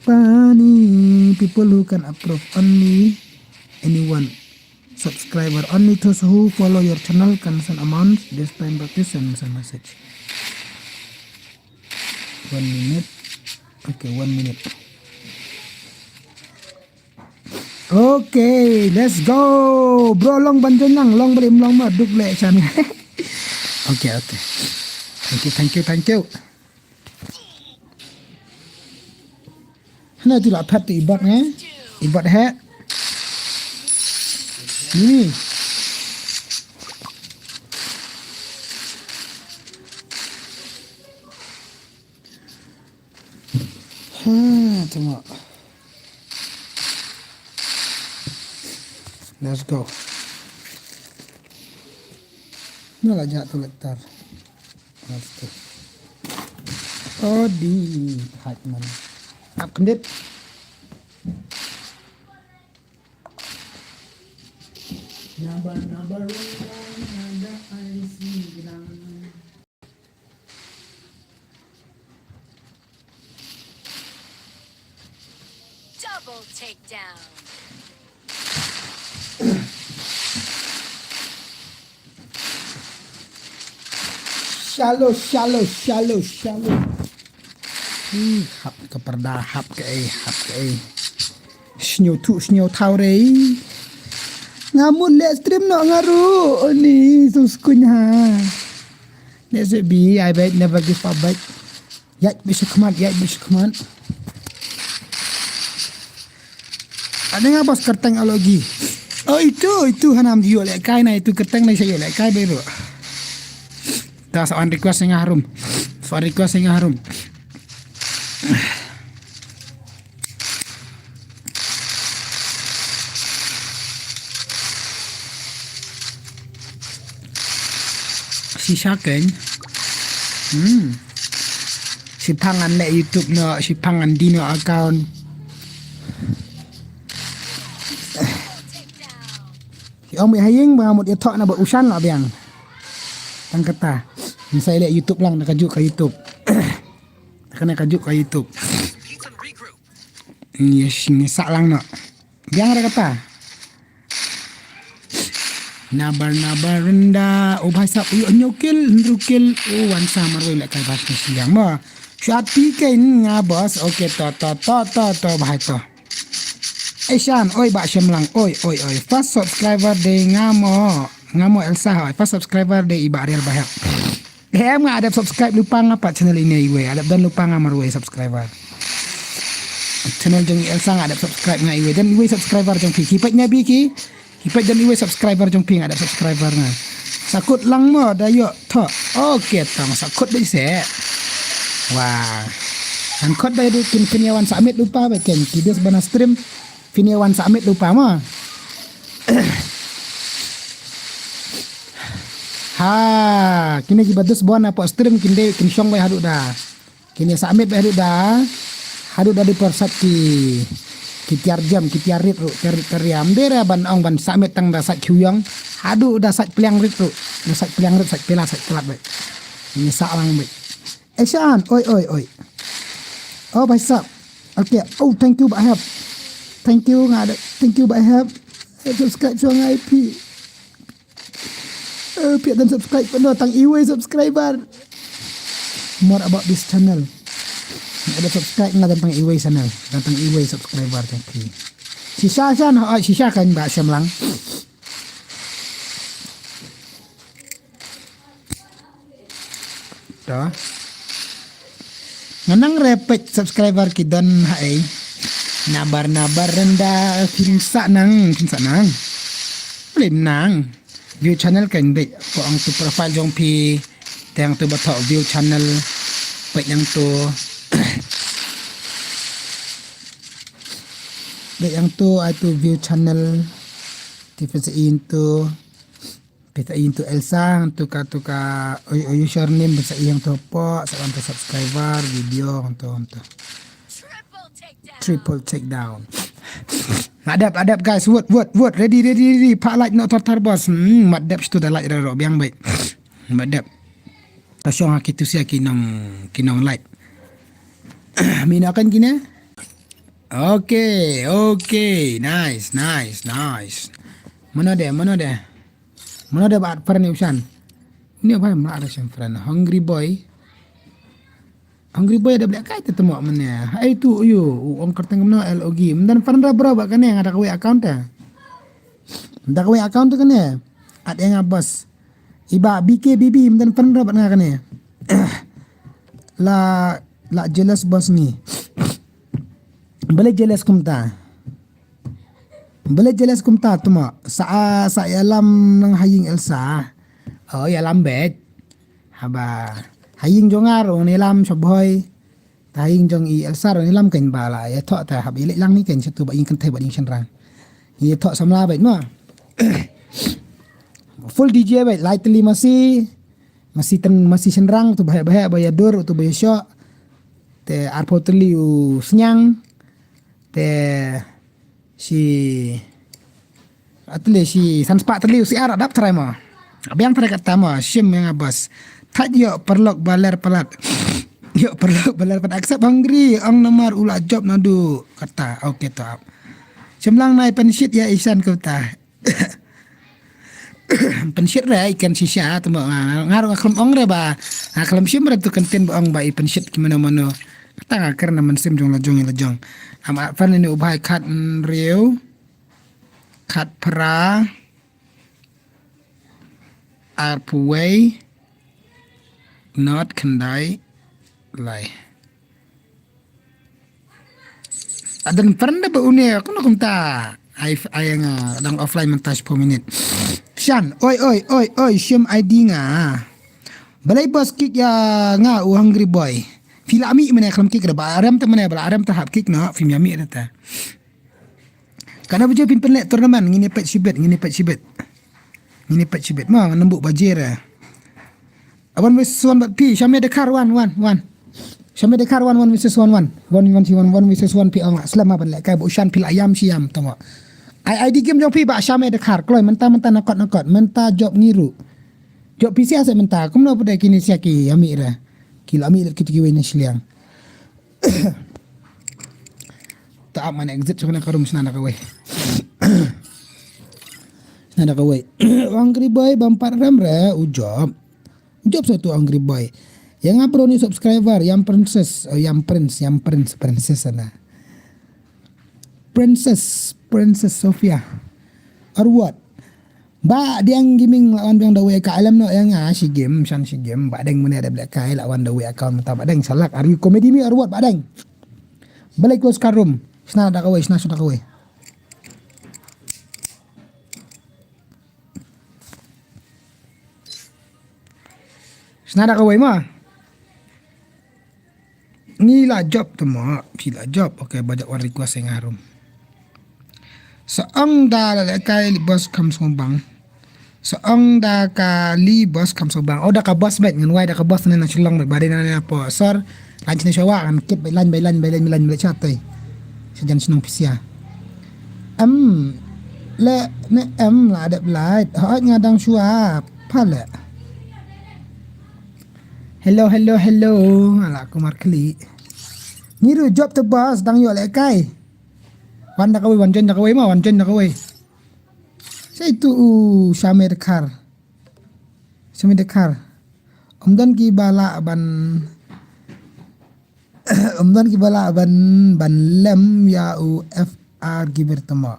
pani people who can approve only anyone subscriber only those who follow your channel can send amount this time practice and send message 1 minute. Okay, 1 minute. Okay, let's go. Bro, long bantuan lang. Long berim, long maduk le chan. Okay. Thank you. Hana tu lah phat tu ibat ibat he. Ni. Tengok. Let's go. Nalah jatuh letar. Let's go. Oh di Hatman. Up kendit. Nabar ada IC bilang. Double takedown. Shallow. Hap ke perda, hap ke Snyo tau re. Ngamut let stream nak ngaru. Oh ni, suskunya ha. Let's be, I bet never give up back. Yat bisa kemat. Ada nga bos kerteng alogi. Oh itu hanam diyo lek kai na itu kerteng na saya lek kai baru. Dah soal request yang harum. Sisa kan? Si pangan lek YouTube no, si pangan di no account. Si om haying bangamut ya tok na buat usan lah biang. Tang kata. Saya lihat YouTube lang, nakajuk ke YouTube. Kena kajuk ke YouTube. Yes, ngisak lang nak. Biang ada kata. Nabar rendah. Oh bahasa nyokil, nrukil. Oh wansa marwai lek kai bahasa siang ma. Syati kain ngabos. Okey to bahasa. Shan, oi bak syamlang. Oi. First subscriber de ngamo Elsa. First subscriber de iba real bahak. Hem nga ada subscribe lupa ngapa channel ini iwe. Ada dan lupa ngamarwe subscriber. Channel jeng Elsa nga ada subscribe nga iwe dan iwe subscriber jeng pi. Kipat nya bi ki. Kipat dan iwe subscriber jeng pi ada subscriber nga. Sakut lang mo dayo to. Okey tang sakut dai se. Wah. An kot dai du Finiawan Samit lupa ba ken kides bana stream Finiawan Samit lupa mo. Ha, kini gibatus buana po stream kinde kin syong bay haduk dah. Kini Samit bay haduk dah. Haduk dah di persat ki tiar jam ki tiar rit ru teriam dera ban ong ban Samit tang dah sat kyuyong. Haduk dah sat peliang rit ru. Sat peliang rit sat pelat bay. Ini sak lang bay. Shan, oi. Oh, baisap. Okay. Oh, thank you Pak Hab. Thank you Pak Hab. Subscribe channel IP. Piat dan subscribe penuh tang iwe subscriber. More about this channel. Ada subscribe nga tentang iwe channel, tentang iwe subscriber thank you. Sisa kan Mbak Syam lang. Dah. Nganang repet subscriber kidan hai. Nabar rendah kinsa nang. Belum nang. View channel kan dek po ang tu profile jong pi tang tu batok view channel pek yang tu dek yang tu itu view channel TVCI tu PTI tu Elsa tu ka username bisa yang tu po sa untuk subscriber video untuk triple takedown. Adap guys, word ready pak like nak tar bos. Madap situ dah like dah biang baik. Madap tasong akitu sia kinong like. Minakan kini. Okay, nice. Mana dia bat friend usan. Ini apa yang ada sem friend hungry boy ada belak kai tetemu mana. Hai tu ong kerteng mana LOG. Mendan friend berapa kan yang ada kau account dah. Ada kau account tu kan ya. Ada yang bos. Iba BKBB mendan friend berapa kan ya. La jelas bos ni. Boleh jelas kumta tu mak. Sa alam nang haying Elsa. Oh ya lambet. Haba haying jongar on elam soboy. Haying jong i Elsa on elam kan bala ya tok ta hab ilik lang ni kan satu ba ing kan thai ba ing senrang. Ni tok samla bait ma. Full DJ bait lightly masih senrang tu bahaya bayador tu bayar syok. Te arpotli senyang. Te si sanspak terliu si arah dap terai ma. Abiang terai kata ma sim yang abas. Tak yo perlok baler pelat. Yo perlu pada accept hungry. Ang nomor ulah job nadu kata. Okey tu. Semlang nai penshit ya isan kata. Penshit ra ikan sisa tu ngaruh kelam ong re ba. Kelam sim ra tu konten ba ong ba penshit gimana mana. Kata karena mensim jong lajong. Ama fan ini ubah kat riu. Kat pra. Arpuway. Not kendai. Lai. Adan pernah ba unia aku nak kumta. Ay nga dang offline mentas per minute. Shan, oi, sim ID nga. Balai bos kick ya nga hungry boy. Fila ami mana kelam kick ba aram ta mana bala aram ta hap kick na film ami ta. Kana bejo pin penlek turnamen ngini pet sibet. Ngini pet sibet ma nembuk bajir. Awan wis suan bat pi syame dekar wan. Syame dekar wan versus 1 versus 1 pi ang selama ban lek kai bu shan pil ayam siam tama. ID game jong pi ba syame dekar kloi mentah nakot mentah job ngiru. Job PC asa mentah kumno pada kini siaki ami ra. Kila ami kita kiwe ni siliang. Tak mana exit so kana karum senana kawai. Senana kawai. Angry boy bampar ram ra ujob. Job satu angry boy. Yang apa ni subscriber yang princess, yang princess sana. Princess Sofia. Or what? Ba diang gaming lawan biang dawai ka alam no yang si game ba deng mana ada black kai lawan dawai account mata ba deng salak are you comedy me or what ba deng. Balik close car room. Sna da kawai. Sna da kawai ma. Ni lah job tu mak. Pila job. Okay, banyak orang request yang harum. Seang dah kai bos kam sombang. Seang dah kali bos kam sombang. Oh dah ka bos bet ngan wai dah ka bos na chulong bet badai na apa. Sor lunch ni syawa kan kit bailan bela chatai. Sejan senang pisia. Le ne lah ada belait. Hot ngadang suap. Pala. Hello. Alah aku markeli. Ngiru job tu bos dang yo lek kai. Wan dah kawai. Saya tu Syame dekar. Omdan ki bala ban ban lem ya u FR giber tama.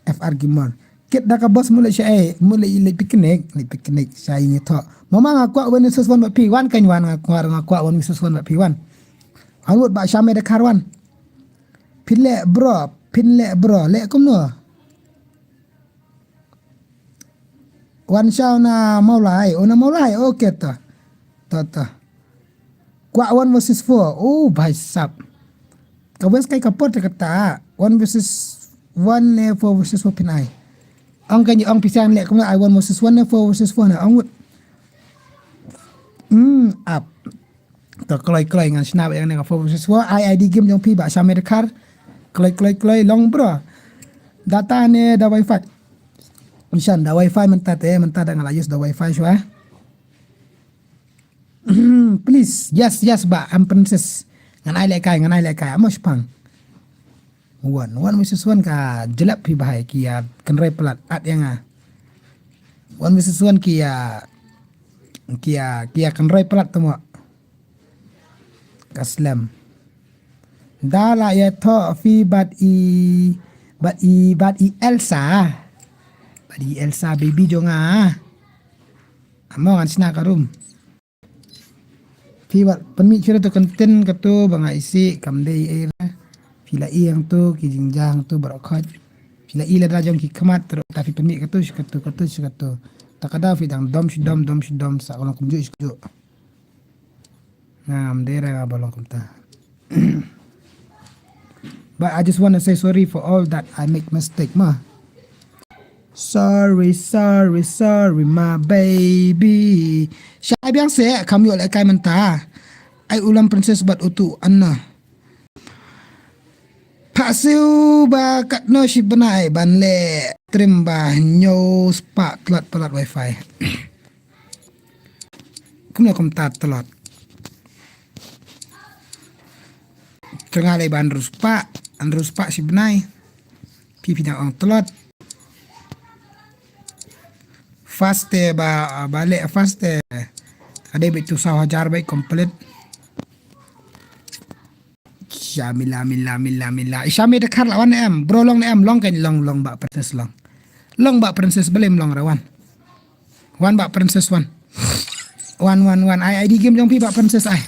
FR gimor. Kit dah ka bos mulai le piknik saya ni tho. Mama ngaku wan versus 1 pi wan kan wan ngaku wan versus 1 pi wan. Angut ba Syame dekar wan. Pinle bro le kum no. Wan shaw na maulai okey ta. Kwa 1 versus 4. Oh bhai sab. Kawes kai kapot kata 1 versus 1 ne 4 versus 4 pinai. Ang kan ang pisang le kum na 1 versus 1 ne 4 versus 4 na angut. Up. To kloi ngan snap yang dengan 4 versus 4 ID game jong pi ba Syame dekar. Kloi long bro. Data ni da wifi. Mishan da wifi mentah dengan layus da wifi shwa. Please, yes ba am princess. Ngan ai lek kai amos pang. One versus 1 ka jelap pi bahai kia kenrai pelat at yang 1 versus 1 kia kenrai pelat temo. Kaslam. Dala ya tho fi bat i Elsa. Elsa baby jonga. Amo kan sina karum. Fi wat permi cura tu konten katu banga isi kamdei era. Fila yang tu ki jingjang tu barokot. Fila ila rajang ki kamat terus tapi permi katu. Takada fi dang dom sa ulang kumju isku. Ngam dera balong kumta. But I just want to say sorry for all that I make mistake ma. Sorry my baby. Syai biang se kami oleh kai mentah. Ai ulam princess bat utu anna. Pasiu ba kat no shi benai ban le trim ba nyo spark pelat wifi. Kumna kom tat telat. Tengah lai Andrus Pak si benai. Pipi nak orang telot. Fast balik fast ada betul sah hajar baik komplit. Mila. Syami dekat lawan em. Bro long kan long bak princess long. Long bak princess belum long rawan. One bak princess one. One. ID game jong pi bak princess ai.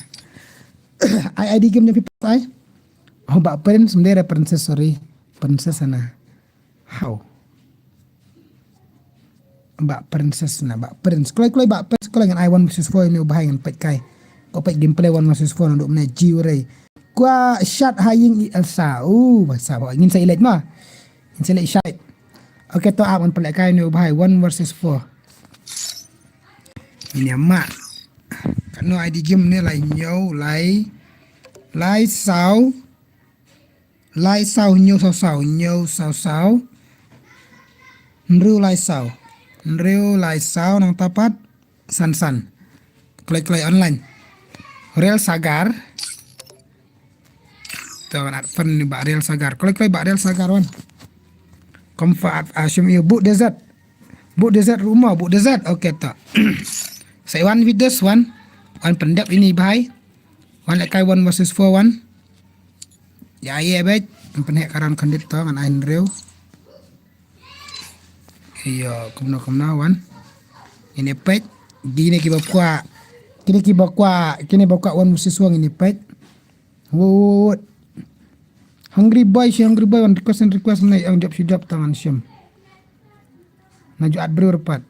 ID game jong pi ai. Oh bak prince mendera princess sorry. Princess sana. How? Bak princess na bak prince. Kalau bak prince kalau dengan I 1 vs 4 ni ubah dengan pet kai. Kau pet gameplay 1 vs 4 untuk mana jiwrei. Gua shot haying Elsa. Bahasa apa? Ingin saya lihat mah. Ingin saya lihat shot. Okay, tu aman pelak kai ni ubah 1 vs 4. Ini amat. Kanu ID game ni lai nyau lai sao. Lai sao nyau sao. Nru lai sao nang tapat san. Klay online. Real sagar. Tuan advan ni bak real sagar. Kalau bak real sagar wan. Comfort assume you book desert rumah book desert. Okay tak. Say one with this one pendap ini bahai. One like 1 versus 4 one. Ya bet. Penhek karan kandit tu dengan ain real. Iya, kumna wan. Ini pet. Kini bakwa 1 versus 1 ini pet. Wood. Hungry boy on request na ang job tangan siyam. Najuat bro repat.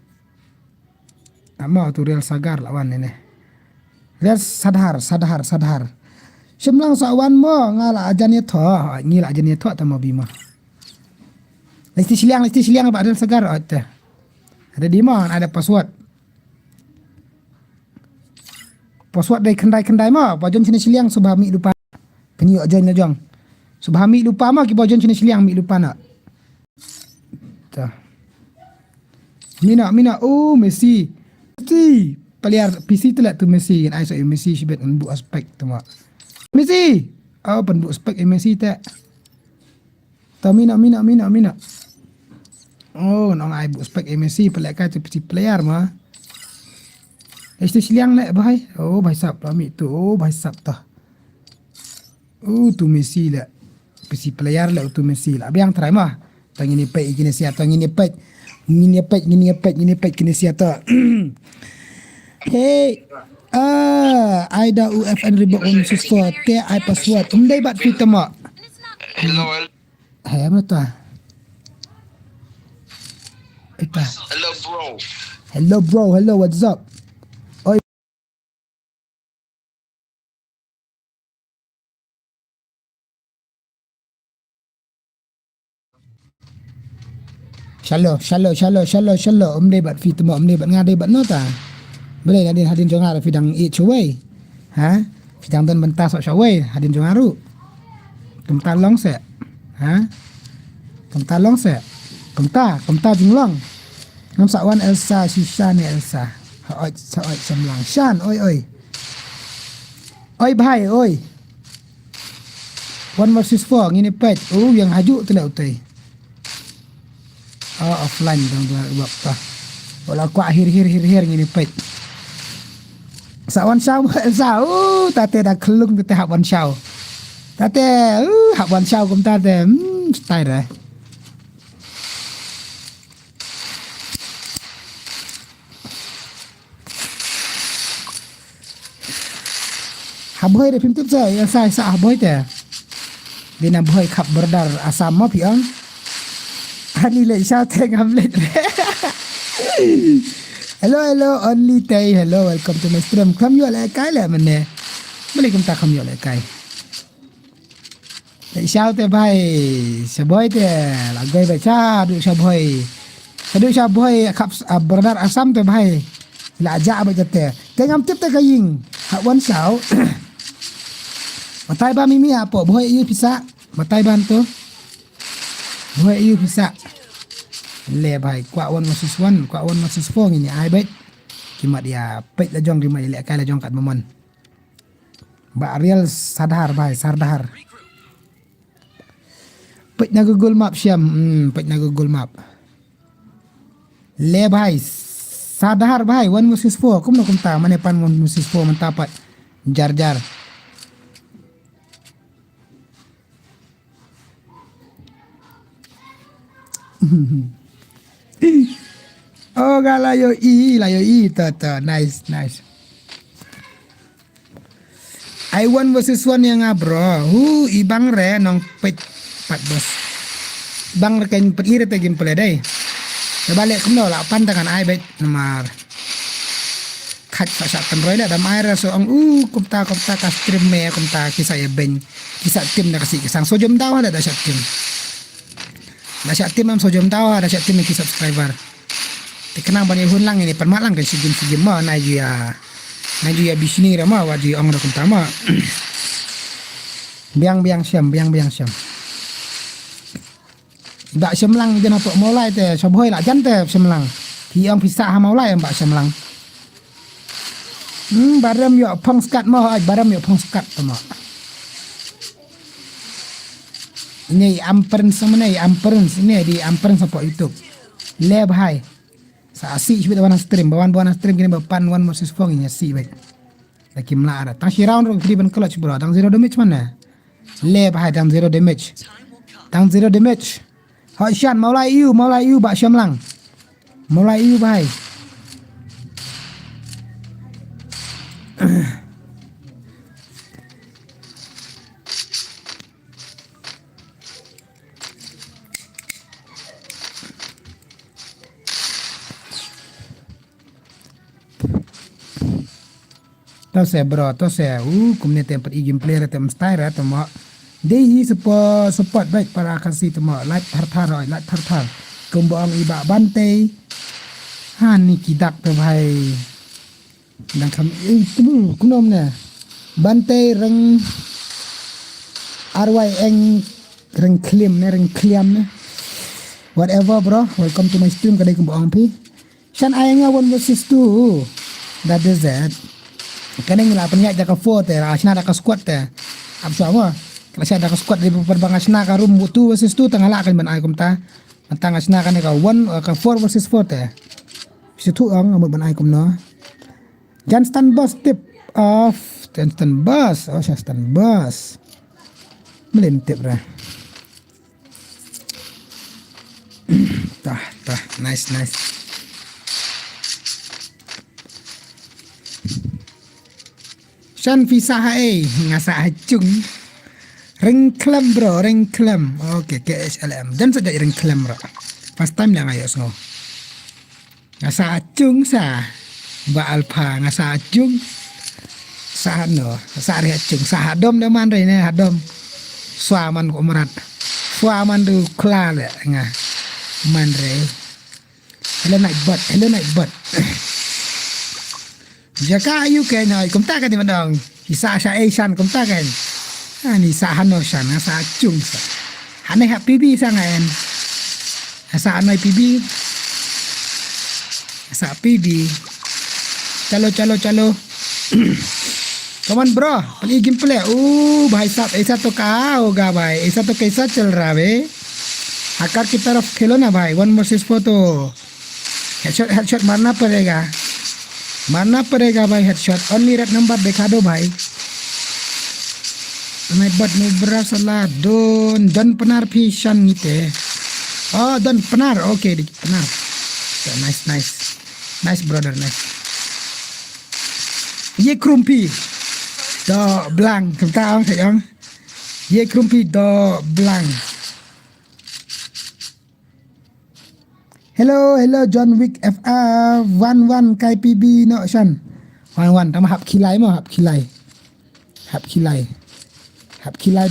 Ama tu real sagar lawan ini. Real sadhar. Siyam lang sa awan mo ngala ajan ya tho, ngila ajan ya tho tamo bima. Listi siliang ba real sagar ate. Ada di mana ada password. Password dari kendai mo, pajon sini siliang subah mi lupa. Kini join na jong. Subah mi lupa mah ki bojon sini siliang mi lupa nak. Tah. Mina Messi. Peliar PC tu lah tu Messi kan ai so Messi sibet bu aspek tu mak. Messi. Penbu aspek Messi tak. Ta mina. Nong ai bu aspek Messi pelak ka tu PC player mah. Este siliang lek bahai. Bahai sap mi tu. Bahai sap tah. Tu Messi lah. PC player lah tu Messi lah. Biang try mah. Tang ini pet gini siapa gini pet gini siapa. Hey. Aida UFN ribok versus 4. Te I password. Umdai bat kita mak. Hello. Hai apa tu? Hello bro. Hello what's up? Shallow. Umdai bat fit mak umdai bat ngadai bat nota. Boleh hadin jongar fidang chawai. Ha? Fidang dan bentar sok chawai hadin jongaru. Kemta long se. Ha? Kemta jinglong. Ngam sakwan Elsa sisa ni Elsa. Oi semlang Shan oi. Oi bhai oi. 1 versus 4 ngini pet. Yang haju tu lah utai. Offline dong buat apa. Wala ku akhir ngini pet. Sakwan Shaw Elsa. Tate dah kelung tu hak wan Shaw. Tate hak wan Shaw kum tate. Style dah. Haboi de pim tip sai Elsa haboi te. Dina boy khap berdar asam ma piang. Ani le Shaw te ngamlet. Hello, only tay. Hello, welcome to my stream. Kam yo le kai le mane. Boleh kum ta kam yo le kai. Le Shaw te bhai, saboy te lagai ba cha du saboy. Sadu saboy khap berdar asam te bhai. La ja ba jate. Te ngam tip te kaying. Hak wan Shaw. Matai ba mimi apa? Boy you bisa. Matai bantu. Boy you bisa. Le bhai kwa 1 versus 1 kwa 1 versus 4 ngini ai bet kimat dia pet la jong di mai le kai la jong kat momon ba real sadhar bhai sardhar Pet na Google Map Syam. Pet na Google Map. Le bhai. Sadhar bhai 1 versus 4. Kum na kum ta mane pan 1 versus 4 man tapat. Jar. Oh layo i ta nice. I 1 versus 1 yang bro. Ibang re nong pet pat bos. Bang rekan pet ire te game play dai. Balik kum no la pan tangan ai bet nomor. Khat sa sa tan roi la dam ai ra so ang kum ta ka stream me kum ta kisah ya ben. Kisah tim na kasi kisang so jom tawa da syat tim. Da syat tim am so jom tawa da syat tim ki subscriber. Kenang bani hun lang ini permalang kan sigim ma na ju ya bisini rama wadi ong ra tama biang syam ba syam lang jana tok molai te sobhoi la jan te syam lang ki ong pisah ha molai ba syam lang baram yo phong skat ma baram yo phong skat tama ini amperen semana amperen ini di amperen support YouTube le bhai sa si shibit bawan stream kini bapan 1 versus 4 ini si baik lagi mla ada tang round rong kriban clutch bro tang 0 damage mana le bhai tang 0 damage ha shan maulai you ba syam lang maulai you bhai to se bro kumne tempat game player tem style tama dei support baik para kasi tama light thar kumbang iba bante ni kidak te bhai dan kam kunom ne bante reng reng kliam ne whatever bro, welcome to my stream kadai kumbang pi shan ayanga 1 versus 2 that is it. Kadang la penyak jaka 4 te asna da ka squad te ab sama kalau saya ada ka squad di perbang asna ka room 2 versus 2 tangala kan ban ai kum ta tang asna kan ka 1 ka 4 versus 4 te situ ang amot ban ai kum no jan stand boss tip off stand boss stand boss melin tip ra tah nice Shan visa hai ngasa hacung rengklem bro okay KSLM dan saja rengklem bro first time yang ayo so ngasa hacung sa ba alpha ngasa hacung sa no sa ri hacung sa hadom de man re ne hadom swaman ko merat swaman du kla le nga man re hello night bot Jaka ayu kan ay kumta kan di mandang isa sa Asian kumta kan ni sa hano siya na sa chung sa hanay PB sa ngayon sa anoy PB sa PB chalo come on bro paligim pala bhai sab aisa to ka hoga bhai aisa to kaisa chal raha hai आकार की तरफ खेलो ना भाई 1 वर्सेस 4 तो हेडशॉट मारना पड़ेगा भाई headshot only red number दिखा दो भाई मैं बट नहीं berasa don penar pisang gitu oh don penar oke penar nice brother nice ye krumpi do blank chúng ta không thấy không ye krumpi do blank hello John Wick FR 11 KPB no Shan 11 tama hap kilai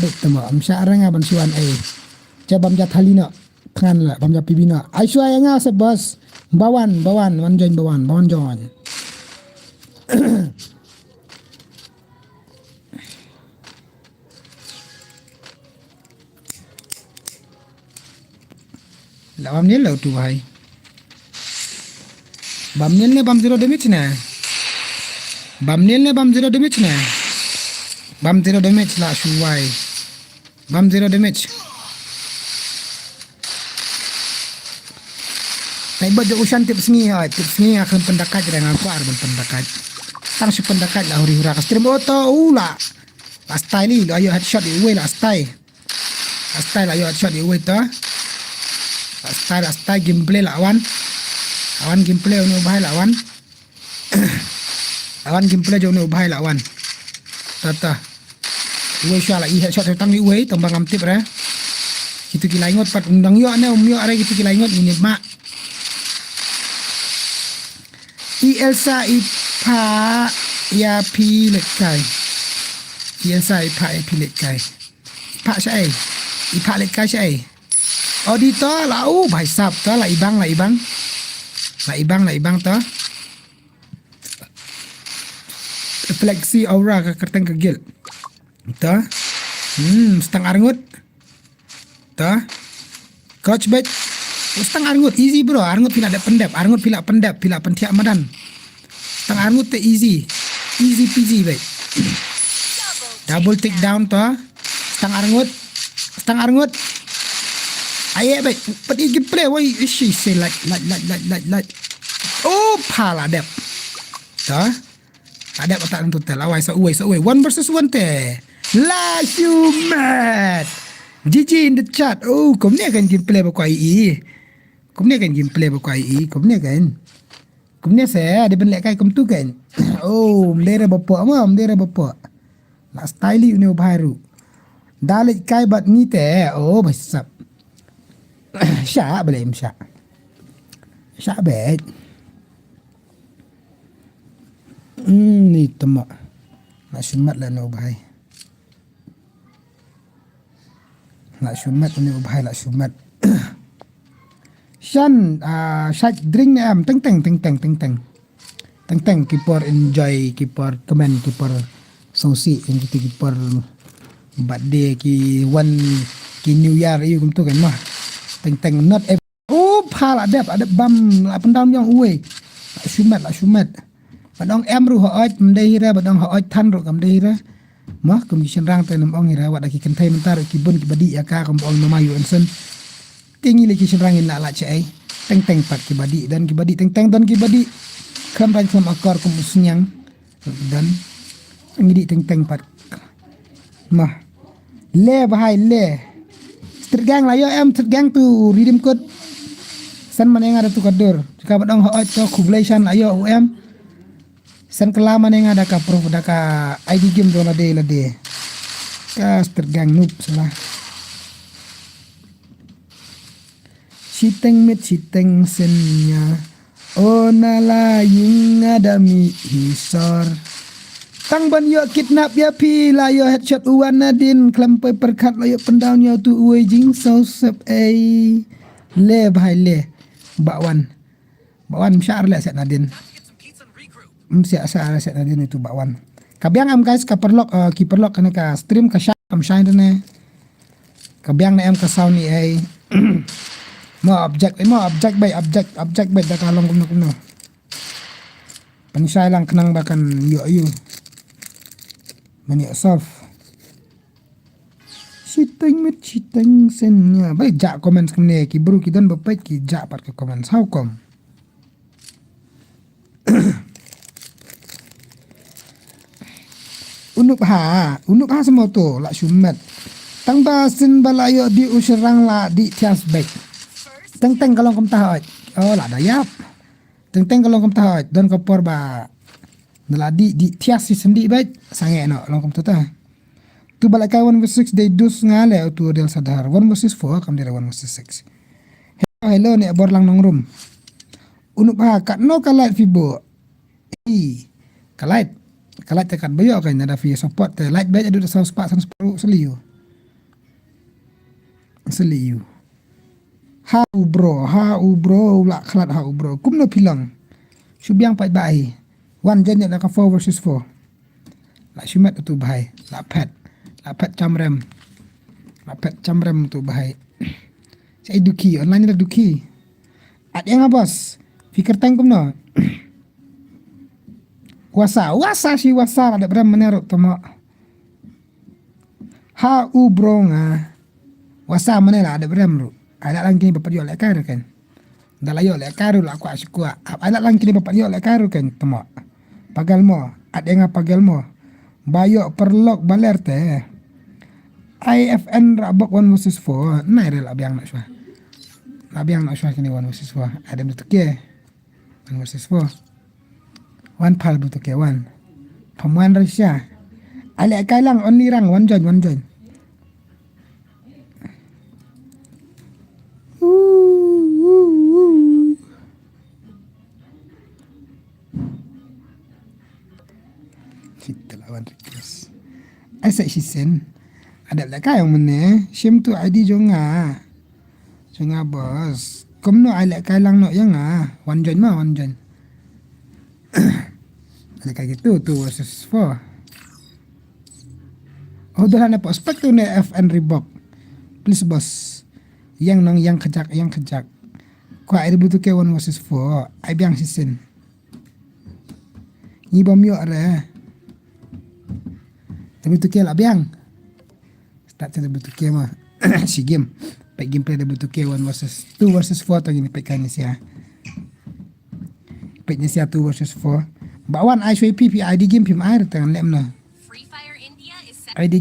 bet tama am syaranga ban suan cabam jathali no kan la bam ja PB no ai suai nga se bos bawan wan join bawan join lawan ni lo tu bhai bam nil ne bam zero damage na bam zero damage la shuwai bam zero damage Tại bật usan tip sengi akan pendakat dengan aku arban pendakat. Tang si pendakat lah huri-hura ka stream auto ula. La style li ayo headshot di way la style. La style ayo headshot di way to. La style gameplay lawan. Lawan gameplay ni ubah lawan. Lawan gameplay jo ni ubah lawan. Tata. Way shot la headshot tang di way tambang am tip ra. Kita kila ingot pat undang yo ne umyo are kita kila ingot ini mak. Elsa ipa ya pi lek kai. Elsa ipa ya pi lek kai. Ipa sai. Ipa lek kai sai. Auditor là bài sập đó là ibang to. Flexi aura ka kerteng kegil. To. Setang arngut. To. Coach bet. Setang arngut easy bro. Arngut pila ada pendap. Arngut pila pendap, pila pentiak madan. Setang arngut te easy. Easy peasy bet. Double take down to. Setang arngut. Ayah baik, pergi gameplay, why she say like. Oh, pala adep. Dah, adep otak untuk tel. Awai, so away. 1 versus 1 teh. Last you mad. GG in the chat. Oh, kau ni akan gameplay berkuah IE. Kau ni saya ada benlek kai kau tu kan. Oh, mendera bapak. Lah style ni baru. Dalit kai bat ni teh. Oh, besap. Syak boleh syak. Syak bet. Ni temak. Nak syumat lah nak ubahai. Nak syumat. Shan syak drink ni am teng keeper enjoy keeper comment keeper sosi yang kita keeper birthday ki one ki new year you tu kan mah. Teng not every. Oh phal adep bam la pendam yang uwe la syumat badong em ru hoot mendai ra badong hoot than ru kam dai ra mah commission rang te nam ong ira wada ki kentai mentar ki bun ki badi ya ka kam ong nama yu ensen tingi le ki rang in la chai teng pat ki badi dan ki badi teng don ki badi kam ran kam akor kum usnyang dan ngidi teng pat mah le bahai le tergang lah yo em tergang tu redeem code san mana yang ada tu kadur jika badang hoot to kublation ayo em san kela mana yang ada ka proof ada ka ID game do lade ka tergang noob salah siteng senya onala yung adami hisor tang ban yo kidnap ya pi la yo headshot uwan nadin klampai perkat la yo pendaun yo tu uwe jing so sep le bahai le bakwan msyar le set nadin msyar set nadin itu bakwan kabiang am guys ka perlok ki perlok kana ka stream ka sham shine ne kabiang na am ka sound ni ai mo object by da kalong kumno panisay lang kenang bakan yo mani soft siteng senya baik jak komen kene ki bro ki dan bapak ki jak pat ke komen how come unup ha semua tu la syumat tang basin balayo di usrang la di tias baik teng kalau kum tahat oh la dayap teng kalau kum tahat dan kopor ba naladi di tias si sendi baik sange no long kum tata tu balak 1 versus 6 they dus ngale tu del sadar 1 versus 4 kam dira 1 versus 6 hello ne bor lang nong room unup ha kat no kalat fibo kalat tekan bayo kan ada fi support te light baik ada sau spak san separuh seliu ha bro la kalat ha bro kum no pilang subiang pai bai one jen nak 4 versus 4 la syumat tu bahai la pet camrem tu bahai saya duki online ada duki ad yang bos fikir tangkum no wasa ada beram meneruk tomo ha bro nga wasa mana lah ada beram ru ada lagi bapak jual kan dah layo lek karu lah aku asyikua alat lang kini bapak yo lek karu kan temo pagal mo ada nga pagal mo bayo perlok baler teh IFN rabok 1 versus 4 nai re lah biang nak syua kini 1 versus 4 ada betul ke 1 versus 4 1 pal betul ke 1 pamuan Russia alek kailang only rang one join kita lawan request asak hisen ada leka yang mana shim tu ID jonga bos komno alek kailang no yang one join ada kayak gitu 2 versus 4 oh dah nak prospek tu ni FN Reebok please bos yang kejak ko ai butuh ke 1 versus 4 ai biang season ni bom yo are tapi tu ke lah biang start tu butuh ke mah si game pack gameplay dia butuh ke 2 versus 4 tadi ni pack kan sia pack ni sia 2 versus 4 bawan ai shoi pi ID game pim air tangan lem no Free Fire India is second. ID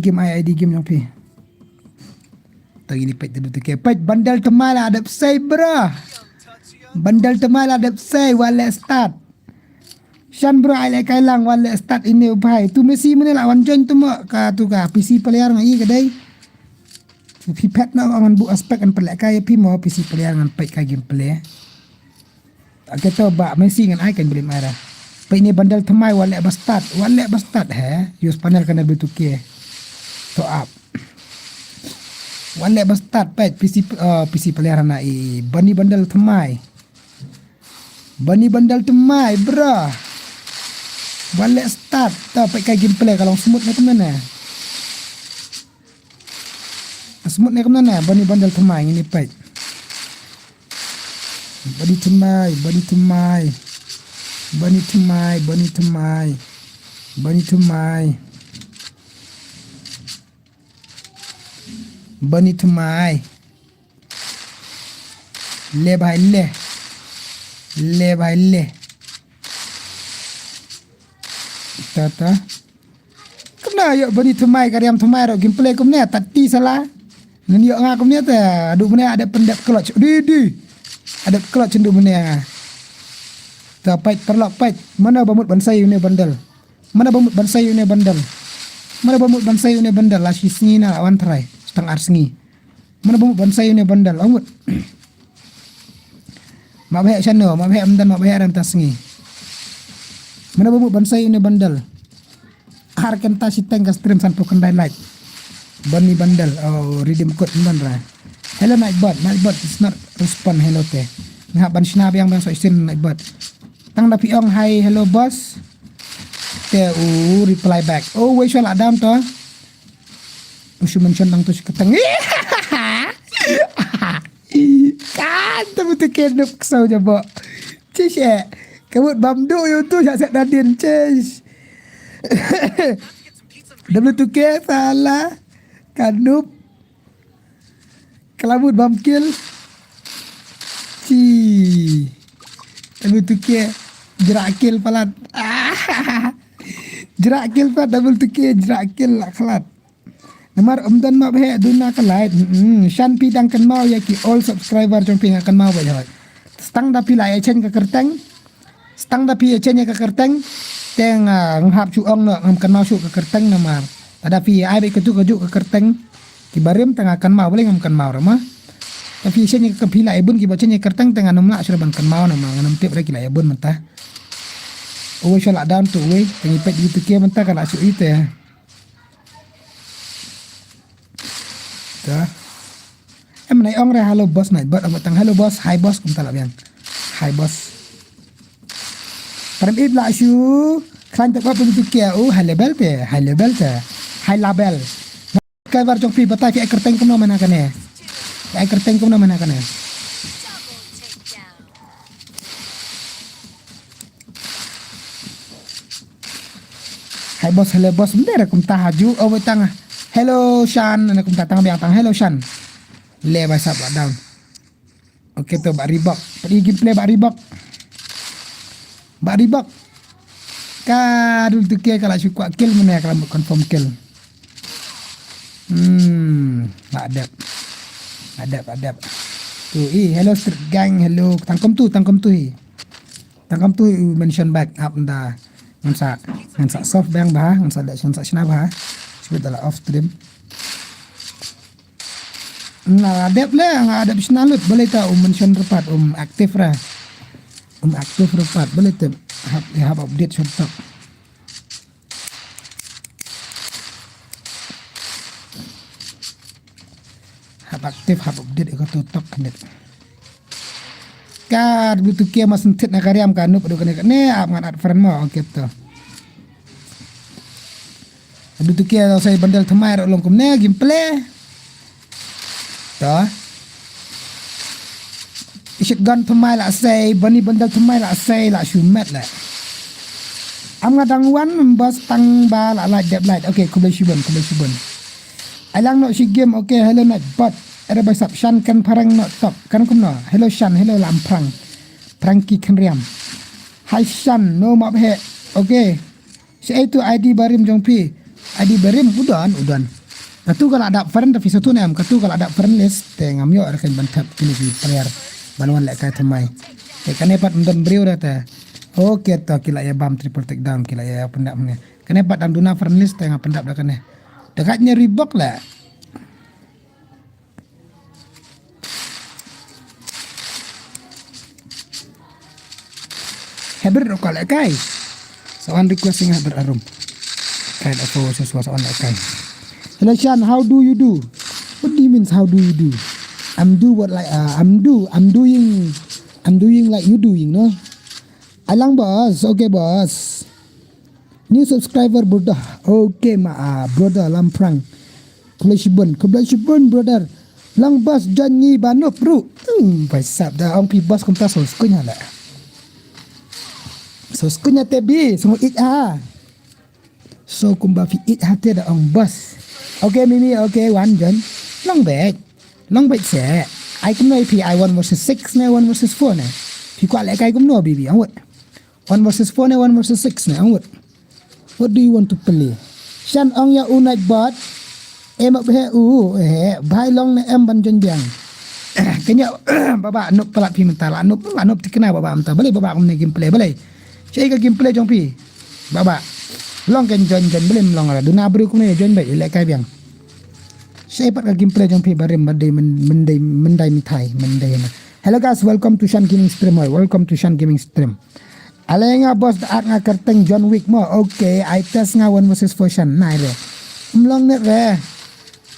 game yang pi tadi ni pack dia butuh ke pack bandal temal ada say bro bandal temal ada say wala start Shan bro ai kailang wala start ini upai tu mesti mana lah wan join tu mak ka tu ka PC player ngai kedai pi pet na ngan bu aspek an pelak kai pi mo PC player ngan pet kai gameplay agak tu ba mesti ngan ai kan boleh marah pe ini bandal temai wala start use panel kena betuke to up wala start pet PC player na bani bandal temai bro wala start tau pakai gameplay kalau smooth ni kemana bani bandal temai ini pet bani temai le bhai le tata kena yo bani temai kariam temai ro gameplay kumne tati salah nan yo nga kumne ta adu mene ada pendek clutch di ada clutch ndu mene ta pait perlok pait mana bamut bansai ni bandal la sisni na awan try setang arsengi mana bamut bansai ni bandal amut ma bhe chano ma bhe amdan ma bhe ram tasngi mana bamut bansai ni bandal har kan ta siteng ka stream san pokandai like bani bandal oh redeem code mandra hello nightbot is not respond hello te ngah ban snap yang bang so isin nightbot tang da piong hi hello boss te reply back oh we shall adam to usu mention tang tu keteng kan tu tu keduk sau jabo cishe kabut bamdu yo tu jak set dadin cis W2K salah kanup kelabut bamkil ci W2K jerak kill palat jerak kill pa W2K jerak kill lah kelat nomor umdan mak bhe duna kelait shan pidang kan mau ya ki all subscriber jong ping akan mau bajawat stang da pila ya chen ka kerteng stang da pi ya chen ka kerteng teng ngap chu ong no ngam kan mau su ka kerteng namar ada pi ai be keju ke kerteng ki barim tengah kan mau boleh ngam kan mau ramah tapi chen ka pila ibun ki bachen kerteng tengah nomla sur ban kan mau nama ngam tip re ki la ibun mentah oh shala down tu we tengi pet gitu ke mentah kan asu itu ya dah nai ong re hello boss nai but tang hello boss hi boss kum talak yang hi boss Param ib la shu khan tak apa begitu kia high level te high label kai var jok pi bata ki kerteng kum mana kan ya kerteng kum mana kan ya Double takedown. hi boss hello boss mendera kum tahaju tang hello Shan kum tatang biang tang hello Shan le by sub down Okay tu Bak Reebok. Pergi gameplay Bak Reebok. Bak Reebok. Dulu tu kira kalau cukup kill mana kalau confirm kill. Adab. Tu, hello street gang, hello. Tangkom tu mention back up dah. Ngansa soft bang bah, ngansa dak snap bah. Sebut dalam off stream. Nah, adab lah, adab sinalut boleh tak mention repat aktif lah. Aktif repat boleh tak have update short talk. Aktif hab update ko tutok kanit kar butuh kia mas sentit nak karyam kan nup kanit ne ap ngan at friend mo okay to butuh kia saya bandel thamai ro long kum ne gameplay to isit gun thamai la say bani bandel thamai la say la shumet la am ngadang wan membas tang ba la like that light okay kubel shibon alang no shi game okay hello night bot ada basap Shan kan parang not top kan kum no hello Shan hello lam prangki kan riam hai Shan no map he okay si itu ID barim jongpi ID barim udan katu kalau ada friend tapi satu nam katu kalau ada friend list tengam yo rekan bantap ini si player baluan lek kai thamai kan epat ndon brio data okay to kila ya bam triple take down kila ya pendap ne kan epat dan duna friend list tengah pendap dah kan dekatnya Reebok lah. Haber rokok lek kai. Soan requesting haber arum. Kai da for sesuatu on lek kai. Hello Shan, how do you do? What do you mean how do you do? I'm doing like you doing, no? Alang boss, okay boss. New subscriber brother. Okay brother Lamprang. Keblashibun brother. Lang boss janji banup bro. Baisap dah ong pi boss kumta soskunya lah. Soskunya tebi semua it so kumba fi it hati dah ong boss. Okay Mimi, okay one John. Long back se. I kum no pi I 1 versus 6 ne 1 versus 4 ne. Pi kwa lek kai kum no bibi angwat. 1 versus 4 ne 1 versus 6 ne angwat. What do you want to play? Shan ong ya unai bot. Mak be bhai long ne em ban jon biang. Kenya baba nup pelat pi mentala nup tikena baba amta. Boleh baba kum ne gameplay boleh. Cai ka gameplay jong pi. Baba long kan jon boleh melong ala. Duna bru kum ne jon bai lek kai biang. Cai pat ka gameplay jong pi bare mendai mitai mendai na. Hello guys, welcome to Shan Gaming stream. Welcome to Shan Gaming stream. Alenga bos daat nga kerteng John Wick mo. Okay, I test nga 1 versus 4 Shan. Nai re. Long net re.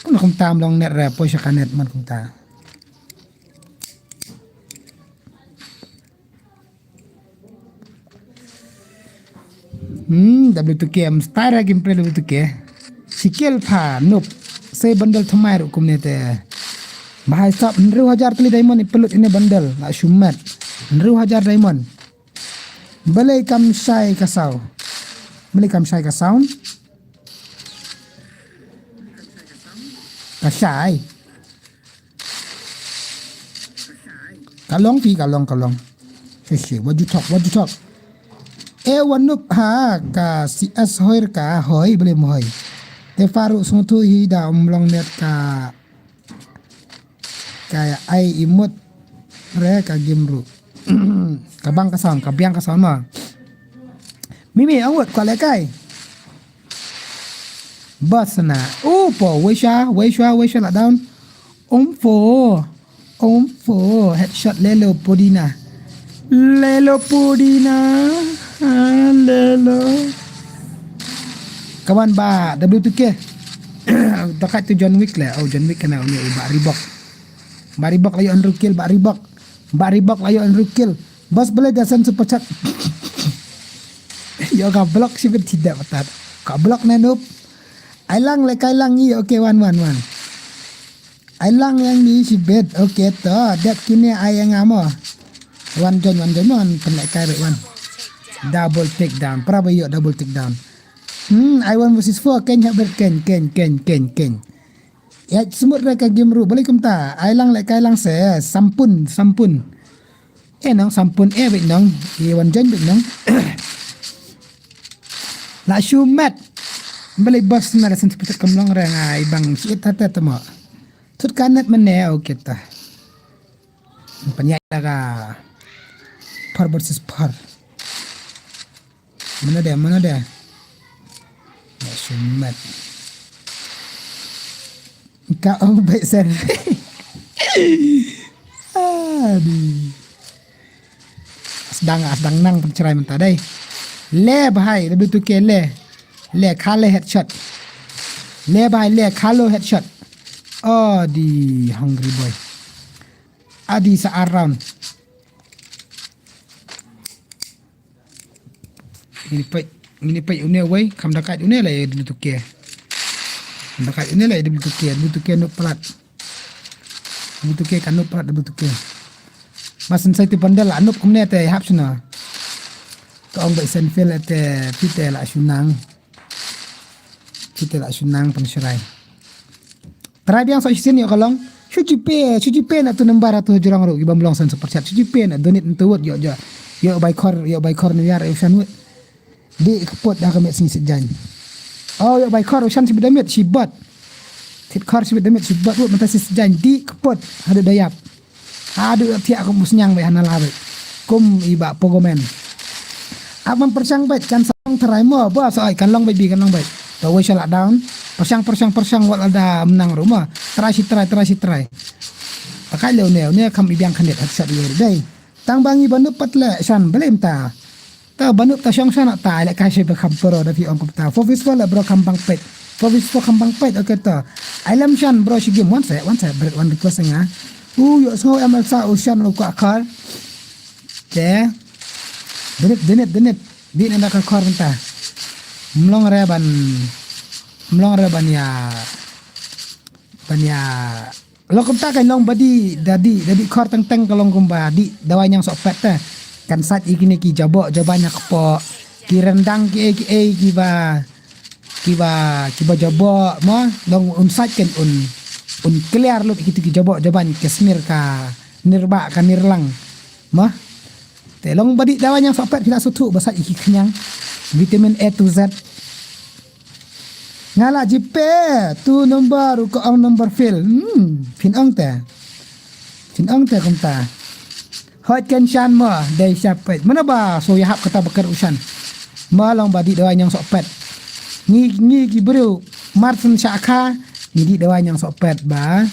Kung kum tam long net re po siya kanet man kum ta. W2K am start gameplay W2K. Sikil pha nup. Say bundle thamai ro kum ne te. Bahai sab 1000 tali diamond ipelut ini bundle. La shumat. 1000 diamond. Balai kam sai ka sound. Kasai. Kalong. Hehe, what you talk? Wanup ka CS hoir ka hoi boleh mohoi. Te faru suntu hi da umlong net ka kaya ai imut re ka gimru. Kabang kasan ma. Mimi awat kwa lekai. Bas na. Po Weisha la down. Omfo. Headshot Lelo Podina. Lelo. Kawan ba W2K. Dekat tu John Wick lah. John Wick kena uni Bak Reebok layu Andrew kill Bak Reebok layu Andrew kill. Bos boleh dasan super chat. Yo ka block sih tidak betul. Ka block nenup. Ailang ni okay 1. Ailang yang ni si bed okay to. Dat kini ayang amo. One John penek kai one. Double take down. Berapa yo double take down. I 1 versus 4 Ken haber Ken. Ya semut reka game ru boleh kumta. Ai lang lai kai lang se sampun. Nong sampun bet nong. Wan jen bet nong. La shumat. Boleh bos na sen seperti kamlong rang ai bang si tata temo. Tut kanat mene okey ta. Penyak ka par versus par. Mana dia? La shumat. Kau baik sen. Aduh. Sedang nang pencerai mentah dai. Le bahai lebih tu ke le. Le kale headshot. Le bahai le kalo headshot. Oh di hungry boy. Adi sa around. Ini pai une wei kam dekat une lah lebih tu ke. Dekat ini lah dia butuh nuk pelat. Butuh kan nuk pelat butuh ke. Masan saya tu pandai lah nuk kumne te hap suna. Kau ambil senfil te pite lah sunang. Pite lah sunang penserai. Try biang so sini kalong. Cuci pe nak tu nembar tu jurang ru ibam long sen seperti cuci pe nak donit tu wot yo by kor ni yar usan wot. Di kepot dah kemet sini sejan. Oh, ya baik kor usan si bedamit si bot. Tit kor si bedamit si bot mentah si janji kepot ada dayap. Ada tiak aku musnyang bae hanal abe. Kum iba pogomen. Abang persang baik kan sang terai mo bos ai kan long bae bi kan long bae. Tahu shut down. Persang wal ada menang rumah. Try. Pakai leu ne kam ibiang kandet hat dia dai. Tang bangi banu patle san belem ta. Ta banuk ta syang sana ta lek kasih bekam pro da fi ongkop ta for visual bro kambang pet okay ta alam shan bro shi game one set break one request nga yo so amal sa ushan ko akal ke denit di nanda ka kor ta mlong reban ya lokom ta kan long badi dadi kor teng kalong kumba di dawa yang sok pet ta kan sat ikini ki jabok jabanya kepo ki rendang ki kiba jabok mo long unsat kan un clear lu ki jabok jaban kesmir ka nirba ka nirlang mo te long badi dawanya sapet tidak sutu basat iki kenyang vitamin A to Z ngala jipe tu nombor ko ang number fill finong te kumta hot kan shan mo dai sapet mana ba so ya hap kata bakar usan malong badi dawan yang sopet ni ki bro marsen syaka ni di dawan yang sopet ba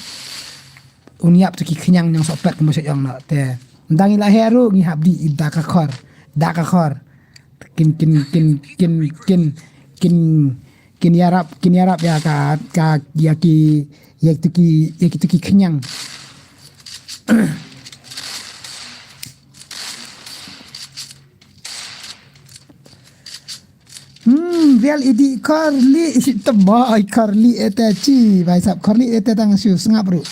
uniap tu ki kenyang yang sopet ke maksud yang nak te ndangi la heru ni hab di daka khor kin yarap ya ka ya ki kenyang real idi Carly tebai Carly etachi vai sap Carly eta tang siu sengap bro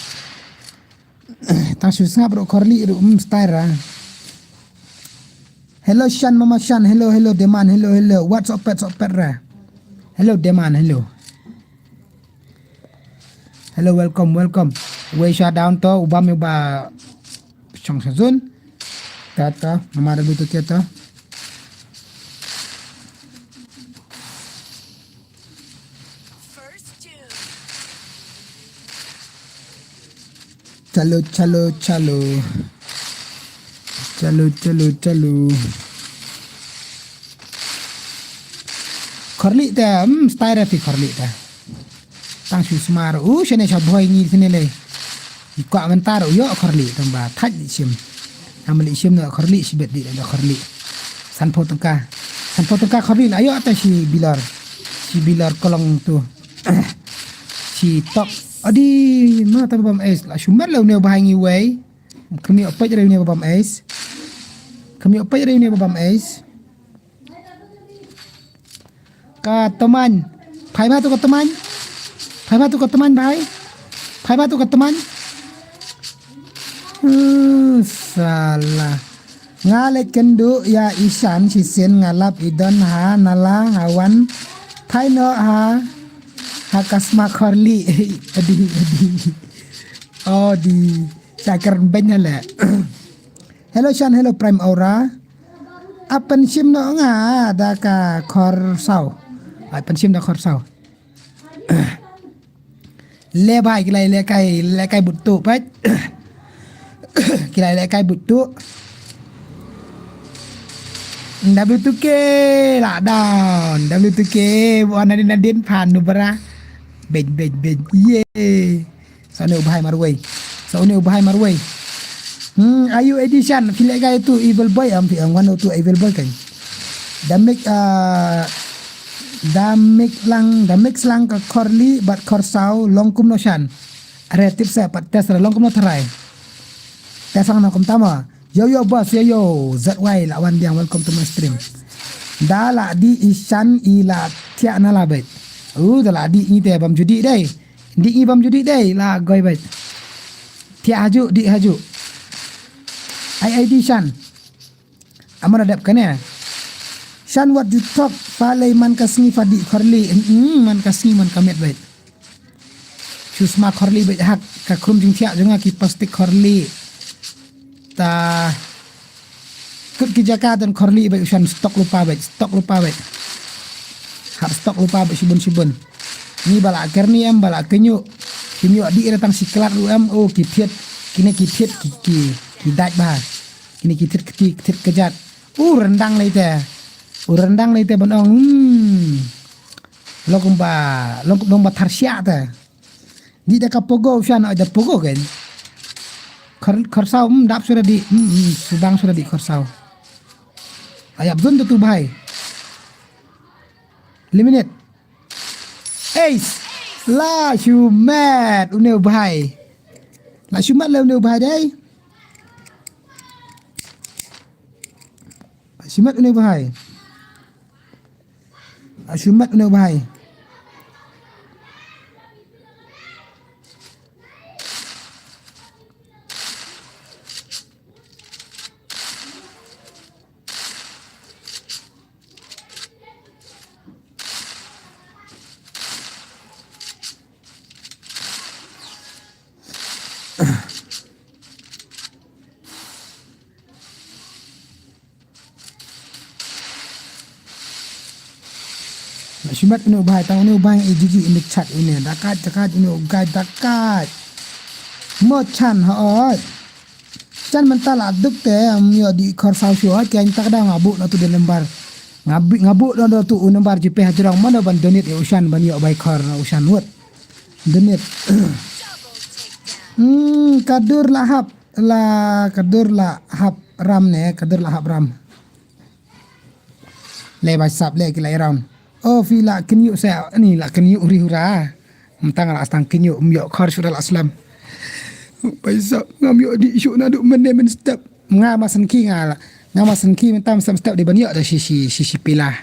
Carly ru style hello Shan mama Shan hello Deman hello what's up pet ra hello Deman hello welcome we shut down to ubam ba chong sazun tata mama ada butuh kita chalo Carly ta style fi Carly ta tang su smar shene sha boy ni sene le ikwa mentar yo Carly tamba thaj sim amali sim no Carly sibet di da Carly san potongka Carly ayo ata si bilar kolong tu si top adi ma ta bam es la shumar lo ne bahangi wei kami apa jare ne bam es ka teman phai ma tu ka teman bhai salah ngalet kendu ya isan sisen ngalap idon ha nala hawan phai no ha Hakasma Corley. Adi. Oh, di cakar banyak lah. Hello Shan, hello Prime Aura. Apan sim no nga da ka khor sau. Apan sim da khor sau. Le bai kilai le kai butu pat. Kilai le kai butu. W2K lah down. W2K buat nadin pan nu bara. Ben. Ye. Sana ubahai marway. Ayu edition filek guy tu evil boy am one tu evil boy kan. Damik lang ka Corley bat korsau longkum no shan. Are tips saya pat test longkum no try. Tes sang no kum tama. Yo boss yo ZY lawan dia welcome to my stream. Da la di ishan ila tia na la bet. Da la di ni te bam judi dai. Di bam judi dai la goi bet. Tia haju di haju. IID Shan. Amar adap kan ya. Shan what you talk falai man kasni fadi Corley. Man kasni man kamet bet. Chusma Corley bet hak ka krum jing tia jonga ki plastik Corley. Ta kut ki jaka dan Corley bet Shan stok lupa bet. Hak stok lupa bet sibun. Ni bala kerni em bala kenyu. Kenyu di datang siklat lu em oh kitiet kini kitiet ki daj bah. Kini kitiet kejat. Rendang lai te bonong. Long ba tarsia ta. Di da kapogo Shan ada pogo kan. Korsau dap sudah di subang sudah di korsau. Ayap zon tu bahai. Eliminate. Ace. La shumat uneu bahai. La shumat la uneu bahai dai. Shumat uneu bahai. Shumat uneu bahai. Shumat ini ubah, tang ini ubah yang jiji in the chat ini. Dakat ini ugai dakat. Mo chan hot. Chan mental aduk te amyo di korsau syuat kain tak ada ngabuk na tu di lembar. Ngabuk na tu lembar jipe hajurang mana ban donate ya usan ban yo bai kor na usan wot. Donate. Kadur lahap ram ne, kadur lahap ram. Le bai sap le kilai round. Oh fila kenyu saya ni lah kenyu urihura. Mentang lah astang kenyu umyo khar sudah aslam. Paisa ngamyo di isu na duk men step. Ngamasan ki mentam step di banyak ada sisi pilah.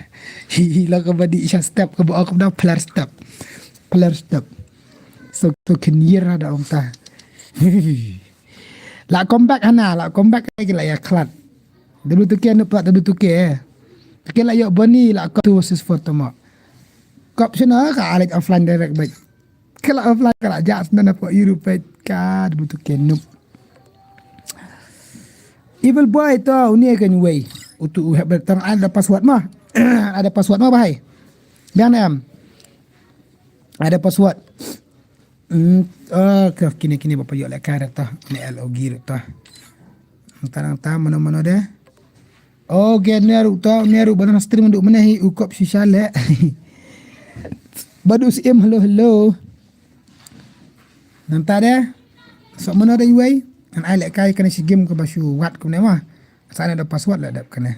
Hilah ke badi isya step ke bawa ke dah player step. So to kenyir ada om ta. La comeback lagi lah ya klat. Dulu tu kian dapat dulu tu ke. Kela yok bani lah kau tu versus foto mak. Kau sana ka alik offline direct baik. Kela offline kala jas na dapat Europe ka butuh kenup. Evil boy tu ni kan way. Untuk bertang ada password mah. Ada password mah bahai. Biang nam. Ada password. Kini bapa yok lek karet tu. Ni log tu. Tang mana dia? Oh, neru badan stream duk menahi ukop sisale. Badu sim hello. Nanti ada. So mana ada UI? Kan ai lek kai kena si game ke basu wat ke mah. Sana ada password lah dap kena.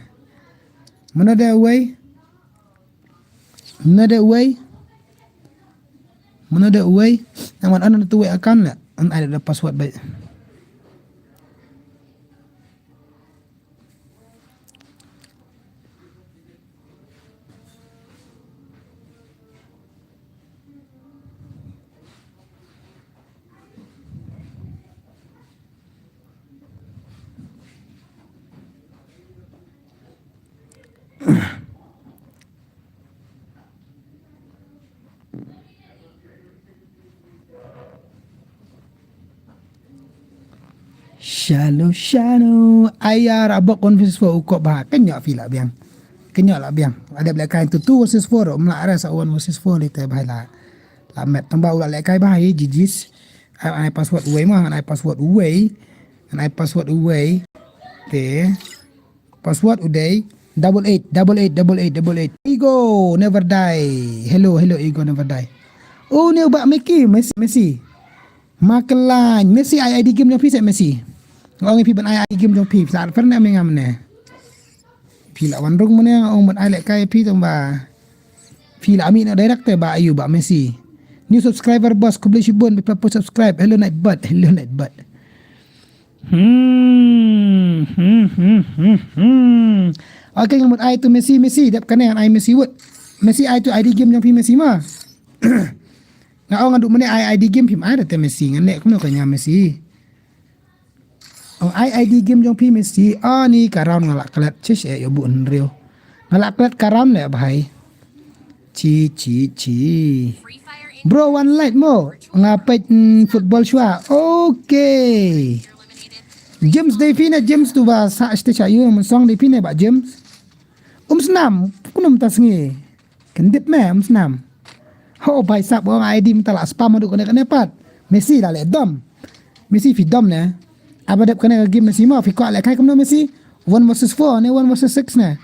Mana ada UI? Mana ada UI? Naman ana tu way account lah. An ada password baik. Shalo ayar abak on versus 4 ukop bah kenyok fi lah biang. Kenyok lah biang. Ada belakang tu 2 versus 4 mla rasa 1 versus 4 li bah lah. La met tambah ulah lekai bah jijis. I password away mah I password away. And I password away. Te password uday 88. Ego never die. Hello ego never die. Oh ni ubak Messi. Makelan Messi ID game jong pi set Messi. Orang pi ban ID game jong pi saat pernah mengam ne. Pi la wan rong mana orang ban lek kai pi tong ba. Pi la ami nak direct ba ayu ba Messi. New subscriber boss kubli shibun be subscribe. Hello Nightbot. Okay ngamut ai tu Messi dap kena ai Messi wot. Messi ai tu ID game jong pi Messi mah. Nga orang aduk mana ID game pim ada te Messi ngan lek kuno kanya Messi. Oh ID game jong pi Messi. Ni karam ngalak kelat cis yo bu nrio. Ngalak kelat karam le bahai. Ci. Free Fire India Bro one light mo. Ngapait football shua. Okay. eliminated. James Devine James tu ba sa este chayu song Devine ba James. Snam kuno mtasngi. Kendip me snam. Oh bhai sab orang ID minta lah spam aduk kena pat. Messi dah le dom. Messi fi dom ne. Abadap kena game Messi mah fi kuat le kai kumno Messi. 1 versus 4 ne 1 versus 6 ne.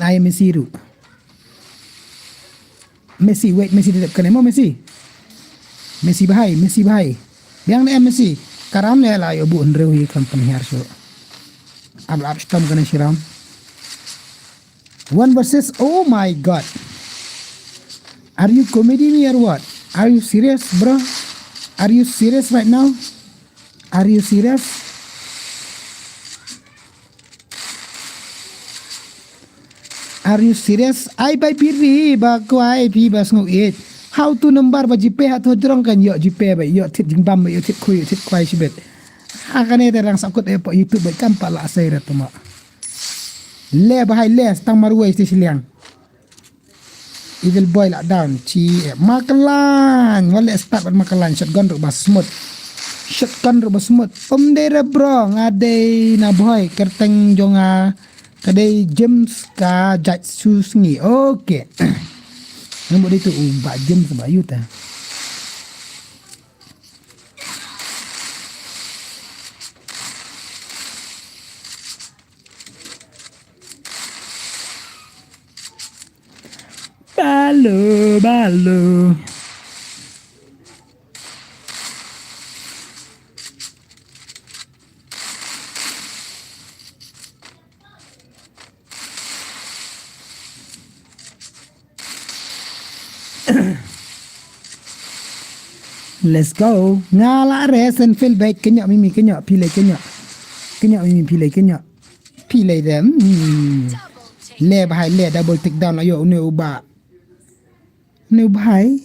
Ai Messi ru. Messi tetap kena mau Messi. Messi bahai. Biang ne Messi. Karam le lah yo bu ndreu hi kan penhiar so. Abla stom kena siram. 1 versus oh my god. Are you comedy me or what? Are you serious, bro? Are you serious right now? Are you serious? Are you serious? I buy piri ba ko ai pi bas ngau it. How to number ba jipe hat ho drong kan yo jipe ba yo tit jing bam yo tit kui tit kwai sibet. Akane terang sakut po YouTube ba kan pala sai rat ma. Le ba hai le stang marwai sti siliang. Evil boy lah down. Makalan. Wala start at makalan. Shotgun rubah smooth. Dera bro. Ngaday na boy. Kerteng jonga. Kadai James ka judge susngi. Okay. Nombor itu ubah James sebab you ta. Balo. Let's go. Ngala resen feel back kenyok mimi kenyok pilih kenyok. Kenyok mimi pilih kenyok. Pilih dem. Double take. Le bahai le double take down ayo ni ubah. Nếu bahai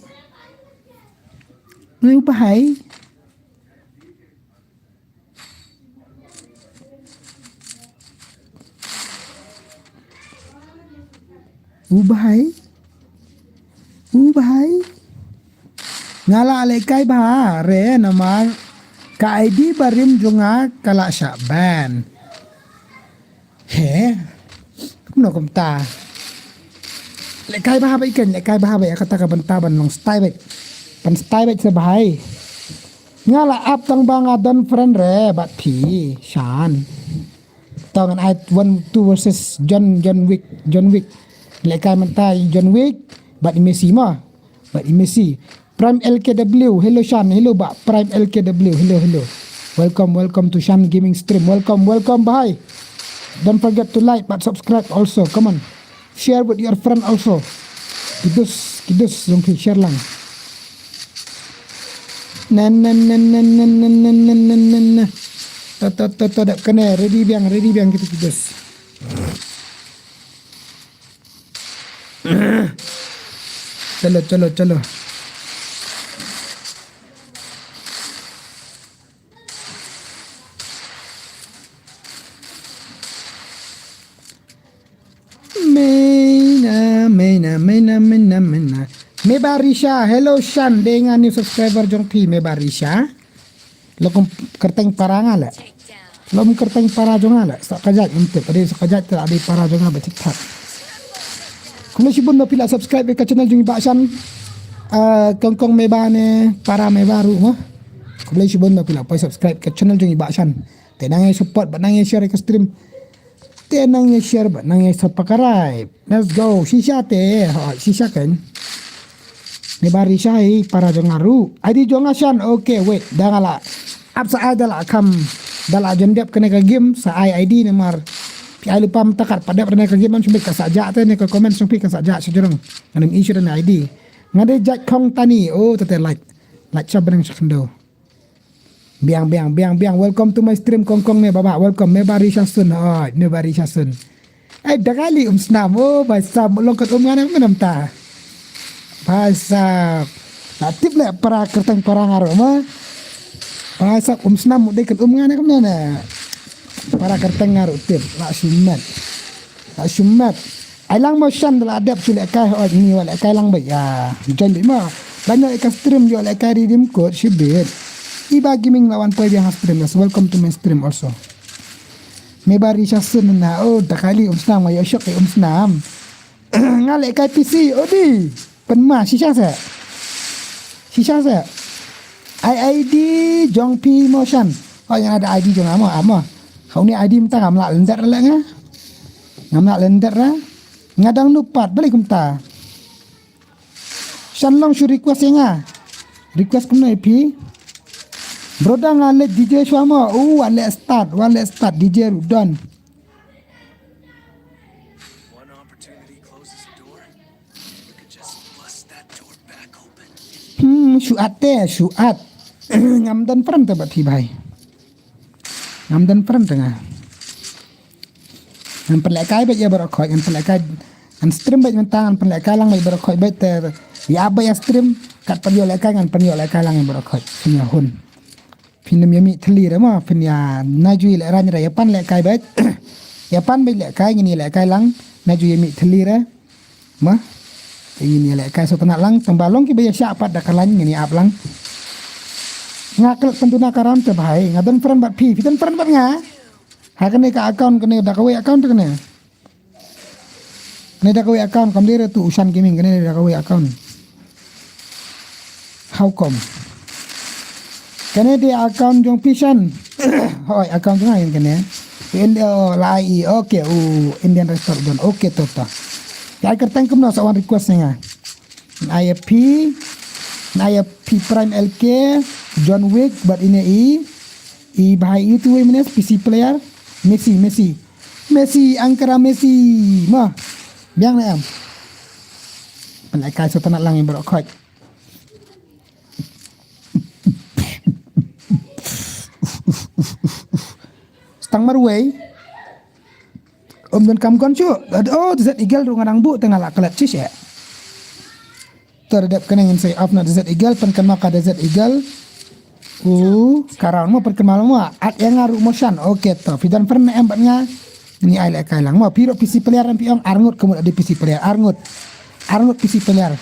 ngala lekai bah re nama ka ID barim junga kala Syaban he kuno komta lekai bah kata ka bantaban long style baik sebahai ngala up tang banga don friend re bat pi shan tangan I 1-2 versus John Wick lekai mentai John Wick bat Messi Prime LKW hello Shan hello ba Prime LKW hello welcome to SHANZ Gaming stream welcome bye don't forget to like but subscribe also come on share with your friend also kidus yung share lang nan to dak kena ready biang kita kidus chalo Mena Mebarisha hello Shan dengan new subscriber jong pi Mebarisha Lakum kerteng parangala. Lom kerteng para jongala. Sakajat untuk ada sakajat tak ada para jongala bercepat. Kalau si bunda pila subscribe ke channel Jungi Baksan kongkong mebane para mebaru mah. Kalau si bunda pila pai subscribe ke channel Jungi Baksan. Tenang support, benang share ke stream. Tenang share, benang subscribe. Let's go. Sisa teh, sisa kan. Nebari syai para jongaru. ID jongasan. Okay, wait. Dangala. Apsa ada lah kam dala jendep kena ke game sa ID nomor. Ai lupa mentakat pada pernah kerja man sumit kasaja tu ni ke komen sumpi kasaja sejurang nganim issue dan ID ngade jat kong tani tete like sabrang sekendo biang welcome to my stream kong ne baba welcome me bari shasun ne bari shasun dakali snam bahasa longkat ngane menam ta bahasa natif le para kerteng para ngaro ma bahasa snam de ket ngane kemana para kerteng ngaruh tip nak sumat ailang motion dalam adab sulit kai ni wala kai lang baik join lima banyak ikan stream jual kai redeem code shibit iba gaming lawan poi yang stream welcome to my stream also me bari shasun na dak kali snam ayo syok snam ngale kai PC di penma sisa sa ID jong P motion yang ada ID jong ama kau ni ID minta ngamlak lendat lah nga. Ngamlak lendat lah. Ngadang lupat balik kumta. Shanlong syu request nga. Request kumna IP. Broda ngalet DJ suama. Wale start DJ Rudon. One opportunity closes a door. You can just bust that door back open. Syuat. Ngamdan peran tebat hibai. Ngamdan peran tengah. Ngam perlekai baik ya berokoi, ngam perlekai ngam stream baik mentang, ngam perlekai lang baik berokoi baik ter. Ya apa ya stream kat peryo lekai ngam peryo lekai lang yang berokoi. Punya hun. Pinam yami teli rama, punya najui leran raya pan lekai baik. Ya pan baik lekai ngini lekai lang, najui yami teli ra. Mah. Ini lekai so tenak lang, tembalong ki baik siapa dak kalan ngini ap lang. Ngakal pentuna karam te bhai ngadan peran bat pi pitan peran bat nga ha kene ka account kene dak we account kene dak we account kam dire tu SHANZ Gaming kene dak we account how come kene dia account jong pisan hoi account nga kene lai okay Indian restaurant okay tota ya kertang kum no sawan request nga IFP Prime LK John Wick but ini bahai itu minus PC player Messi angkara Messi mah biang na am panakai so tanak lang yang berokoi stang marway dan kam kon chu zat igal ru ngarang bu tengah la kelat cis ya terhadap kenangan saya afna zat igal pen maka zat igal karang mo perkenal mo at yang ngaru motion okay to fidan pernah embatnya ini ai kai lang mo piro PC player ang piong arngut kemudian ada PC player arngut PC player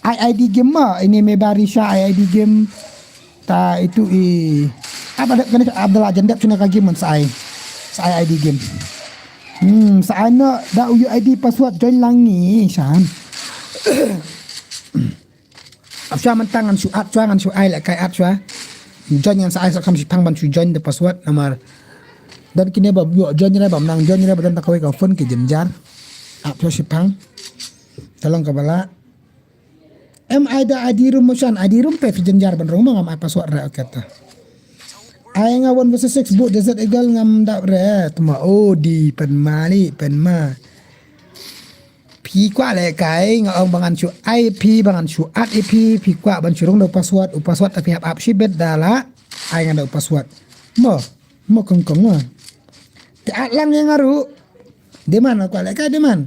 ID game mo ini mebari sya ID game ta itu apa kena Abdullah jendap cuna ka game sa ID game sa ano da UID password join lang ni syan Afsha mentangan suat cuangan suai like kai atwa join yang saya sakam si pang ban su join the password nomor dan kini bab yo join ni bab nang join ni bab dan takoi ka phone ke jenjar apyo si pang tolong ka bala ada ID room motion ID room pe jenjar ban rumah ngam password ra kata ai ngawon versus 6 boot desert egal ngam dak re tuma di penmali penma pi kwa le kai ngong bangan su IP bangan su IP pi kwa ban surung do password tapi hap shibet dala ai ngada password mo kongkong mo te atlang yang ngaru deman kwa le kai deman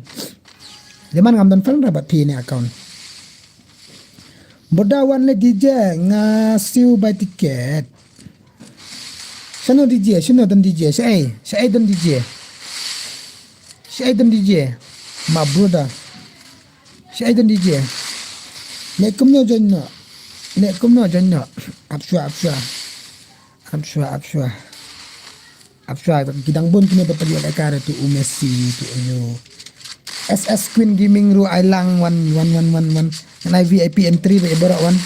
ngam dan fan rabat pi ni account bodawan le DJ ngasiu buy tiket Shano dan DJ saya dan DJ ma brother saya dan DJ lekum no join no lek kum no jon no apsua kidang bun kini berpadi oleh kare tu Messi tu you SS Queen Gaming ru ailang 1111 ngai VIP entry be borok wan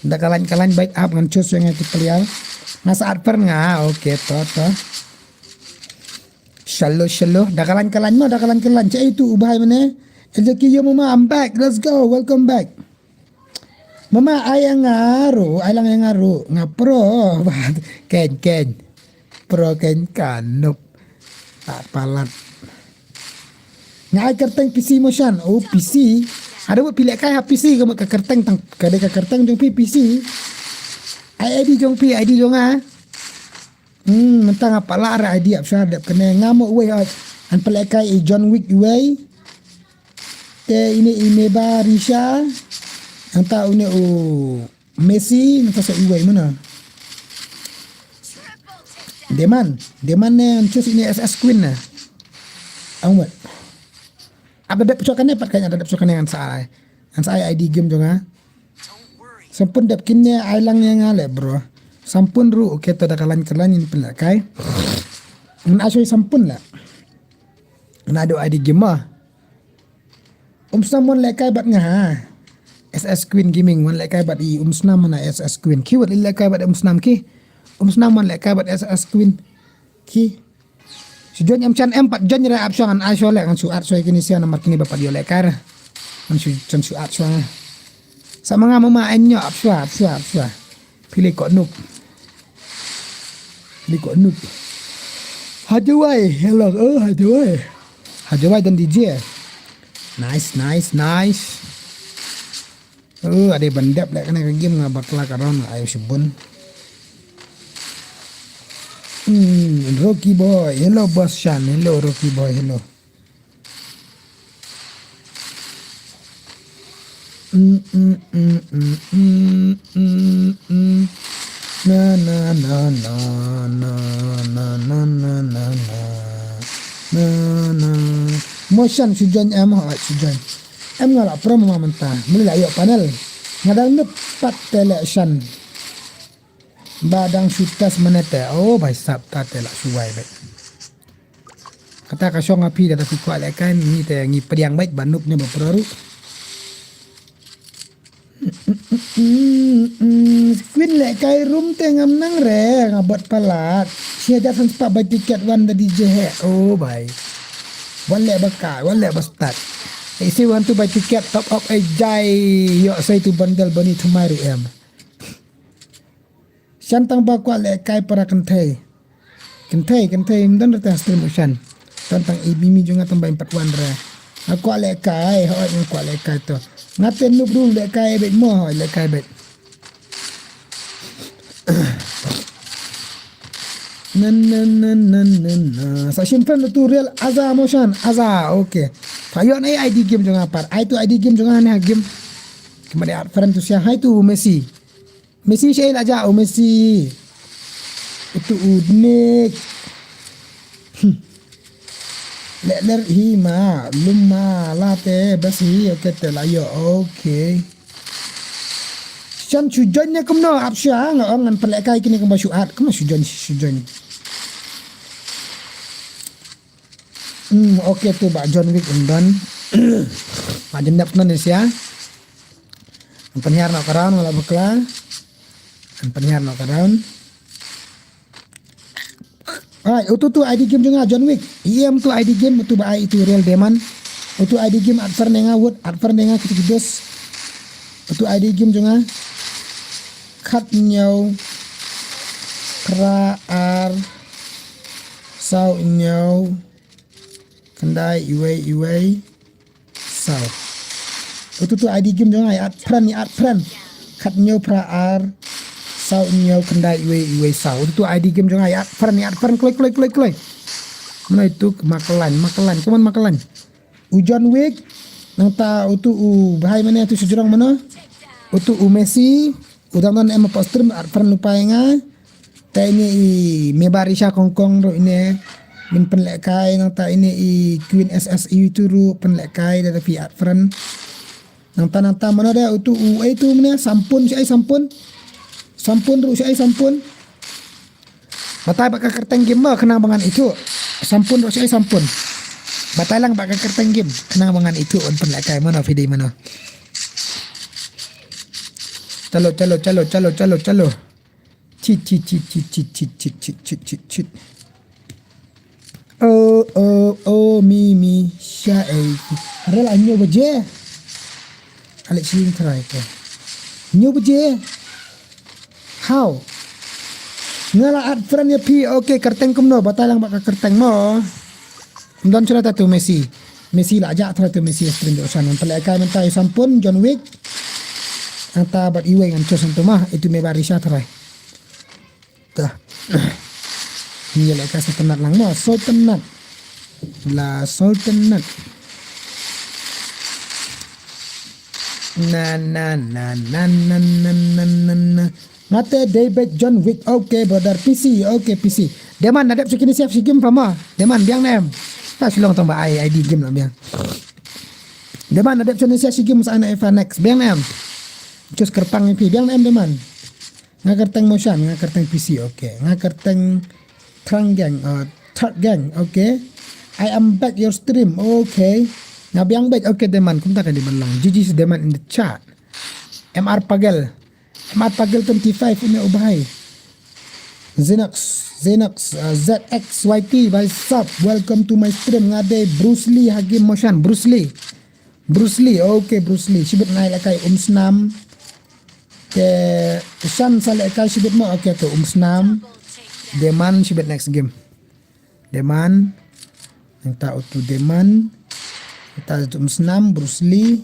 nda kalan baik up ngan cus yang kita lihat nga saat per nga okay to shallow dah kalan cak itu ubah mana Ezeki yo mama I'm back, let's go, welcome back mama ayang ngaru ailang yang ngaru ngapro ken pro ken kanup tak palat ngai kerteng PC motion oh PC ada buat pilih kai PC kamu ke kerteng tang kada ke kerteng jong PC ID jong ID jong mentang apa lara ID apsa dap kena ngamuk we an pilih kai John Wick we te ini Barisha anta une Messi nta so we mana Deman ne cus ini SS Queen na awat ada dap cokannya pat kayaknya ada dap cokannya kan saya ID game juga sampun dap kinnya ailang yang ngale bro sampun ru oke to da kalan ini pula kai asoi sampun lah ada ID game mah samon lekai bat ngah SS Queen Gaming mon lekai bat i snam mana SS Queen ki wat lekai bat snam ki snam mon lekai bat SS Queen ki si John em chan em pat John ra ap sangan aso lek kan suat so kini sia nomor kini bapak dia lekar kan suat so sama nga mama enyo ap pilih kok nup hajawai hello hajawai dan DJ nice ada bandap lek kena game ngabakla karon ayo sebun Rocky boy, hello boss Shan, hello Rocky boy, hello. Motion sujan em ngalak promo mentah, mula yuk panel, ngadal nepat television. Badang sutas menete oh bai sap ta telak suai baik kata kasong api dah tapi kuat kan ni te ngi pediang baik banupnya berperu Queen lek kai room te ngam nang re ngabot palat sia jasan sepak bai tiket wan da DJ oh bai wan lek bakal wan lek bastat if you want to buy ticket top up jai yo say to bundle bani tomorrow em Santang bakwa le kai para kentai mdan rata stream usan tentang ibimi juga tambah 4 ra aku le kai ho yang ku le kai to ngaten nu bru le kai bet mo le kai bet nan sa simpan tutorial aza motion aza okay payon ai ID game juga par ai tu ID game juga ne game kemudian friend tu sia hai tu Messi saya nak jauh Messi itu unik ler hima lumma late basi oke telayo oke Shan sujannya kemno apsya ngan pelekai kini kemba syuat kemna sujan oke tu Pak John Wick undan macam dap Indonesia penyiar nak karan wala bakla penyiar nak karan tu ID game juga John Wick tu ID game tu ba itu real deman tu ID game adver nenga wood adver nenga ketidos tu ID game juga kat nyau kraar sau nyau kendai iwei sau tu ID game juga adfran kat nyau praar sau nyau kendai iwei sau tu ID game juga adfran klik mana itu makalan kuman makalan John Wick nang ta utu bahai mana tu sejurang mana utu Messi udang em poster adfran lupa nga ta ini Barisha kongkong ro ini min penlekai nang ta ini Queen SSI itu ru penlekai dari adfran nang ta mana dia tu itu mana sampun si ai sampun ru si ai sampun batai bak kerteng game mah kenang bangan itu sampun ru si ai sampun batai lang bak kerteng game kenang bangan itu on penlakai mana video mana chalo cheat oh mi syai adalah nyo beje Alex sing try ke nyo beje how ngala ad friend ya pi okay kerteng kumno batalang bak kerteng mo don cerita tu Messi lah ajak tu Messi stream di sana pelai mentai sampun John Wick anta bat iwe ngan cos tu mah itu me barisha try tah ni lah kasih tenat lang mo so tenat la sultan nut na mate David John Wick okay brother PC okay PC deman nadap sekini siap si game pama deman biang nem tak silong tambah ID game lah biang deman nadap sekini siap si game sana FNX biang nem cus kerpang MP biang nem deman ngakerteng motion ngakerteng PC okay ngakerteng Trang gang third gang okay I am back your stream okay ngabiang back okay deman kumta ka di balang GG deman in the chat MR Pagel 25 ini ubahay Zenox ZXYT by sub welcome to my stream ngade Bruce Lee hagim motion Bruce Lee okay Bruce Lee sibut naik lakai snam ke Shan sale kai sibut mo okay to snam Deman sibut next game Deman Nanta utu Deman Nanta utu senam Bruce Lee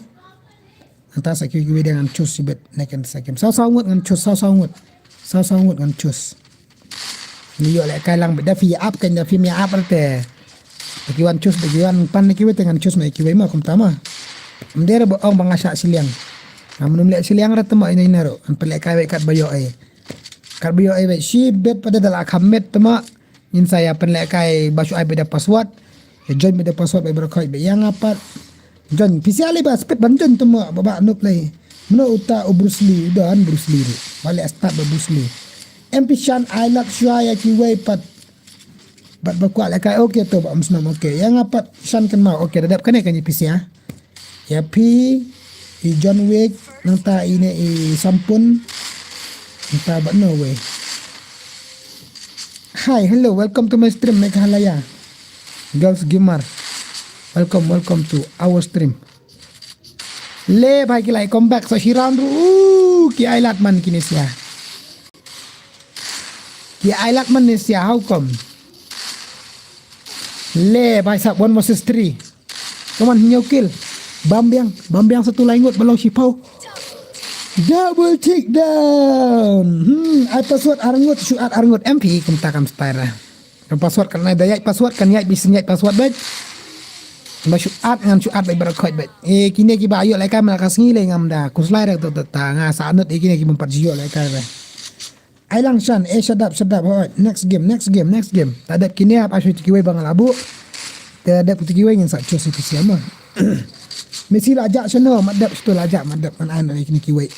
Nanta sakit gue dengan cus sibut next game Saw-sawngut dengan cus Saw-sawngut dengan cus Ni yuk lek kailang beda via up kan da via up arte Bagiwan cus bagiwan pan kiwe dengan cus mai kiwe mah kumtama Mdere boong bangasak siliang Namun lek siliang rata mak ini naro An pelek kai kat bayo ai Karbio ay si bet pada dalam akamet tema in saya penlekai basu ay beda password ya join beda password ay berkoi be yang apa join PC ali ba spet banjon tema baba no play meno uta Bruce Lee dan Bruce Lee balik start Bruce Lee MP Shan I like shaya ki way pat bat bakwa lekai okay to ba musnam okay yang apa Shan kan mau okay dadap kan ni PC ya P John Wick nang ta ini sampun Entah but no way. Hi, hello, welcome to my stream Meghalaya. Girls Gamer. Welcome to our stream. Le bhai kilai come back so hiram ru ki ailat man kinesia. Ki ailat man nesia how come? Le bhai sab 1 versus 3. Come on new kill. Bambiang satu langut belong sipau. Double take down. I password arangut shoot arangut MP kumtakam style. Kan password kan daya password kan ya bisa nyai password bet. Ba shoot ngan shoot baik berakot bet. Kini ki ba ayo lai kan malakas ngile ngam da. Kuslai dak ta nga saanut kini ki mempat jio lai kan. Ai lang shan sedap. Alright, next game. Tadap kini apa shoot kiwe bangal abu. Tadap kiwe ngin sak chos itu siapa. Messi lajak sana madap situ lajak madap kan ana kini kiwai.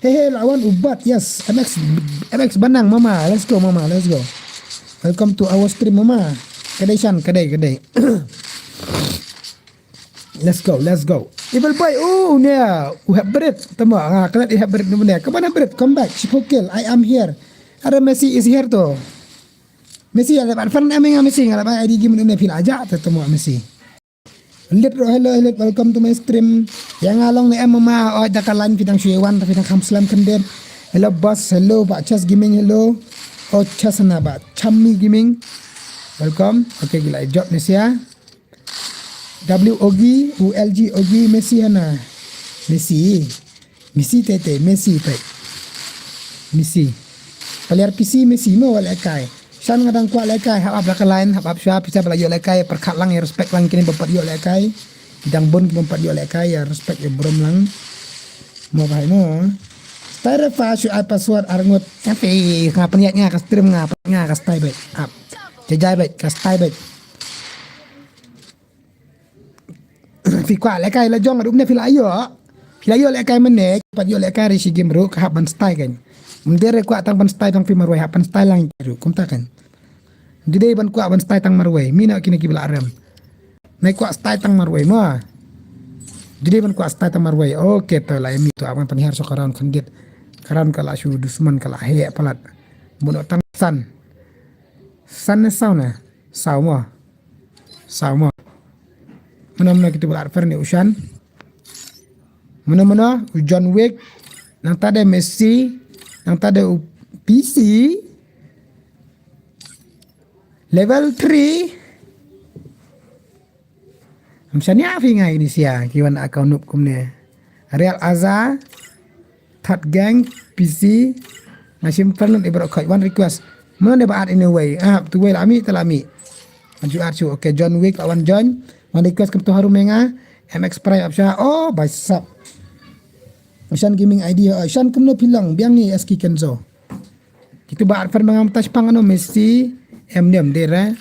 Hehe lawan ubat yes MX banang mama let's go. Welcome to our stream mama. Kedai Shan kedai. Let's go. Evil boy you have bread tama kena you have bread ni benda. Kemana bread? Come back. Shipokil I am here. Ada Messi is here to. Messi ada fan aming Messi ngala ba ID game ni pil aja tetemu Messi. Hello, welcome to my stream. Yang along ni mama dah kalan kita syuwan tapi dah kamslam kenden. Hello boss, hello Pak SHANZ Gaming, hello. Chas na ba? Chammi Gaming. Welcome. Okay gila job ni sia. WOG, ULG Ogi Messi hana. Messi tete, Messi pe. Messi. Player PC Messi mo wala kai. Shan ngadang kuat lekai hab belaka lain hab syap bisa belajar lekai perkat lang ya respect lang kini bempat yo lekai bidang bon bempat yo lekai ya respect ya brom lang mo bahai no style fa syu password arngot tapi ngapa niatnya ka stream ngapa ka style bet up jajai bet ka style bet Fi kwa le kai la jong aduk ne fi la yo. Fi la yo le kai menek pat yo le kai risi game ro ka ban style kan. Mendere kwa tang ban style tang fi marwai ban style lang ro kum ta kan. Dide ban kwa ban style tang marwai mina kini ki bela rem. Nai kwa style tang marwai ma. Dide ban kwa style tang marwai. Okay to la emi to aban panihar sokaran khandit. Karan kala shu dusman kala he palat. Bono tang san. San ne sauna. Sauma. Sauma. Mana-mana kita buat arfer ni Ushan. Mana-mana John Wick. Yang tadi Messi. Yang tadi PC. Level 3. Macam ni apa ingat ini sia. Kiwan akaun noob kum ni. Real Azza. Third Gang. PC. Masih perlu ibarat kau. One request. Mana dia buat in a way. Tu way lah ambil. Telah ambil. Maju arcu. Okay. John Wick lawan John. One request ke Harum Menga. MX Prime Absyah. Oh, baisap. Shan Gaming ID. Shan kemno pilang. Biang ni SK Kenzo. Kita buat arfer mengam tas pang ano Messi. Diam dera.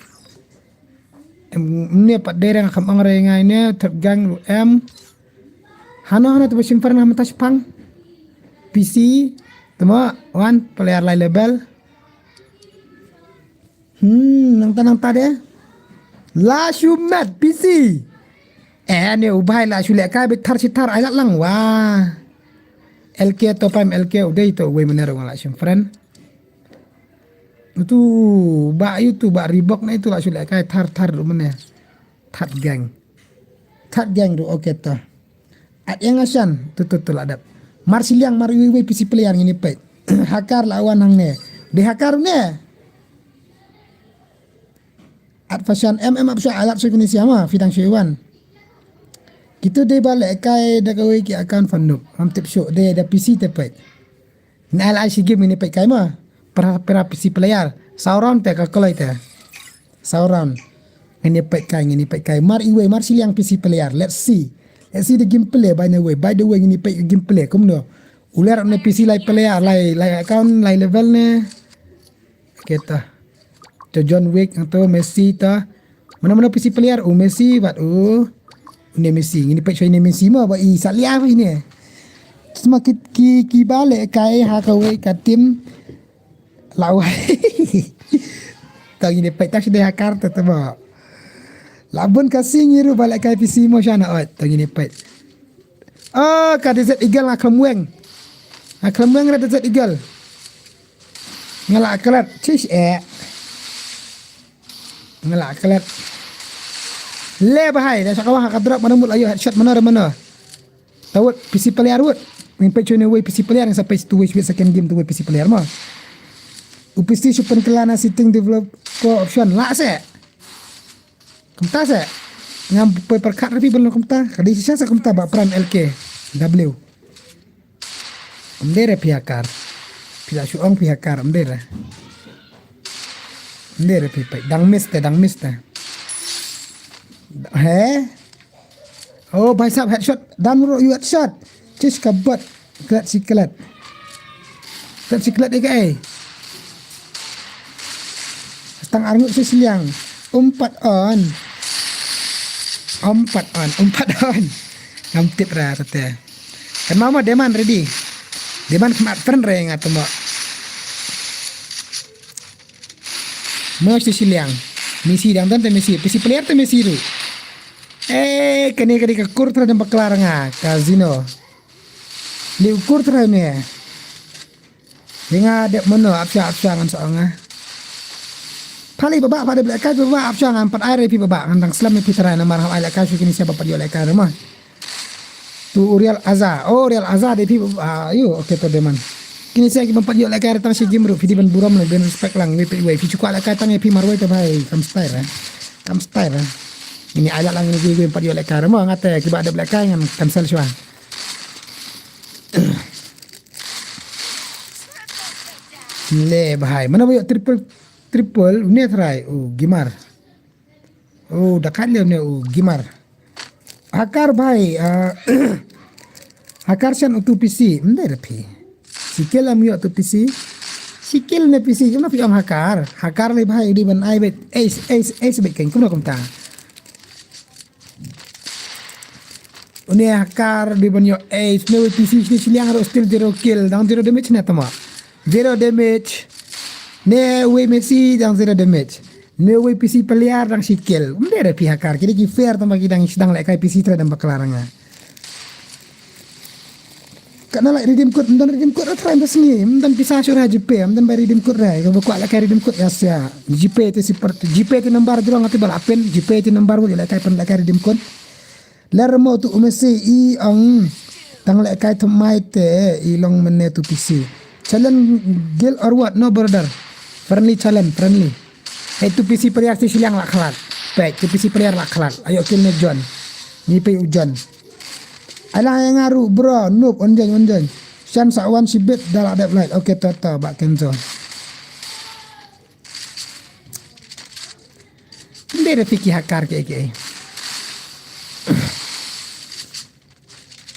Ni pat dera ngam angre ngai ni tergang M. Hana tu bersimpan ngam tas pang. PC. Temo one player lain level. Nang tadi. La shumat PC. Ni ubah la shule kai betar sitar ailat lang wah. LK to pam LK udah itu we menerong la shum friend. Itu ba itu ba Reebok na itu la shule kai tar mana. Tat gang tu okay to. At yang asan tu adap. Marsiliang marwi PC player ini pe. Hakar lawan hang ne. Di hakar ne. At fashion Absyah alat Indonesia mah fitang syaiwan. Kita dia balik kai dah kawai ki account fanuk. Am tip show dia ada PC tepat. Na LIC game ini pe kai mah. Para PC player. Sauran te kakolai te. Sauran. Ini pe kai. Mar siliang PC player. Let's see the gameplay by the way ini pe gameplay kumno. Ular ne PC lai player lai account lai level ne. Kita John Wick atau Messi ta mana-mana PC player Messi buat ini Messi ini pecah ini Messi mah buat salia apa ini semua ki balik kai hakawai ka tim lawan tang ini pecah sudah hakar tu bah labun kasih ngiru balik kai PC mo syana ot tang ini pec ka Desert Eagle aklamweng ada Desert Eagle ngalak kelat cish ngelak kelet le bahai dah sakawah ka drop mana mut ayo headshot mana tawut PC player wut min pe chone way PC player yang sampai tu way second game tu way PC player mah upc super kelana sitting develop ko option la se kumta se ngam pe perkat tapi belum kumta kadi sisa sa kumta ba prime LK W amdere pihakar pila syuong pihakar amdere Ndere pipai dang miss te he oh baisap headshot dan you headshot cis kabot klat siklet dia stang arngut sisliang umpat on ngam tip ra tete kan mama deman ready deman kemat friend re ngat mo Mesti siliang. Misi dan tante Messi. PC player tu Messi tu. Kini ke kur terus nampak kelar ngah. Casino. Li ukur terus ni. Dengar dek meno Absyah ngan soalnya. Pali babak pada belakang babak Absyah ngan 4 air pi babak ngantang selam pi terai nama raham ala kasu kini siapa pada oleh kan rumah. Tu Real Azza. Real Azza de pi ayo okey to deman. Kini saya kita empat lagi ada tang si game ru, video buram lah, ben respect lang, WPW, video kuat lagi tang epi marwai tu bahai, kam style. Ini alat lang ini gue empat lagi ada, mau ngata kita ada belakang yang cancel cuan. Le bahai, mana boleh triple, ni try, gimar. Dekat le ni, gimar. Hakar bahai, hakar sian untuk PC, mana repi. Sikil am yo tu PC. Sikil ne PC kena pi am hakar. Hakar le bhai di ban ai bet ace bet ken kumna kumta. Uni hakar di banyo snow PC ni siliang harus still 0 kill dang 0 damage na tama. 0 damage. Ne we Messi dang 0 damage. Ne we PC peliar dang si kill. Unde ada pihak hakar kini ki fair tama kidang sedang lek kai PC trade dan baklaranga. Karena like redeem code try besni dan pisah surah JP dan bayar redeem code rai kalau kuat like redeem code ya sia JP itu seperti JP itu nomor dorong ngati balapen JP itu nomor boleh like redeem code lar mo tu umesi I ang tang like kai thmai te I long menne tu PC challenge gel or what no brother friendly challenge friendly itu PC player si silang lak khalat baik tu PC player lak khalat ayo kill ne John ni pe ujan Alah yang ngaruh bro, noob onjeng. SHANZ awan si bet dalak dep light. Oke toto bak kenzo. Ndere fikir hakar ke.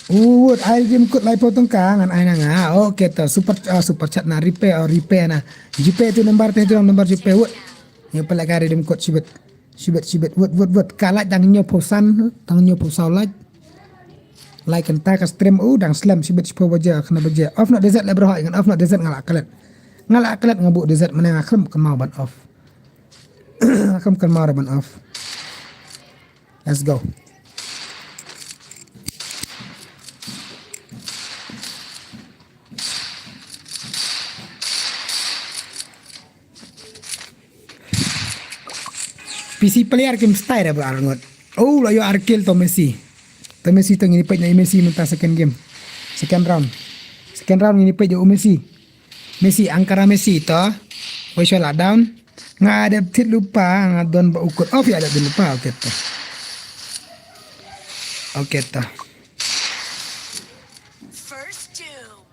Air game kut lai potong kangan aina nga. Oke to super chat na repair na. JP itu nomor teh itu nomor JP wud. Yang pelakari game kut sibet. Wud kalat dang nyo posan, dang nyo posau like. Like and tag stream udang slam sibet sipo baja kena baja off not desert lebro ingan off not desert ngalak kelet ngabuk desert mana akhlam kan mau ban off akhlam kan mau ban off let's go PC player game style bro arngot lo yo arkil to Messi tong ini pej na Messi minta second game. Second round ini pej jo Messi angkara Messi to. We shall down. Ngadep tit lupa ngadon ba ukut off ya ada lupa oke to. First doom.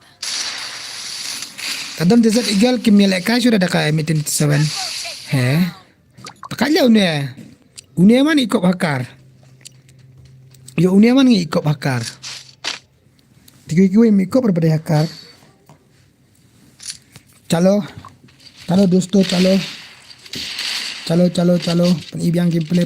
Kadang desert eagle kimilek ka sudah ada ka M27. Takalla une man ikop hakar. Yo unia man ngi ikop hakar. Tiga mi ikop berbeda hakar. Calo dosto calo. Penibiang gameplay.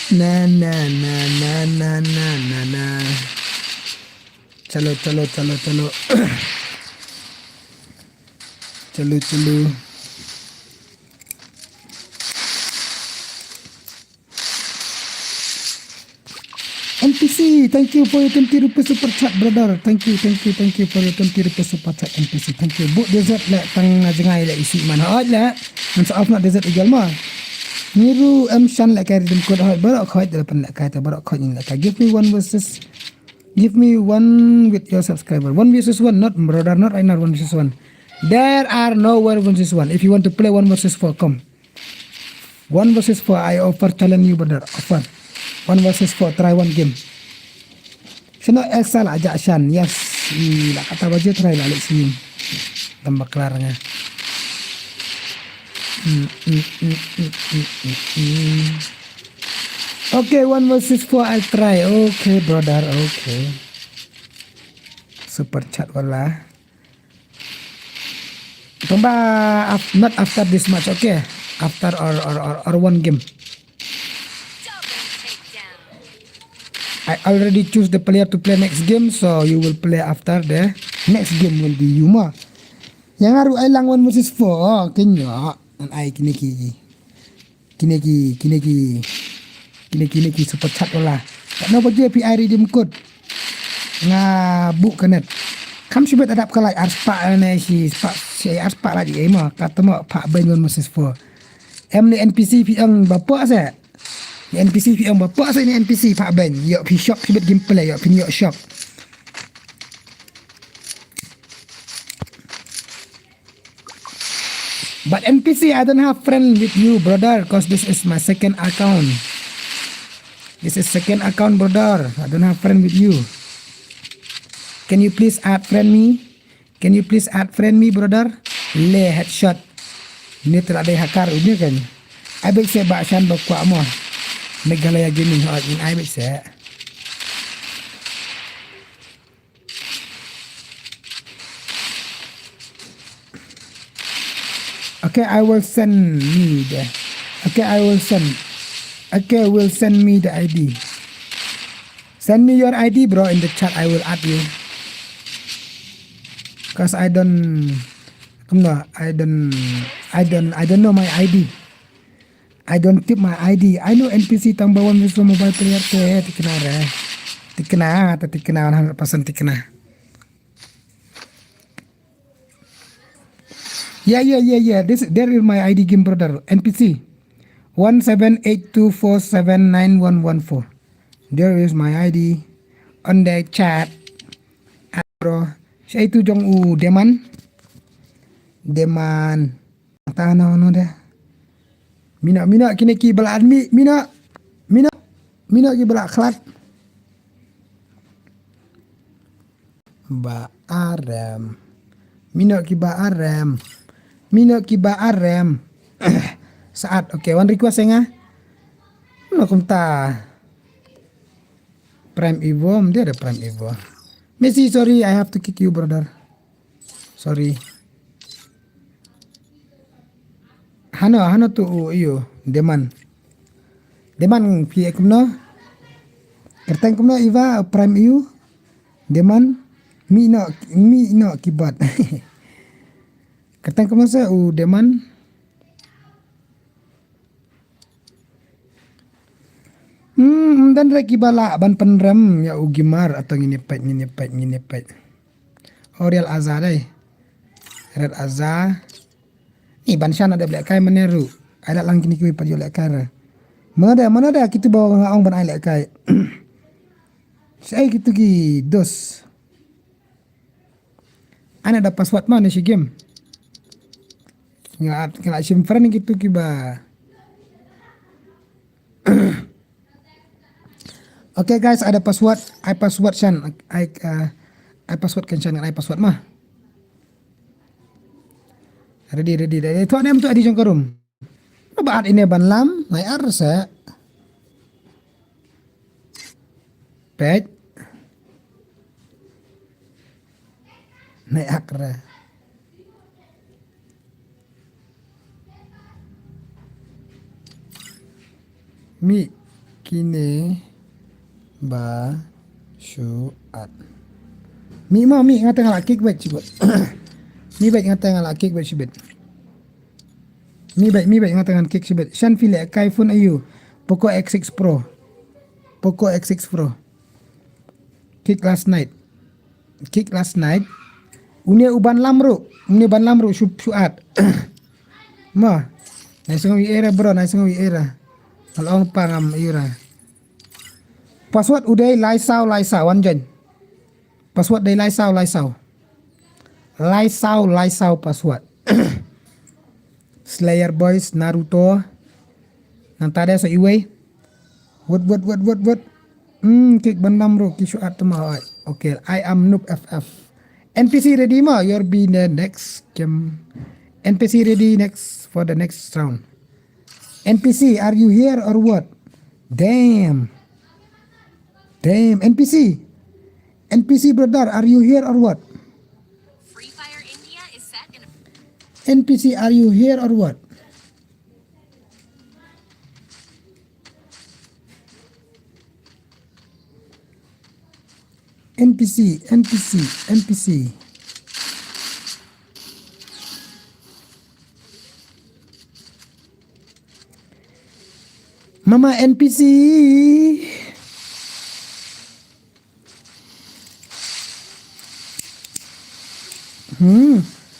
Na. Chalo. NPC, thank you for your 20 rupiah super chat brother. Thank you for your 20 rupiah super chat NPC. Thank you. Book desert lah tang jengai lah isi mana lah. Maaf nak desert igal mah. Niru Shan like I redeem code baroh khoi depan like kata baroh khoi ni like give me one with your subscriber 1v1 not brother not right now 1v1 there are no 1v1 if you want to play 1v4 come 1v4 I offer challenge you brother offer 1v4 try one game sino excel aja Shan yes lah kata baju try lah sini tambah kelarnya Okay, 1v4 I'll try. Okay, brother. Okay. Super chat wala. Not after this match. Okay. After or one game. I already choose the player to play next game, so you will play after the next game will be Yuma. Yang haru ay lang 1v4. Kenya. And I kiniki super chat wala. Tak nak bagi API redeem code. Nga book kanet. Kam sibet adap kalai arspa ne si arspa lagi mah kata mak pak bangun mesis for. Ni NPC piang bapa saya. Ni NPC piang bapa saya ni NPC pak ban. Yo pi shop sibet gameplay yo pi shop. NPC, I don't have friend with you, brother, because this is my second account. This is second account, brother. I don't have friend with you. Can you please add friend me? Can you please add friend me, brother? Le headshot. Ini telah ada hakar ini kan. I bet saya baksan bakwa mo. Megalaya gaming hot in I bet saya. Okay, I will send me the. Okay, I will send. Okay, will send me the ID. Send me your ID, bro, in the chat. I will add you. Cause I don't know my ID. I don't keep my ID. I know NPC tambah one with mobile player te tikna 100% tikna. Yeah. There is my ID game, brother. NPC 1782479114. There is my ID on the chat, bro. Saya itu jong deman tanah no deh. Mina kini ki bala admi mina ki bala klat ba aram mina ki ba aram saat okay, one request nga no kumta Prime Evo, dia ada Prime Evo. Messi, sorry, I have to kick you, brother. Sorry. Hano tu iyo deman pi kumno. Kertang kumno Iva Prime EU. Deman mi no kibat. Kertang kumno sa deman. Dan reki bala ban penrem ya ugimar atau nginepet. Oh Real Azza dai. Real Azza. Ni ban shan ada black kai meneru. Ada lang kini kui paju black kai. Mana ada kita bawa ngaong ban ai black kai. Saya gitu ki dos. Ana ada password mana si game? Ngala simfran gitu ki ba. Okay guys, ada password. I password Shan. I password kan Shan. I password mah. Ready. Tuan em tu adi jangkarum. Baat ini ban lam. Nai arsa. Pet. Nai akra. Mi kini ba syuat mi ngata ngala kickback cibut mi baik ngata ngala kickback cibut mi baik ngata ngala kick cibut Shan file kai phone ayu Poco X6 Pro kick last night unia ban lamru syuat ma naisong era bro along pangam ira. Password uday laisau wanjan. Password day laisau password. Slayer Boys Naruto. Nang tada sa iway. What. Kik bandam bro kishu atma. Okay, I am Noob FF. NPC ready ma? You'll be the next game. NPC ready next for the next round. NPC, are you here or what? Damn, NPC brother, are you here or what? Free Fire India is set in a NPC, are you here or what? NPC. Mama NPC.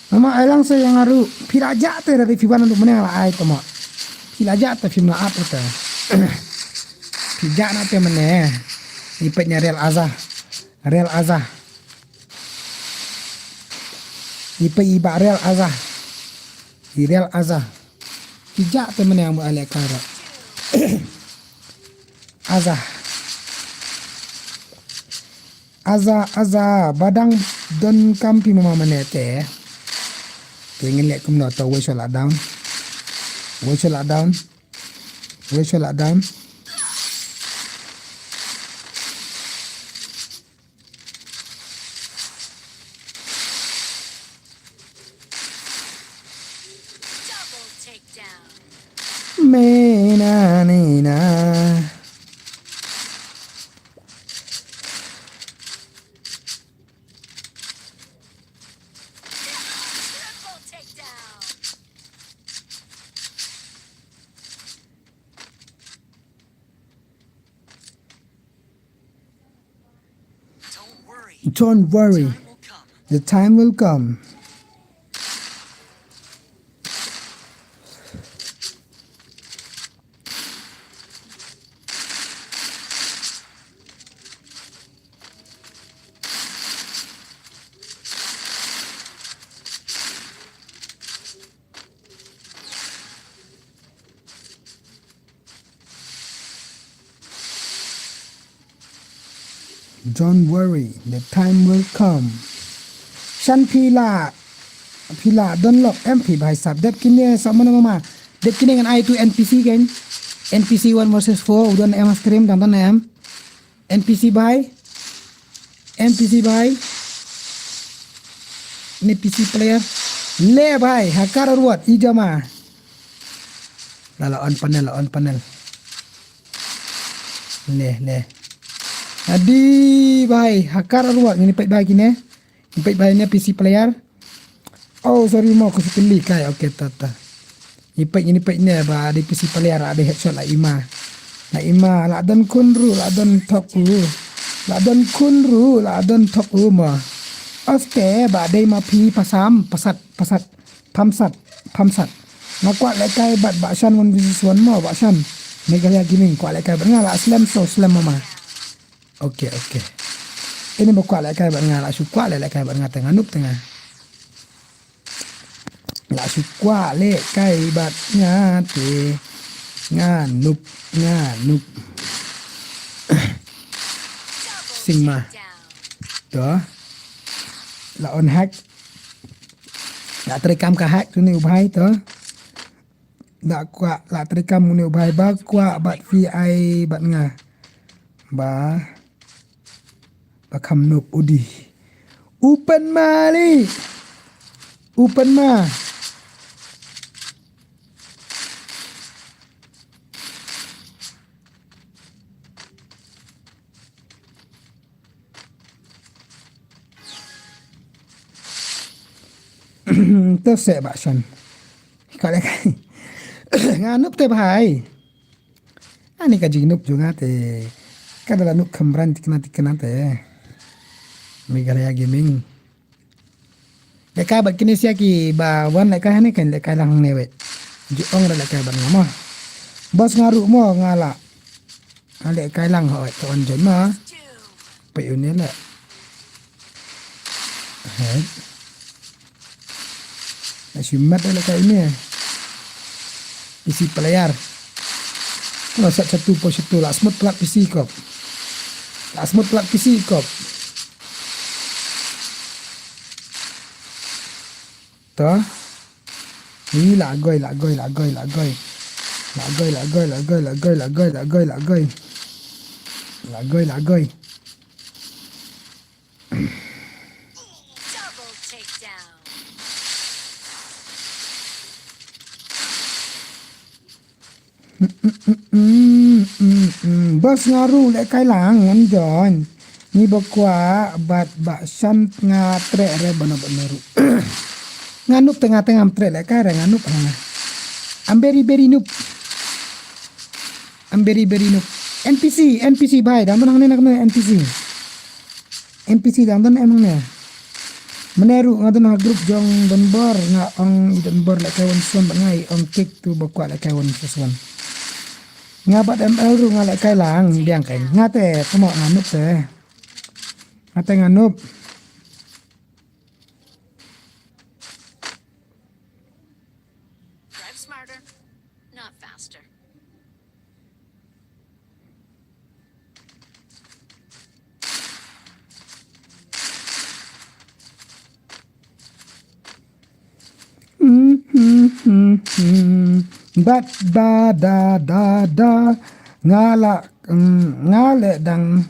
Mama elang saya yang ngaru piraja tu dari fiban untuk mana lah ai tu mak. Piraja tu film apa tu? Piraja nanti mana? Ipetnya Real Azza. Ipet iba Real Azza. Tijak tu mana yang buat alek karak. Azah badang don kampi mama menete. Pengen lihat kum nak tahu where lock down. Double takedown. Mena nina. Triple takedown. Don't worry. Don't worry. Time will come. The time will come. Don't worry, the time will come. Shan pila don't lock MP by sub. Dep kini sama nama. Dep kini dengan I tu NPC kan. NPC 1 versus 4 udah em stream tonton em. NPC by ni PC player le bhai hakar ruat ijama la on panel le adi bhai hakar ruat ni pek bagi ni PC player. Oh sorry mau aku sekali kai okey tata ni pek ni ba di PC player ada headshot la ima la don kunru la don top la don top ma. Oke, badai mapi pasam pasat pamsat ngakwa lekai bat baksan one versus one mo baksan Meghalaya gaming kwa lekai bengala slam mama. Oke ini bakwa lekai bengala sukwa lekai bengala tengah nup tengah la sukwa lekai bat ngate nganup sing ma to là on hack đã terekam ka hack tu ni ubhai to đã kwa la terekam ni ubhai ba kwa bat vi bat nga ba kham nup udi open ma tớ sẽ bảo sân có lẽ nga núp tê bài anh cái gì núp juga tê cái đó là núp kembran tikna tê Meghalaya gaming để cái bật kini sia ki ba wan lại cái này kan lại cái lang newe ji ong lại cái bật ngama bos ngaru mo ngala ale cái lang hỏi tuan jen ma pe ini lah Simat ada kayak ini ya. PC player. Kalau satu pos itu lah smooth plat PC kop. Toh. Ini lagoi. Double takedown. Bos ngaru lek kai lang ngon jon ni bakwa bat baksan ngatre re bener-bener nganup tengah-tengah tre lek kai nganup amberi noob NPC bhai dah menang nak NPC dah emang ne meneru ngadon grup jong donbor nga ong donbor lek kai won son bangai ong kick tu bakwa lek kai won son ngabat ML ru ngalek kai lang biang kai ngate temo nganup teh ngate nganup Drive smarter. faster. Bat ba da da da ngala ngale dang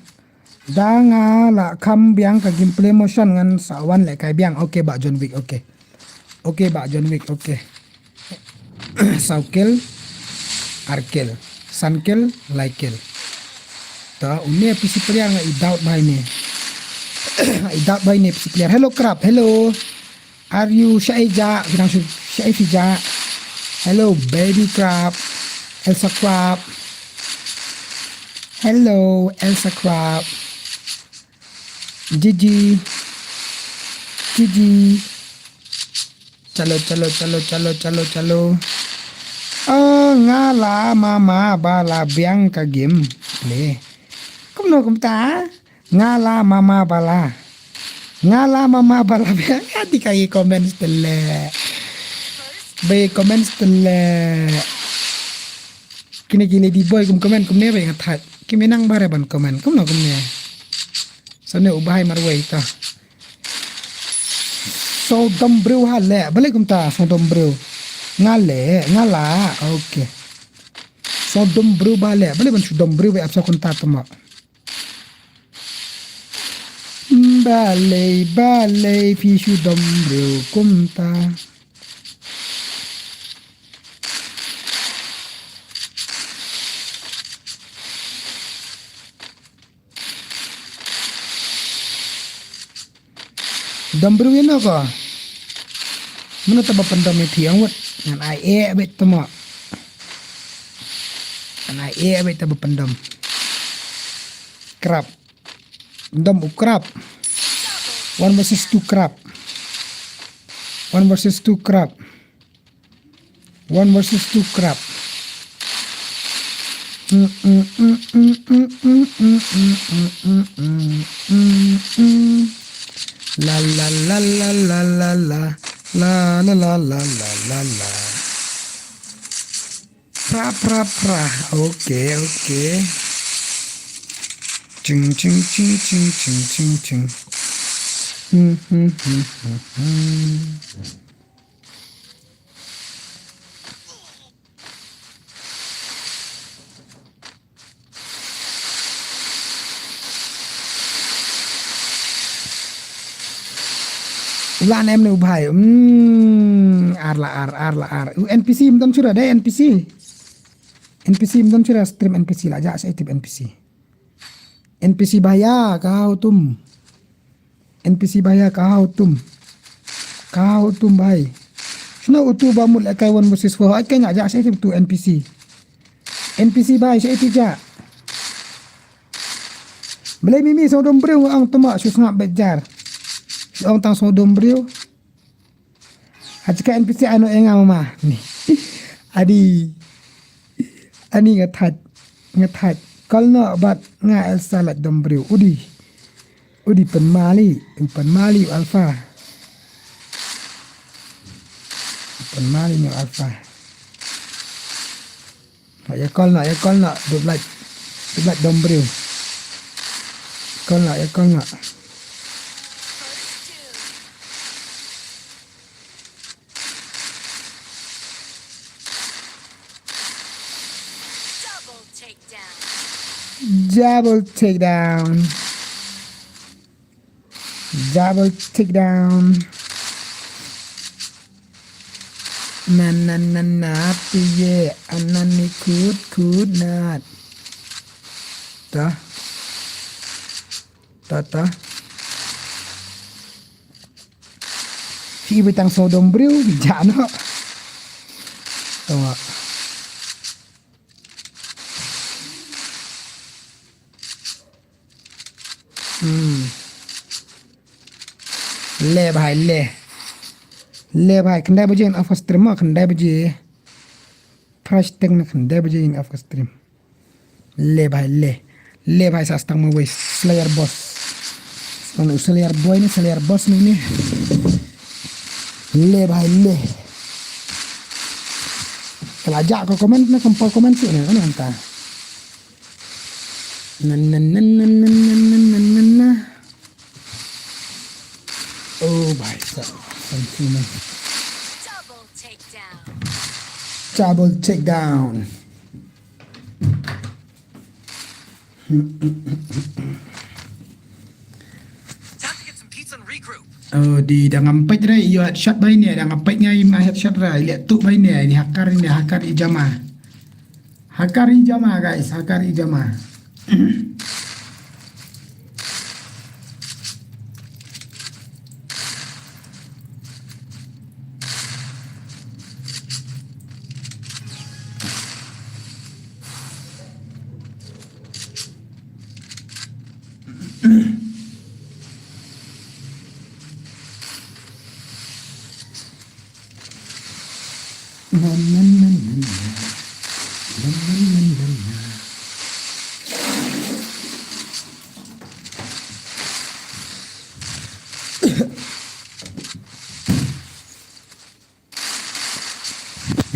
da ngala kam biang ka gameplay motion ngan sawan le kai biang. Okay ba John Wick, okay. Okay ba John Wick, okay. Saukel arkel sankel laikel ta une pisi player nga i-doubt bhai ne i-doubt bhai ne pisi player. Hello crab, hello, are you shaija bidang shaifija? Hello baby crab, Elsa crab, hello Elsa crab, Gigi Gigi, chalo chalo chalo chalo chalo chalo. Ngala mama bala biang ka game le kum no kum ta ngala mama bala biang ati kai comments tele be comments tele kini di boy kum comment kum ne be ngathat kimi nang bare ban comment kum no kum ne sane ubahai marwai ta so dom bro ha le bale kum ta so dom bro ngale ngala okay so dom bro bale bale ban dom bro be apsa kon tatma bale fi shu dom bro kumta dom bro yeno ko mana taba pandam thi angwat ngan ai e bet tama an ai e bet taba pandam crab dom crab 1 versus 2 crab 1 versus 2 crab 1 versus 2 crab la la la la la la la la la la la la la la pra okay ching ching ching ching ching ching ching ulan em nu bhai ar NPC mdam chura dai NPC mdam chura stream NPC la ja sai tip NPC bahaya kau tum bhai shuna utu bamul akai 1 versus 4 akai ja sai tip tu NPC bhai sai tija belai mimi so dom breu ang tuma su ngap bejar ông tang so dom brio hajka NPC ano enga mama ni ani ngathat kalno bat nga Elsa lat dom brio udi penmali alpha penmali ni alpha ya kalno doblat dom brio kalno double takedown na piye anani kud nat ta si betang sodom brio jano to ले भाई खंडा बजे इन of stream खंडा बजे फर्स्ट तक न खंडा बजे इन of stream ले भाई सस्तंग में वही स्लेयर बॉस तो स्लेयर बॉय ने स्लेयर बॉस में ले भाई ले Kelajak kau komen na kompol komen tu ni kan anta. Na. Oh bhai sahab. Santuman. Double takedown. Double takedown. Time to get some pizza and regroup. Oh di dah ngampet rai you headshot bai ni dah ngampet ngai ma headshot rai lihat tu bai ni hakar ijama. Hakar ijama guys, hakar ijama.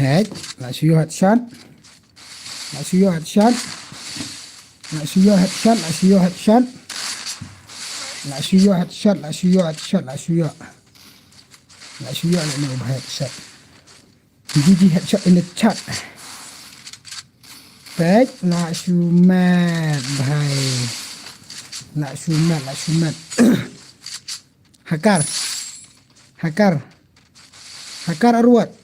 Right, let's see your headshot. Let's see your headshot. Let's see your headshot. Let's see your headshot. Let's see your headshot. Let's see your headshot. Let's see your. Let's see your headshot. GG headshot in the chat. Baik, let's you mad, bhai. Let's you mad. Let's you mad. Hakar. Hakar. Hakar arwat.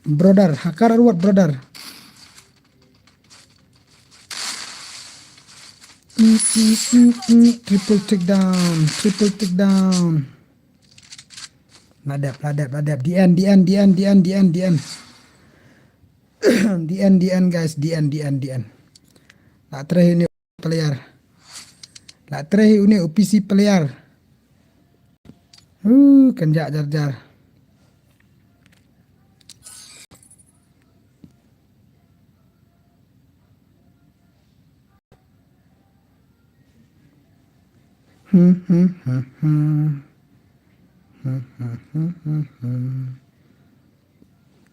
Brother, hakar arwat brother. Triple takedown, triple takedown. Ladap. The end. The end guys, the end. La terakhir ni player. La terakhir ni OPC player. Kenjak jar.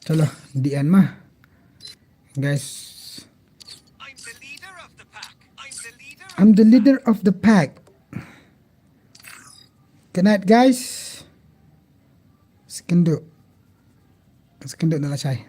Chalo, the end mah. Guys, I'm the leader of the pack. I'm the leader of the pack. Good night guys. Sekenduk na lah saya.